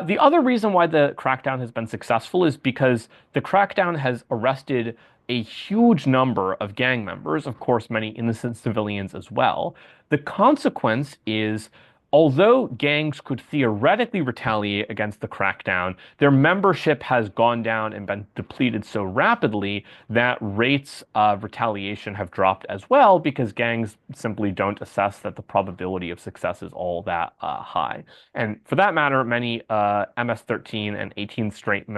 The other reason why the crackdown has been successful is because the crackdown has arrested a huge number of gang members, of course, many innocent civilians as well. The consequence is, although gangs could theoretically retaliate against the crackdown, their membership has gone down and been depleted so rapidly that rates of retaliation have dropped as well because gangs simply don't assess that the probability of success is all that high. And for that matter, many MS-13 and 18th Street,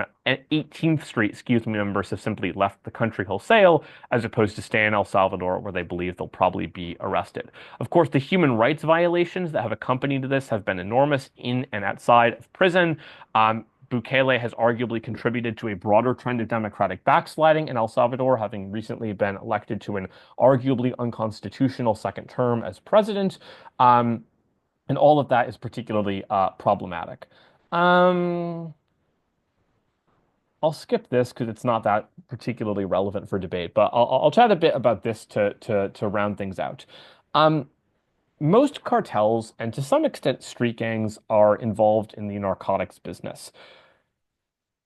members have simply left the country wholesale as opposed to stay in El Salvador where they believe they'll probably be arrested. Of course, the human rights violations that have accompanied this have been enormous in and outside of prison. Bukele has arguably contributed to a broader trend of democratic backsliding in El Salvador, having recently been elected to an arguably unconstitutional second term as president. And all of that is particularly problematic. I'll skip this because it's not that particularly relevant for debate, but I'll chat a bit about this to round things out. Most cartels and to some extent street gangs are involved in the narcotics business.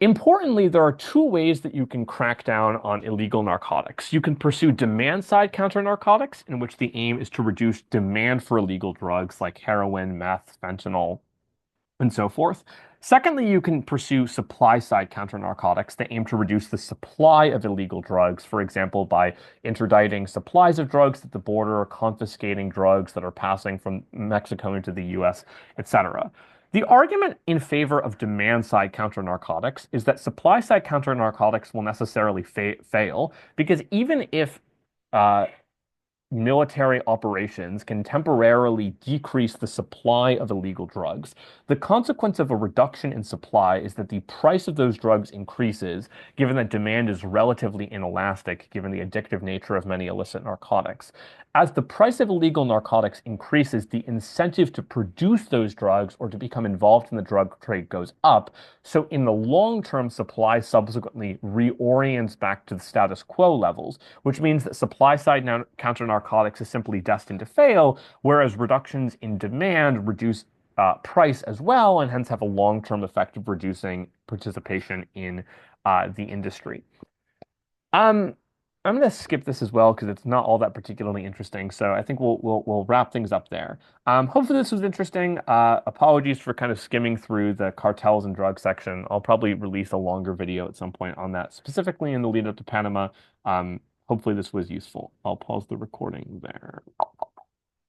Importantly, there are two ways that you can crack down on illegal narcotics. You can pursue demand-side counter-narcotics, in which the aim is to reduce demand for illegal drugs like heroin, meth, fentanyl, and so forth. Secondly, you can pursue supply-side counter-narcotics that aim to reduce the supply of illegal drugs, for example, by interdicting supplies of drugs at the border, confiscating drugs that are passing from Mexico into the US, etc. The argument in favor of demand-side counter-narcotics is that supply-side counter-narcotics will necessarily fail because even if military operations can temporarily decrease the supply of illegal drugs, the consequence of a reduction in supply is that the price of those drugs increases, given that demand is relatively inelastic, given the addictive nature of many illicit narcotics. As the price of illegal narcotics increases, the incentive to produce those drugs or to become involved in the drug trade goes up. So in the long term, supply subsequently reorients back to the status quo levels, which means that supply side counter narcotics is simply destined to fail, whereas reductions in demand reduce price as well, and hence have a long-term effect of reducing participation in the industry. I'm going to skip this as well because it's not all that particularly interesting. So I think we'll wrap things up there. Hopefully this was interesting. Apologies for kind of skimming through the cartels and drug section. I'll probably release a longer video at some point on that, specifically in the lead up to Panama. Hopefully this was useful. I'll pause the recording there.